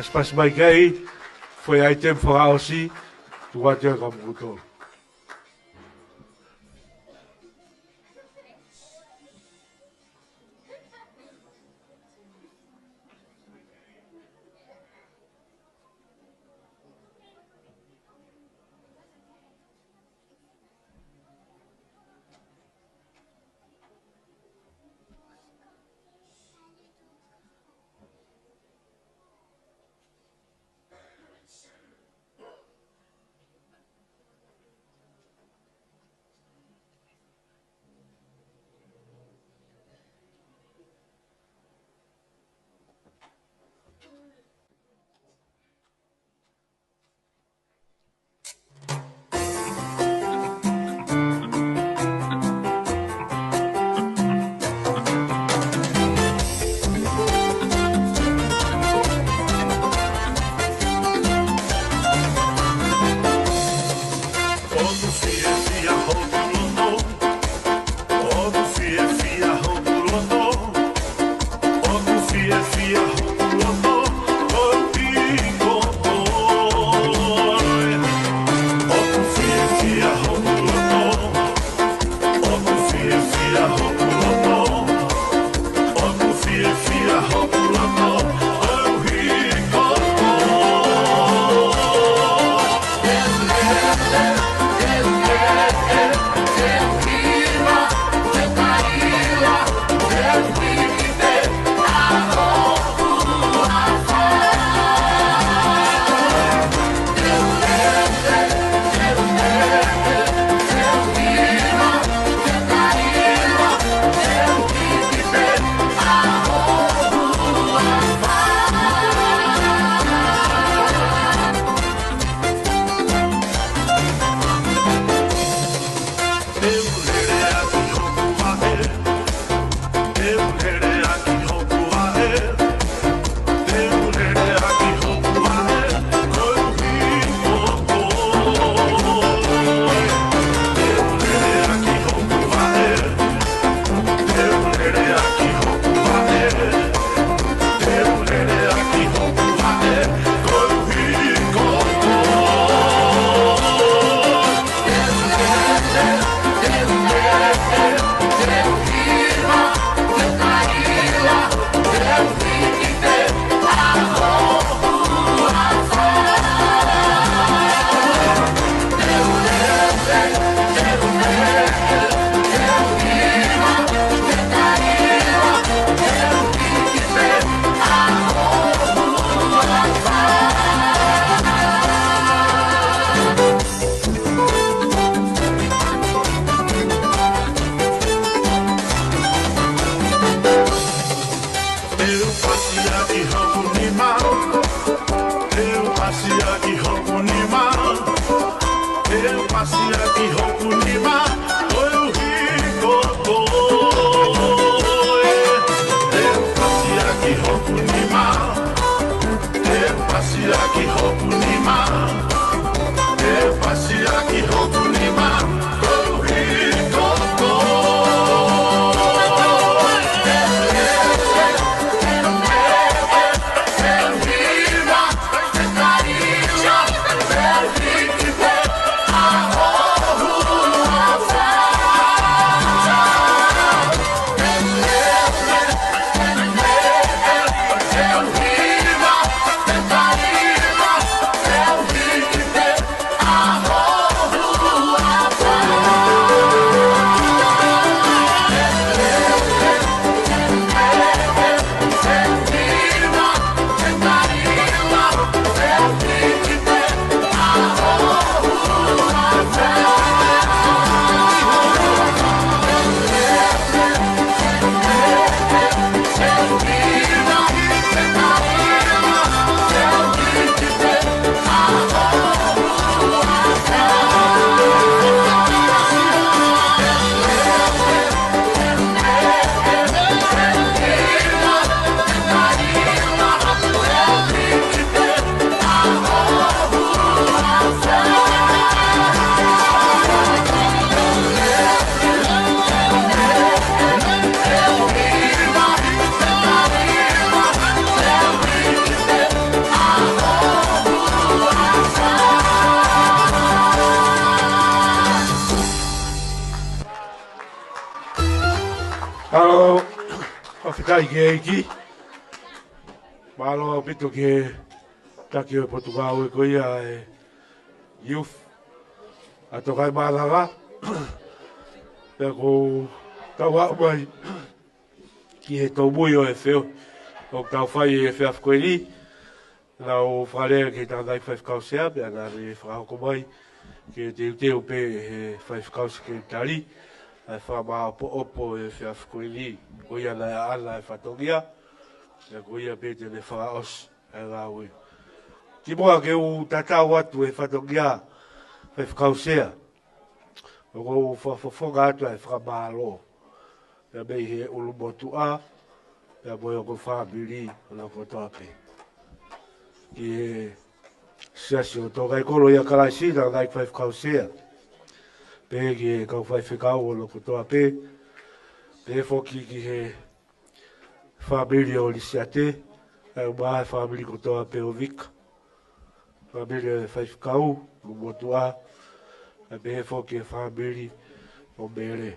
pas mai kai foi ai tem fora osi tua te ka muto Who Alo, whawhitai ke eiki. Malo pito ke taki o Portugal e koia e youth. Ato kai mālanga. Pea ko tau hau mai ki he tau mui o e whio. O tau whai e whiawhkoeri. Nau wharea ke tātai whaiwhkausea, pea nā re whakahoko mai. Ke te uteo pe he whaiwhkausi ke tari. Ai whamā opo e whiawhkoeri. Koia na ana e whatongia. Pea koia pe te ne whakaos e ngā ui. Ki moa ke u tatau atu e whatongia whaiwhkausea. O ko whawhonga atu e whakamālo. Pea mei he ulu motu a. Pea moi o ko whamiri o na kotoa pe. Ki he siasi o tō kai kolo ia karaisi na ngai whaiwhkausea. Pe ki he kau whaiwhikau o na kotoa pe. Pe whoki ki he whamiri o lisiate. Ai o maa whamiri kotoa pe o vika. Whamiri o whaiwhikau, o motu a. Ai pe he whoki he whamiri o mere.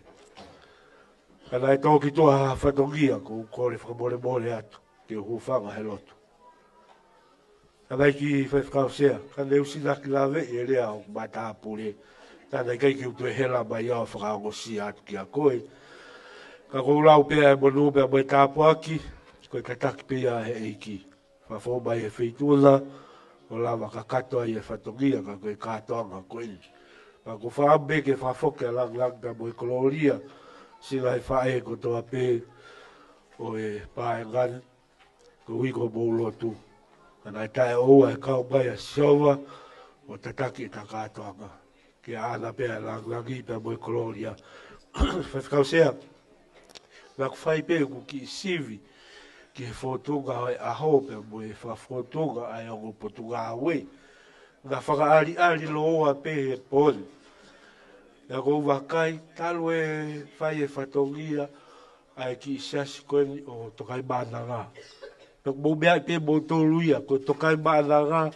Kana e tōki toa whatongia ko kore whakamore more atu. Ke o hufanga he lotu. Kana ki whaiwhakausea. Kana e usinaki lawe e rea o matapure. Tana i kai ki utu e hela mai au whakaongosi atu ki a koe. Ka kou lau pia e monu pia mai tāpuaki. Koe kataki pia he eiki. Whafo mai e whituna. O lawa ka katoa i e whatongia ka koe katoanga koe. Ka ko whaambe ke whafoke lang ka mo i koloria. Sina he whae ko toa pē o e pāe ngani. Ko wiko moulotu. Kana e tae oua e kau mai a siova. O tataki e takatoanga. Ke ana pia lang pia mo i koloria. Whaiwhakausea. Nga ku whai pē ku ki sivi. Ki he whotunga o e aho pia mo e whafotunga ai o potunga awe. Nga whakaari loa pē he poli. Nga kou wakai, talu e whai e whatongia ai ki siasi koeni o tokai mānanga. Nga mou mea i pē mou tōruia, ko tokai mānanga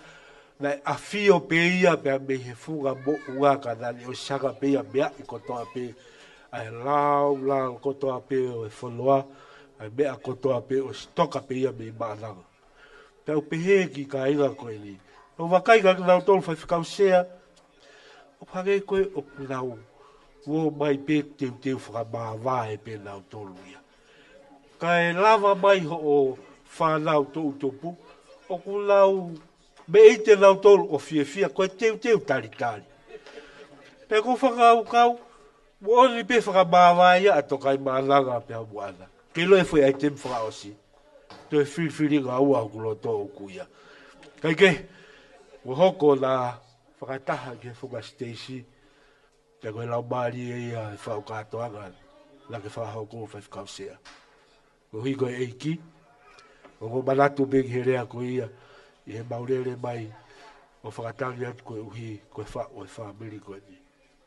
na a fio pē ia pia me he funga mo unga ka nani o sanga pē ia mea i kotoa pē. Ai lau kotoa pē o e whanua, ai mea kotoa pē o stoka pē ia me i mānanga. Pea upe he ki ka inga koeni. O wakai ka nau tolu whaiwhakausea, o pake koe o nau uo mai pe teu whakamāwā e pe nau tolu ia. Ka e lava mai ho o whanau tō utopu, o ku nau me i te nau tolu o fia koe teu tari. Pe ko whakau, mo oni pe whakamāwā ia a tokai mānanga pe hamuana. Ke loe fwoi ai tem whakaosi. Te whiri ngā ua kulo tō uku ia. Kai ke, mo hoko na whakataha ke whunga Stacey, te koe lau maari e ia e whau kātoanga, la ke whahoko whaifkausea. Ko hui koe eiki, o ko manatu bengi he rea ko ia, i he maurere mai, o whakatangi atu koe uhi, koe whao e whamiri koe ni.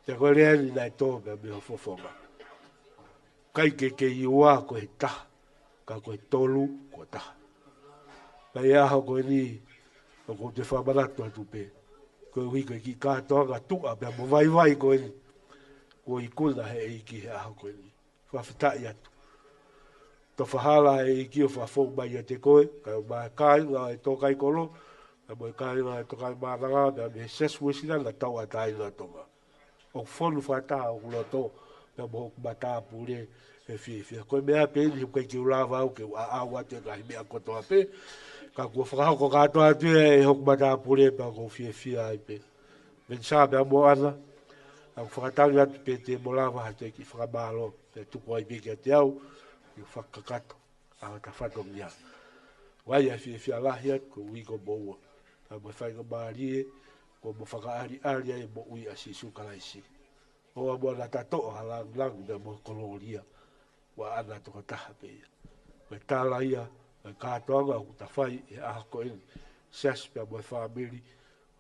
Te koe rea ni nai tō mea me ho fofonga. Kai ke iua koe taha, ka koe tolu koe taha. Kai aho koe ni, o ko te whamanatu atu pe. Koe hui koe ki kātoanga tua, mea mo vai koe ni. Ko i kuna he eiki he aho koe ni. Whawhitai atu. Tō whahala he eiki o whafong mai a te koe, kai o mai kai ngā e tōkai kolo, kai mo e kai ngā e tōkai mānanga, mea me sesu esina na tau a tai ngā tonga. O whonu whata o kula tō, mea mo hoku mata pūre he whiwhia. Koe mea pe ni kai ki ulawa au ke ua awa te ngahi mea kotoa pe, ka kua whakahoko katoa atu e hoku mata pūre pa ko whiwhia ai pe. Vencer mea mo ana, au whakatangi atu pe te molawa hate ki whakamālo, pe tuku ai peke a te au, i whakakato, a ta whatongia. Wai a whiwhia lahi atu, ko wiko moua. Ka mo whainga maarie, ko mo whakaari e mo ui a sisu kalaisi. O a mua na tatoa halang me mo koloria, wa ana toka taha pe ia. Me tāla ia, me kātoanga o ta whai e aha koeni, sias pia mo e whamiri,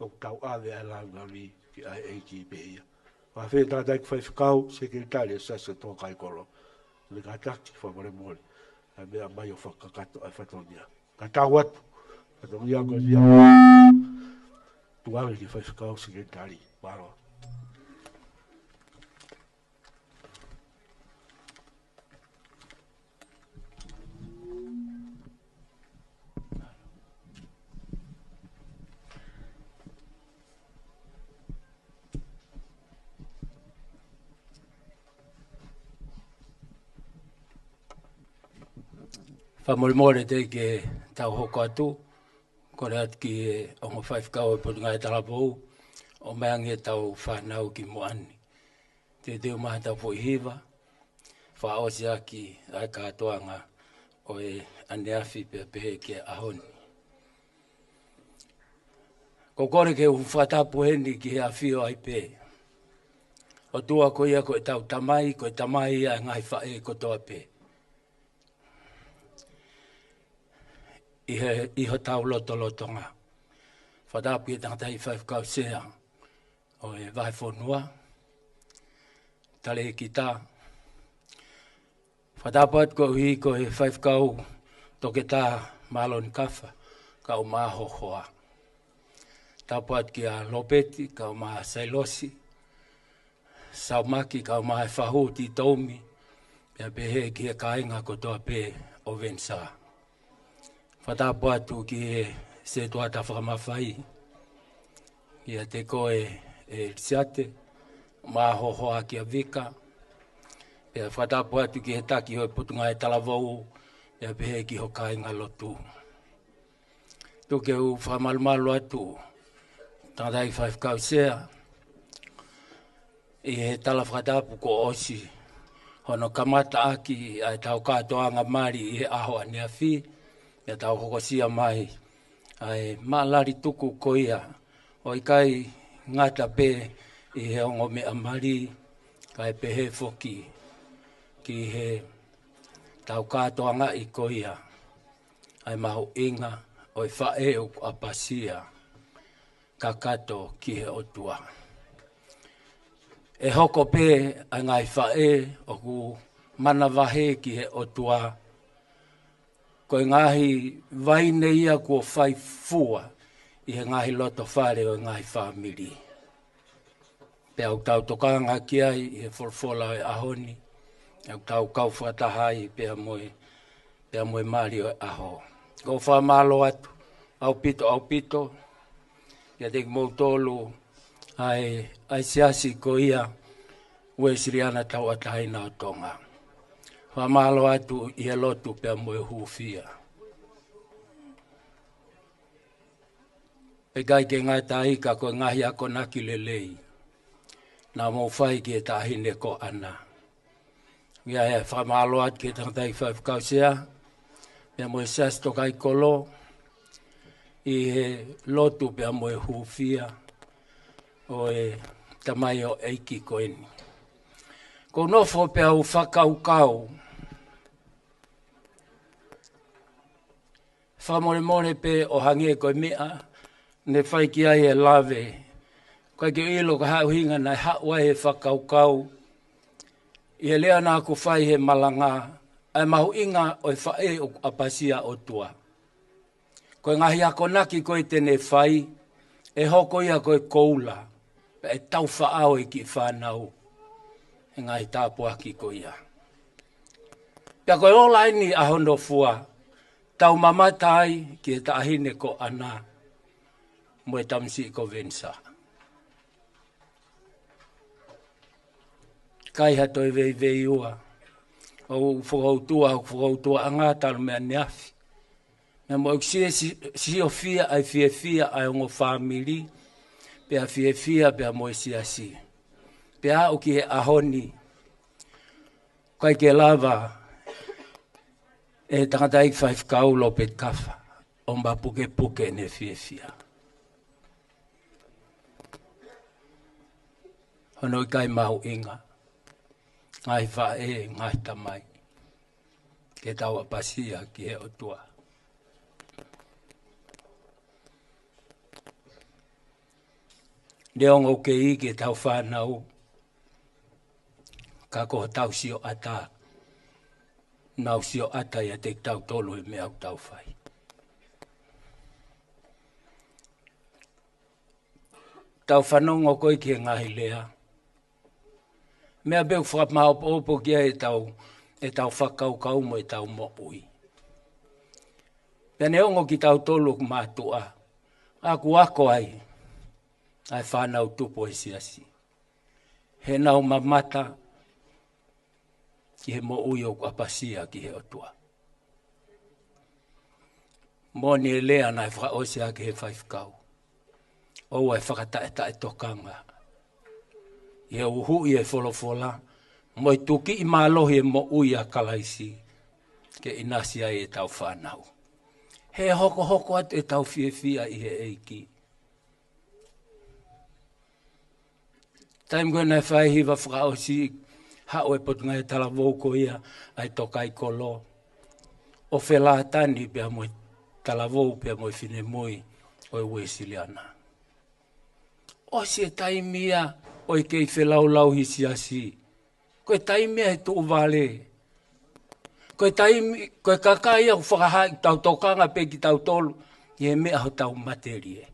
o tau ave a langari ki ai eiki pe ia. Wa fe tātai ki whaifukau, sekretari e sasa tō kai kolo. Le ka taki whamore mori. A mea mai o whakakato a whatongia. Ka tau atu. Whatongia koe nia. Tuawe ki whaifukau, sekretari. Māroa. Whamorimore te ke tau hoko atu, kore atu ki ongo whaifkau e putunga e Latapu, o meangi e tau whanau ki moani. Te teo maha tau po hiva, whaosi aki ai katoanga o e aneafi pe pehe ke ahoni. Ko kore ke uwhatapu heni ki hea whio ai pe. O tua ko ia ko e tau tamai, ko e tamai a ngai whae kotoa pe. Iho tau lotonga. Whatapu e tangatai whaifkau sea o e vai whonua. Tale ki tā. Whatapu at ko hui ko e whaifkau toke tā malon Kafa, ka o maho hoa. Tapu at ki a Lopeti, ka o maha Sailosi. Saumaki ka o maha whahu ti taumi, pia pehe ki e kainga kotoa pe o Vencer. Whatapu atu ki e se tuata whakamawhai. Ia te koe e Sapate, maho hoa ki a Vika. Pia whatapu atu ki he taki hoi putunga e Talavou, pia pehe ki ho kainga Latu. Tuke u whamalumalu atu, tangatai whaifkau sea, i he tala whatapu ko osi, hono kamata aki ai tau katoanga mari i he aho aneafi, ia tau hokosia mai, ai maalari tuku koia, o ikai ngata pe i he ongo mea mari, kai pehe foki, ki he tau katoanga i koia, ai mahu inga, o i whae o apasia, kakato ki he otua. E hoko pe a ngai whae o ku mana wahe ki he otua, ko i ngahi vaine ia kua whai fua i he ngahi loto whare o ngahi whamiri. Pe au tau tokanga ki ai i he wholwhola e ahoni, au tau kau whatahai pe moe mari o aho. Ko whamalo atu, au pito, ia te mautolu ai siasi ko ia ue siriana tau ataina o tonga. Whamalo atu i he lotu pe moe hufia. E kai ke ngai taika ko ngahi ako naki lelei. Nā mau whai ki e tahine ko ana. Ia e whamalo atu ki tangatai whaifkau sea. Pea moe sasto kai kolo. I he lotu pea moe hufia. O e tamai o eiki koeni. Ko nofo pea u whakaukau. Whamore pe o hange koe mea. Ne whai ki ai e lave. Kai ke ilo ka hau hinga nai hawa he whakaukau. I he lea nā ku whai he malanga. Ai mahu inga o e whae o apasia o tua. Koe ngahi ako naki koe tene whai. E hoko ia koe koula. E tau whaao i ki whanau. E ngahi tāpua ki koe ia. Pia koe ola ini ahono fua. Tau mamatai ki e taahine ko ana. Moe tamsi ko Vencer. Kai hatoi vei ua. O whakautua angataru mea neafi. Mea mo si o fia ai fia ai ongo whamiri. Pea fia pea mo si. Pea o ki he ahoni. Kai ke lava. E tangatai whaifkau lopet Kafa. Omba puke ne fia. Hono i kai mahu inga. Ngai whae, ngai tamai. Ke tau apasia ki he otua. Neongo ke i ke tau whanau. Ka koho tau sio ata. Nau sio ata ia te tau tolu e mea tau whai. Tau whanongo koe ki ngahi lea. Mea beu whakapmao opo kia e tau whakaukau mo e tau mopui. Pene ongo ki tau tolu ku mātua. Aku ako ai. Ai whanau tupo e siasi. He nau mamata. Ki he mo ui o apasia ki he otua. Moni e lea na e whakaose ake he whaifkau. Oua e whakataeta e tokanga. Ia uhu i e wholofola. Mo i tuki i mālohi e mo ui a kalaisi. Ke inasi ai e tau whanau. He hoko atu e tau fia i he eiki. Taim koe nei whai hiwa whakaosi. Hao e potunga e tala vouko ia. Ai tokai kolo. O whela tani pia mo tala vou pia mo i whine mui. O e Wesiliana. O se taimia. O i kei whelau hisi asi. Koe taimia he tuu vale. Koe kakai au whakahai tau tokanga pe ki tau tolu. I he mea ho tau materie.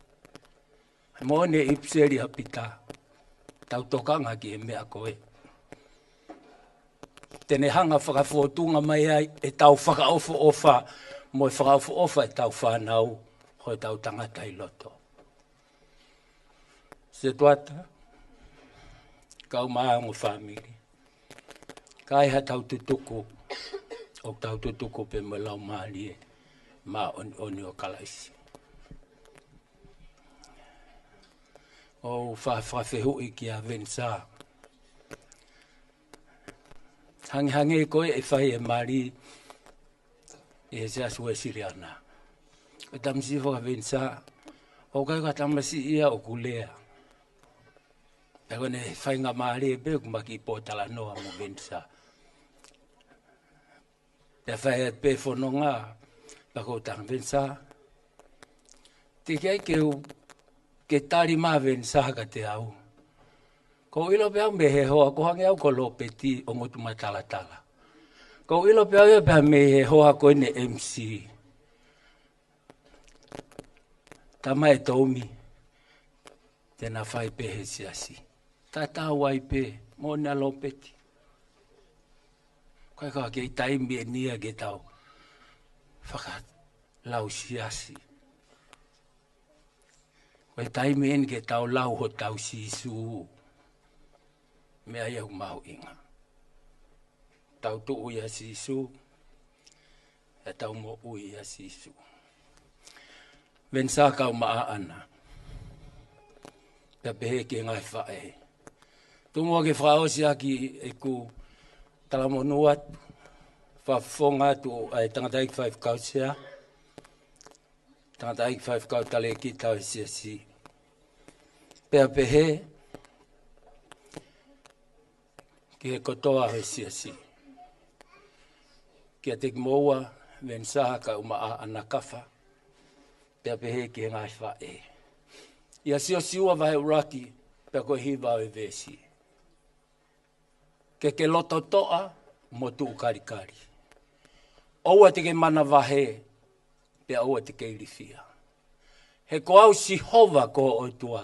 Mo ne ipseri hapita. Tau tokanga ki he mea koe. Tene hanga whakafotunga mai ai e tau whakaofo ofa. Mo e whakaofo ofa e tau whanau. Hoi tau tangata i loto. Se tuata. Kau maango family. Kai ha tau tutuku. O tau tutuku pe mo lau maali e. Ma oni o kalaisi. O whawhehu i ki a Vencer. Hangi koe e whai e maari. E se asu e Siriana. E tamsi whaka Vencer. O kai ka tamasi ia o kulea. E kone whai ngā maari e pe kumaki i pōtala noa mo Vencer. E whai e pe whanonga. Pako tang Vencer. Te kai ke tari mā Vencer ka te au. Ko ilo pe au me he hoa, ko hangi au ko lo peti o ngotu matalatala. Ko ilo pe au pe me he hoa ko ne MC. Tama e toumi. Tena whai pe he siasi. Tata wai pe, mo na lo peti. Koe ka ke taimi e nia ke tau. Whakat lau siasi. Koe taimi en ke tau lau ho tau sisu. Mea iau mahu inga. Tau tu ui a sisu. E tau mo ui a sisu. Vencer kau maa ana. Pea pehe ke ngai whae. Tumua ke whaosi aki e ku talamonu atu. Whafonga atu ai tangata ik 5 kau sea. Tangata ik 5 kau tale ki tau e siasi. Pea pehe. Ki he kotoa he siasi. Ki a te moua, Vencer ka umaa ana Kafa. Pea pehe ki he ngai whae. Ia sio siua vahe Uluaki, pea koe hiva o e vesi. Ke loto toa, mo tuu karikari. Oua te ke mana vahe, pea oua te ke irifia. He ko au sihova ko o tua.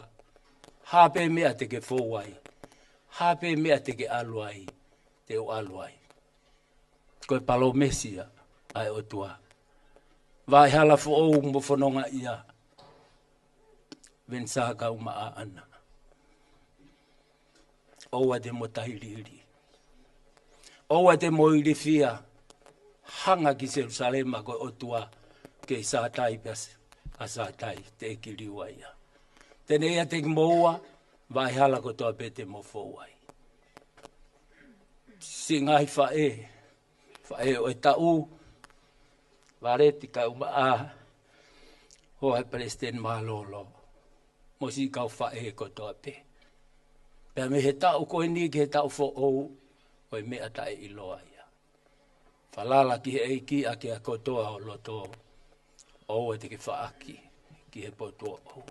Hape mea te ke fowai. Hape mea te ke aluai. Te o aluai. Koe palo mesia ai o tua. Vai hala fo ou mo whanonga ia. Vencer ka umaa ana. Oua te mo tahiriri. Oua te mo irifia. Hanga ki Jerusalema koe o tua. Ke sātai pias. A sātai te ekiriua ia. Tene ia te moua. Vai hala ko toa pete mo fowai. Si ngai whae. Whae o e tau. Vareti ka umaa. Hoa President Malolo. Mo si kau whae ko toa pe. Pea me he tau koe ni ki he tau fo ou. Koe mea tae iloa ia. Whalala ki he eiki a ki a kotoa o loto. Ou e te ke whaaki. Ki he potua ou.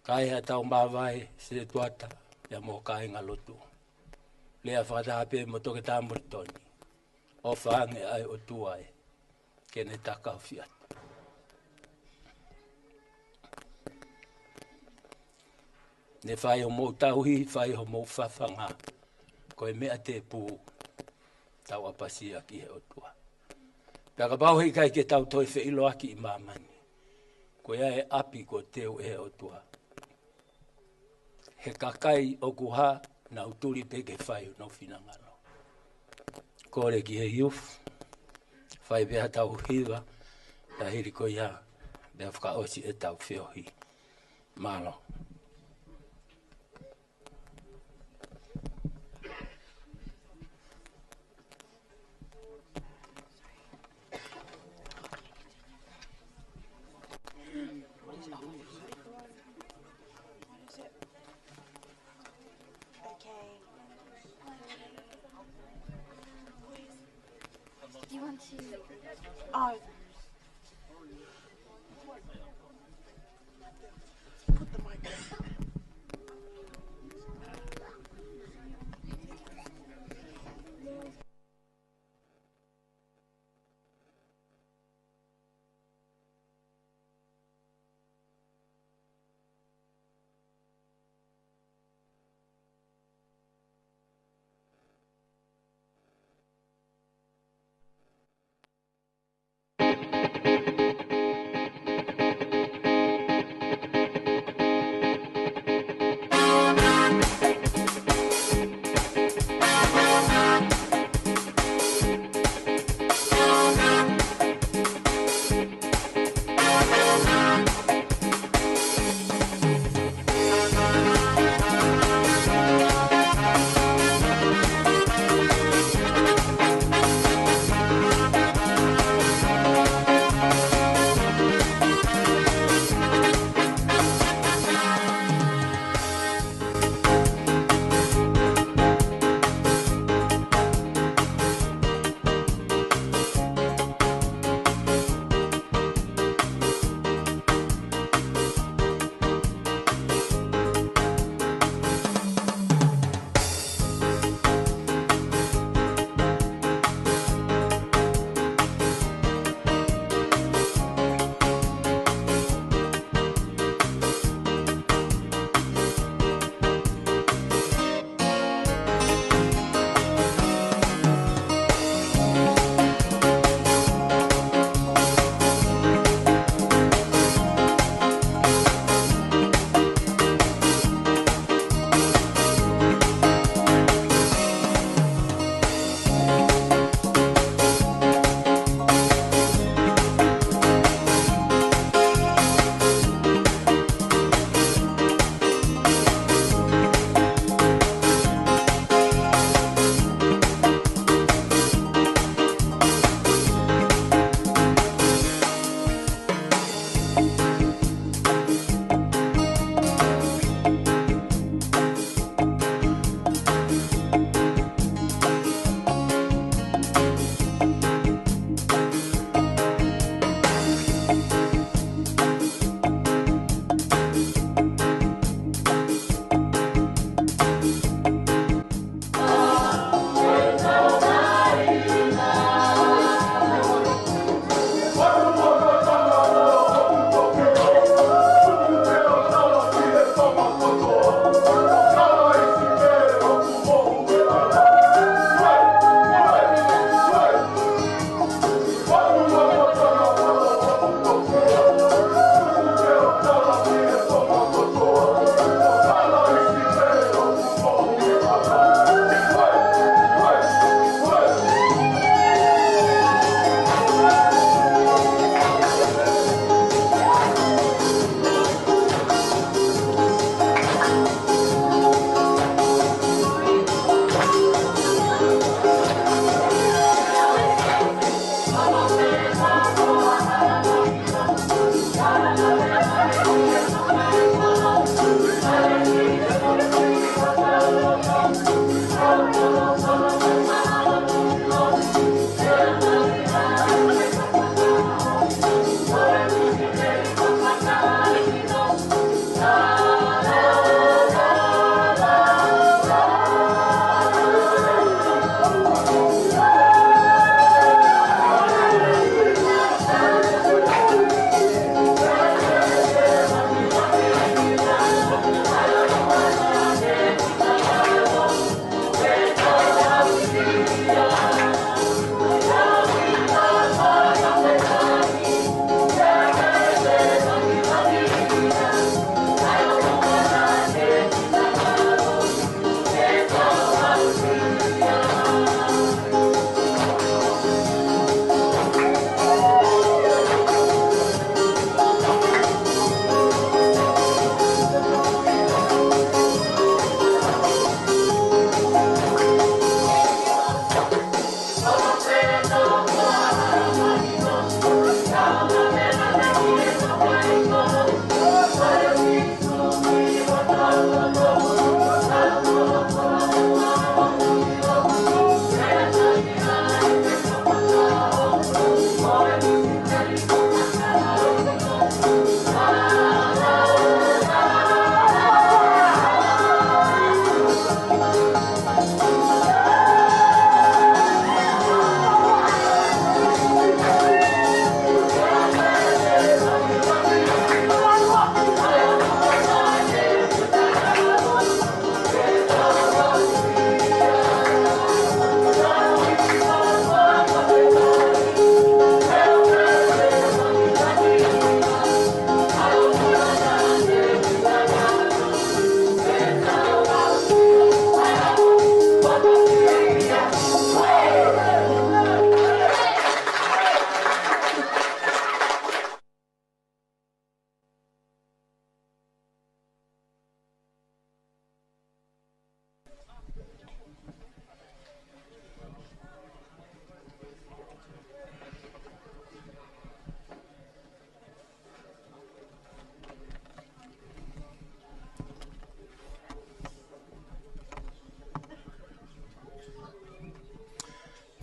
Kai ha tau mawai se tuata. Ia mo kai ngā lotu. Lea whakatahape mo toke tāmuritoni. O whaange ai o tuai. Kene takau fiat. Ne whai o mou tauhi, whai o mou whawhanga. Koe mea te pū. Tau apasia ki he o tua. Pea ka pauhi kai ke tau toi whe Uluaki i mamani. Koe e api ko teu e o tua. He kakai o kuha na uturi peke whai no whinangano. Kore ki he youth. Whai pea tau hiwa. Ta hiri ko ia. Dea whaka osi e tau whiohi. Malo. Do you want to? Oh. Put the mic down.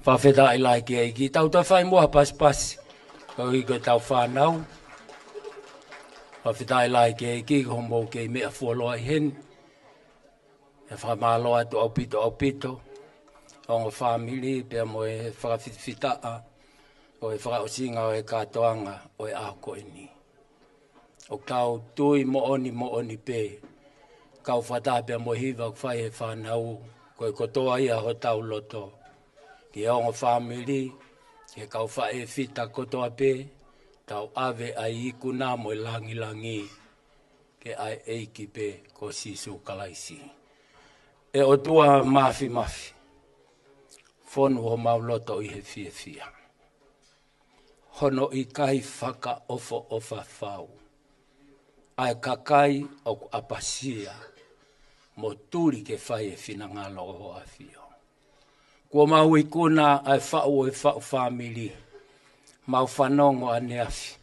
Whawheta i lai ki eiki. Tau tau whai mua pas. Kau i koe tau whanau. Whawheta i lai ki eiki. Ko mou kei mea fualoa i hen. E whamaloa tu au pito. Ongo whamili. Pea mo e whakawhitwitaa. O e whakaosinga o e katoanga. O e aho koe ni. O kau tui mo oni pe. Kau whata pea mo hiva whai e whanau. Koe kotoa ia ho tau loto. Ki ongo whamili. Ke kau whae whita kotoa pe. Tau ave ai ikuna mo langi. Ke ai eiki pe ko sisu kalaisi. E o tua mafi. Fonu ho mauloto i he fia. Hono i kai whaka ofo whau. Ai kakai o apasia. Mo turi ke whai e whinangalo o awhio. Kua mau ikuna ai whau e whau whamili. Mau whanongo a neafi.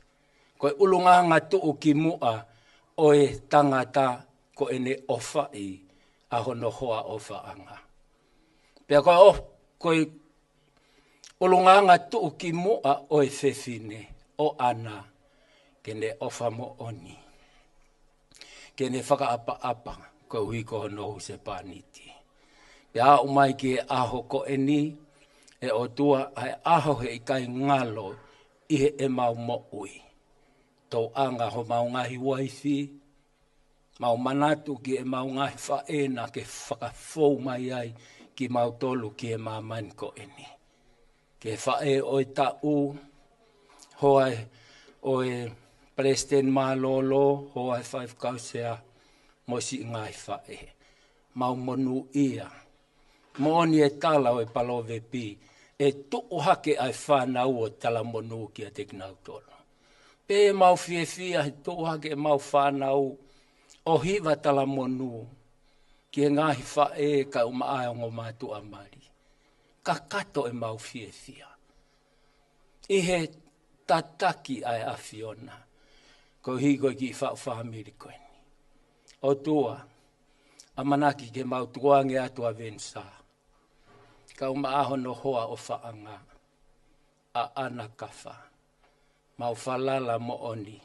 Koe ulunganga tuu ki mua o e tangata ko ene ofa i a hono hoa ofa anga. Pea koe ulunganga tuu ki mua o e whewhine o ana kene ofa mo oni. Kene whakaapa ko huiko hono se paniti. Pea umai ki e aho ko eni e o tua ai aho he ikai ngalo ihe e mau mo ui. Tau anga ho mau ngahi waifi, mau manatu ki e mau ngahi whaena ke whakafou mai ai ki mau tolu ki e mamani ko eni. Ke whae o e tau, hoa o e President Malolo, hoa e 5 kausea, mosi ngahi whae. Mau monu ia. Mooni e tala o e palove pi. E tuu hake ai whanau o tala monu ki a teknau tolo. Pe mau fia he tuu hake mau whanau o hiva tala monu ki e ngahi whae ka umaaongo mātu amari. Ka kato e mau fia. I he tataki ai awhiona. Ko hiko ki whau whamiri koeni. O tua, amanaki ke mau tuange atua Vencer. Kau maaho no hoa o whaanga a ana Kafa. Mau whalala mo oni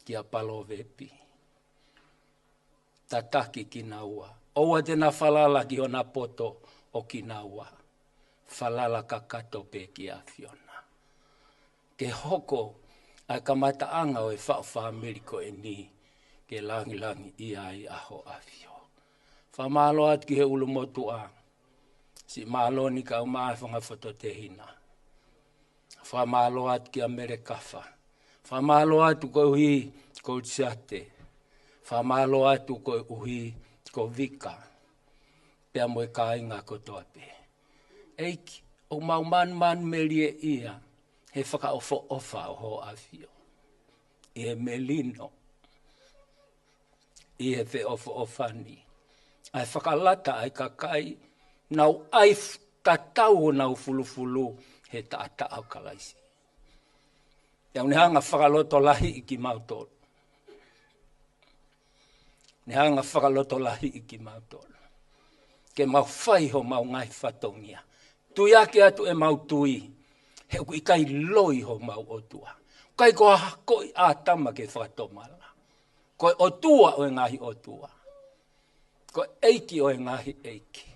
ki a palovepi. Tataki ki naua. Oua tena whalala ki ona poto o ki naua. Whalala kakato pe ki a whiona. Ke hoko ai kamataanga o e whaameriko e ni ke langi ia i aho a whio. Whamalo at ki he ulu motua. Si malo ni ka umaafonga foto te hina. Whamalo at ki amere Kafa. Whamalo atu ko uhi ko Sapate. Whamalo atu ko uhi ko Vika. Pea moe ka inga ko toape. Eiki, o mau man melie ia. He whaka ofa o ho awhio. I he melino. I he whe ofani. Ai whakalata ai kakai. Nau ai tatau nau fulufulu he taata au kalaisi. Iau nehanga whakaloto lahi i ki mautolo. Nehanga whakaloto lahi i ki mautolo. Ke mau whai ho mau ngai whatongia. Tui ake atu e mau tui. He ku ikai loi ho mau otua. Kai ko hakoi a tama ke whakatomala. Ko otua o e ngahi otua. Ko eiki o e ngahi eiki.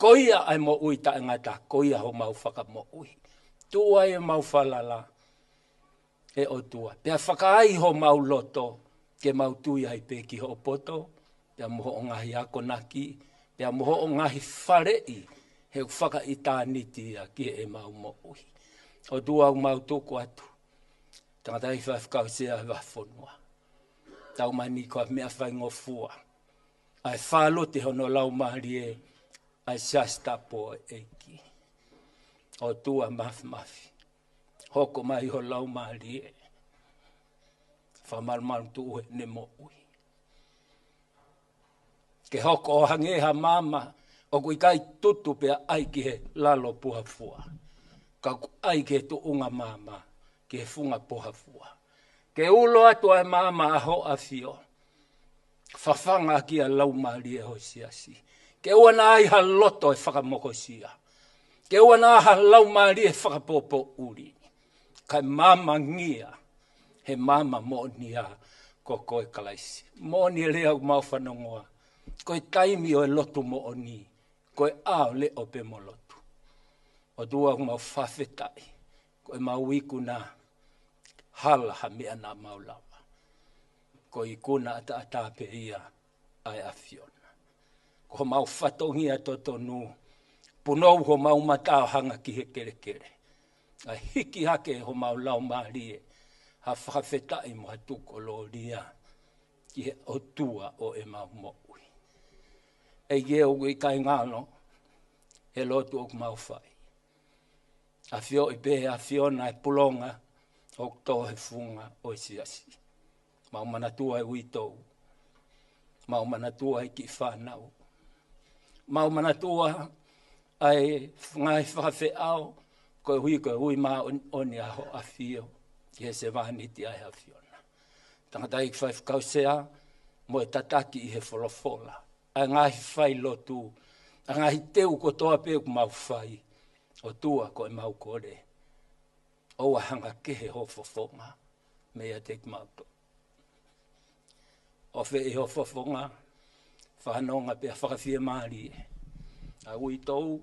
Ko ia ai mo ui ta ngata, ko ia ho mau whaka mo ui. Tua e mau whalala e o tua. Pea whakaai ho mau loto, ke mau tui ai peki ho poto, pea moho o ngahi ako naki, pea moho o ngahi wharei, he whaka i tāniti a ki e mau mo ui. O tua au mau tōku atu. Tangata i whakau sea e wafonua. Tau mani koa mea whaingofua. Ai whalote hono lau mahari e ai siasta po eiki. O tua mafi. Hoko mai ho lau mahari e. Whamalmaru tu ue ne mo ui. Ke hoko o hangeha mama. O kui kai tutu pea aiki he lalo puhafua. Ka aiki tu unga mama. Ke funga puhafua. Ke ulo atu ai mama aho afio. Whawhanga ki a lau mahari e ho siasi. Ke ua na ai ha loto e whakamokosia. Ke wana ha lau mari e whakapopo uri. Kai mama ngia, he mama mo nia ko koe kalaisi. Mo ni lea mau whanongoa. Koe taimi o e lotu mo o ni. Koe ao le o pe mo lotu. O dua mau whawhetai. Koe mau iku na hala ha mea na mau lawa. Koe ikuna ata pe ia ai a Fiona. Ko mau whatongia toto nu. Punou ho mau matao hanga ki he kere kere. A hiki hake ho mau lau marie. Ha whawhetai mo hatuko lo ria. Ki he otua o e mau moui. E ieu i kai ngano. He lotu o mau whai. A fio i pe a Fiona e pulonga. O to he funga o siasi. Mau manatua e uitou. Mau manatua e ki whanau. Mau manatua ai ngai whawhe au. Koe hui maa oni aho a fio. Ki he se wahaniti ai a Fiona. Tangata i whaifkausea. Mo e tataki i he wholofola. A ngahi whai lotu. A ngahi teu ko toa pe ku mau whai. O tua ko e mau kore. O hanga kehe ho fofonga. Mea te kumauto. O fe e ho fofonga. Whanonga pe a whakawhia maari. A ui tou.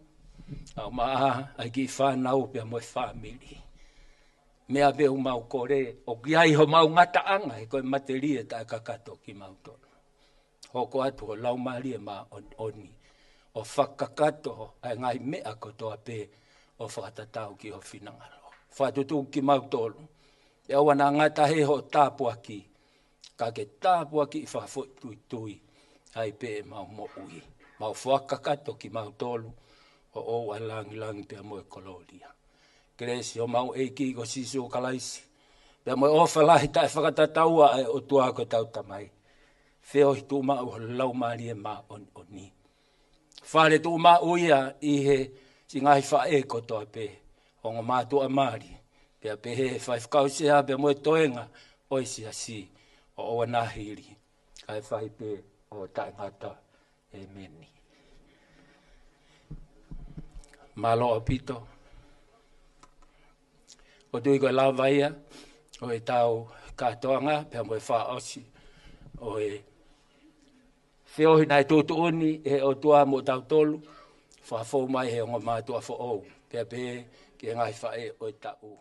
A maa ai ki whanau pe a moe whamiri. Mea pe u mau kore. O ki ai ho mau ngata anga. He koe materia ta kakato ki mauto. Hoko atu ho lau maari e maa oni. O whakakato ai ngai mea kotoa pe. O whakatatau ki ho whinangalo. Whatutu ki mautolu. E awana ngata he ho tāpua ki. Ka ke tāpua ki whakafoi tui tui. Ai pe mau mo ui. Mau whakakato ki mautolu. O o a langi pe moe koloria. Kresi o mau eiki ko sisu o kalaisi. Pe moe ofalahi tae whakatataua ai o tuako tau tamai. Feo hi tu mau lau maari e maa oni. Whare tu mau ia i he si ngai whae kotoa pe. O ngā mātua maari. Pea pe he whaifkausea pe moe toenga. Oisi asi. O oa nahiri. Kai whai pe o tae ngata. Amen. Malo o pito. O tui koe lawaia. O e tau katoanga. Pea moe wha osi. O e whiohi nai tūtu uni. E o tua mo tau tolu. Wha fō mai he o ngā mātua fo ou. Pea pe ki ngai whae o e tau.